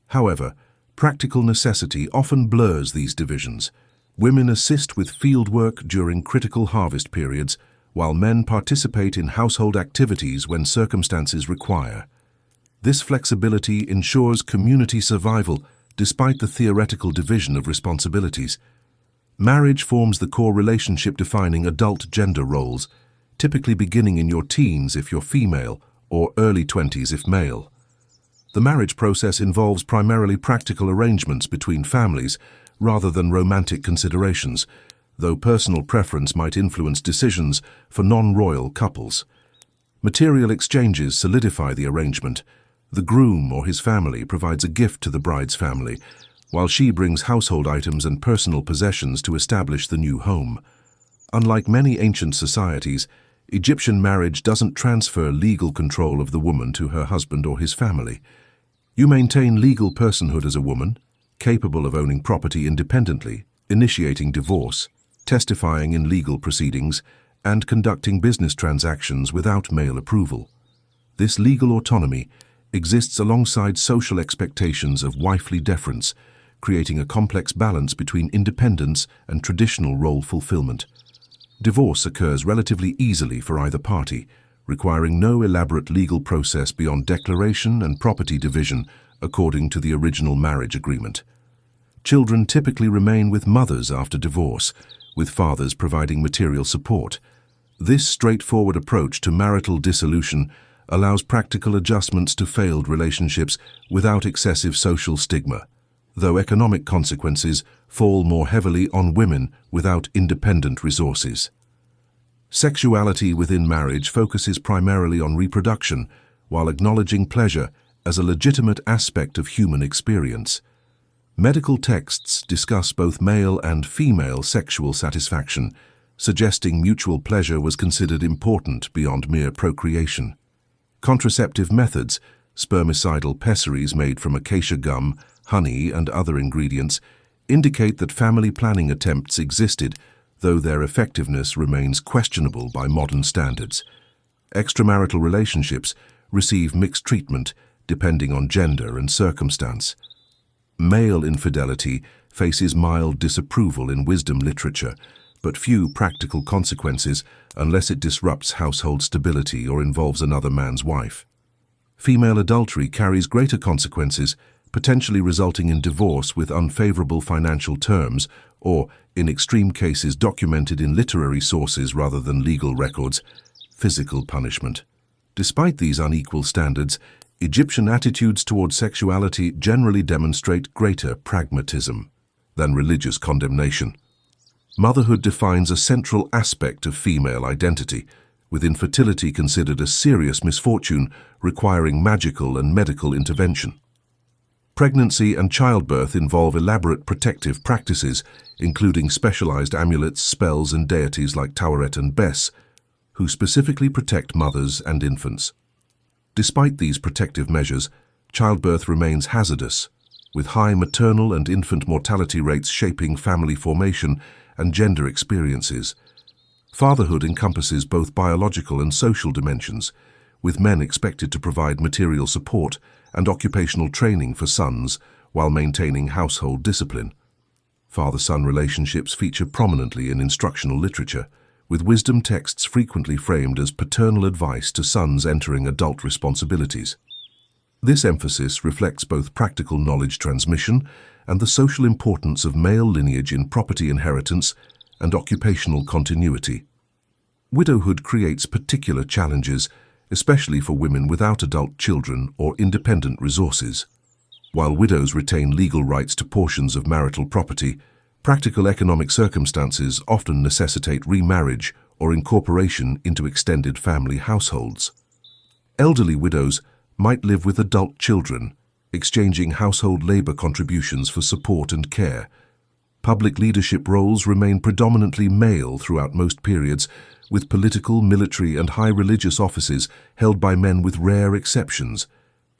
However, practical necessity often blurs these divisions. Women assist with field work during critical harvest periods, while men participate in household activities when circumstances require. This flexibility ensures community survival despite the theoretical division of responsibilities. Marriage forms the core relationship defining adult gender roles, typically beginning in your teens if you're female or early 20s if male. The marriage process involves primarily practical arrangements between families rather than romantic considerations, though personal preference might influence decisions for non-royal couples. Material exchanges solidify the arrangement. The groom or his family provides a gift to the bride's family, while she brings household items and personal possessions to establish the new home. Unlike many ancient societies, Egyptian marriage doesn't transfer legal control of the woman to her husband or his family. You maintain legal personhood as a woman, capable of owning property independently, initiating divorce, testifying in legal proceedings, and conducting business transactions without male approval. This legal autonomy exists alongside social expectations of wifely deference, creating a complex balance between independence and traditional role fulfillment. Divorce occurs relatively easily for either party, requiring no elaborate legal process beyond declaration and property division according to the original marriage agreement. Children typically remain with mothers after divorce, with fathers providing material support. This straightforward approach to marital dissolution allows practical adjustments to failed relationships without excessive social stigma, though economic consequences fall more heavily on women without independent resources. Sexuality within marriage focuses primarily on reproduction, while acknowledging pleasure as a legitimate aspect of human experience. Medical texts discuss both male and female sexual satisfaction, suggesting mutual pleasure was considered important beyond mere procreation. Contraceptive methods, spermicidal pessaries made from acacia gum, honey, and other ingredients, indicate that family planning attempts existed, though their effectiveness remains questionable by modern standards. Extramarital relationships receive mixed treatment depending on gender and circumstance. Male infidelity faces mild disapproval in wisdom literature, but few practical consequences unless it disrupts household stability or involves another man's wife. Female adultery carries greater consequences, potentially resulting in divorce with unfavorable financial terms or, in extreme cases documented in literary sources rather than legal records, physical punishment. Despite these unequal standards, Egyptian attitudes toward sexuality generally demonstrate greater pragmatism than religious condemnation. Motherhood defines a central aspect of female identity, with infertility considered a serious misfortune requiring magical and medical intervention. Pregnancy and childbirth involve elaborate protective practices, including specialized amulets, spells, and deities like Taweret and Bes, who specifically protect mothers and infants. Despite these protective measures, childbirth remains hazardous, with high maternal and infant mortality rates shaping family formation and gender experiences. Fatherhood encompasses both biological and social dimensions, with men expected to provide material support and occupational training for sons while maintaining household discipline. Father-son relationships feature prominently in instructional literature, with wisdom texts frequently framed as paternal advice to sons entering adult responsibilities. This emphasis reflects both practical knowledge transmission and the social importance of male lineage in property inheritance and occupational continuity. Widowhood creates particular challenges, especially for women without adult children or independent resources. While widows retain legal rights to portions of marital property, practical economic circumstances often necessitate remarriage or incorporation into extended family households. Elderly widows might live with adult children, exchanging household labor contributions for support and care. Public leadership roles remain predominantly male throughout most periods, with political, military, and high religious offices held by men with rare exceptions.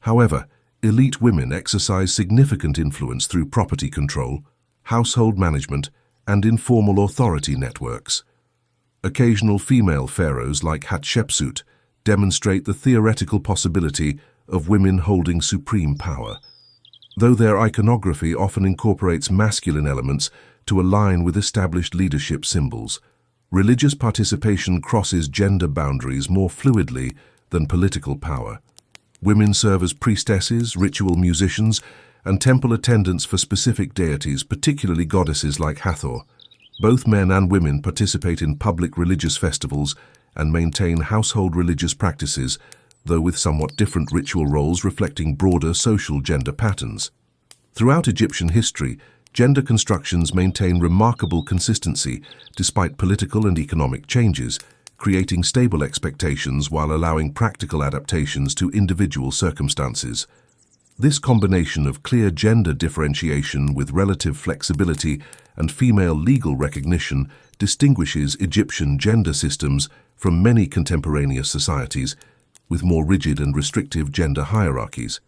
However, elite women exercise significant influence through property control, household management, and informal authority networks. Occasional female pharaohs like Hatshepsut demonstrate the theoretical possibility of women holding supreme power. Though their iconography often incorporates masculine elements to align with established leadership symbols, religious participation crosses gender boundaries more fluidly than political power. Women serve as priestesses, ritual musicians, and temple attendants for specific deities, particularly goddesses like Hathor. Both men and women participate in public religious festivals and maintain household religious practices, though with somewhat different ritual roles reflecting broader social gender patterns. Throughout Egyptian history, gender constructions maintain remarkable consistency despite political and economic changes, creating stable expectations while allowing practical adaptations to individual circumstances. This combination of clear gender differentiation with relative flexibility and female legal recognition distinguishes Egyptian gender systems from many contemporaneous societies with more rigid and restrictive gender hierarchies.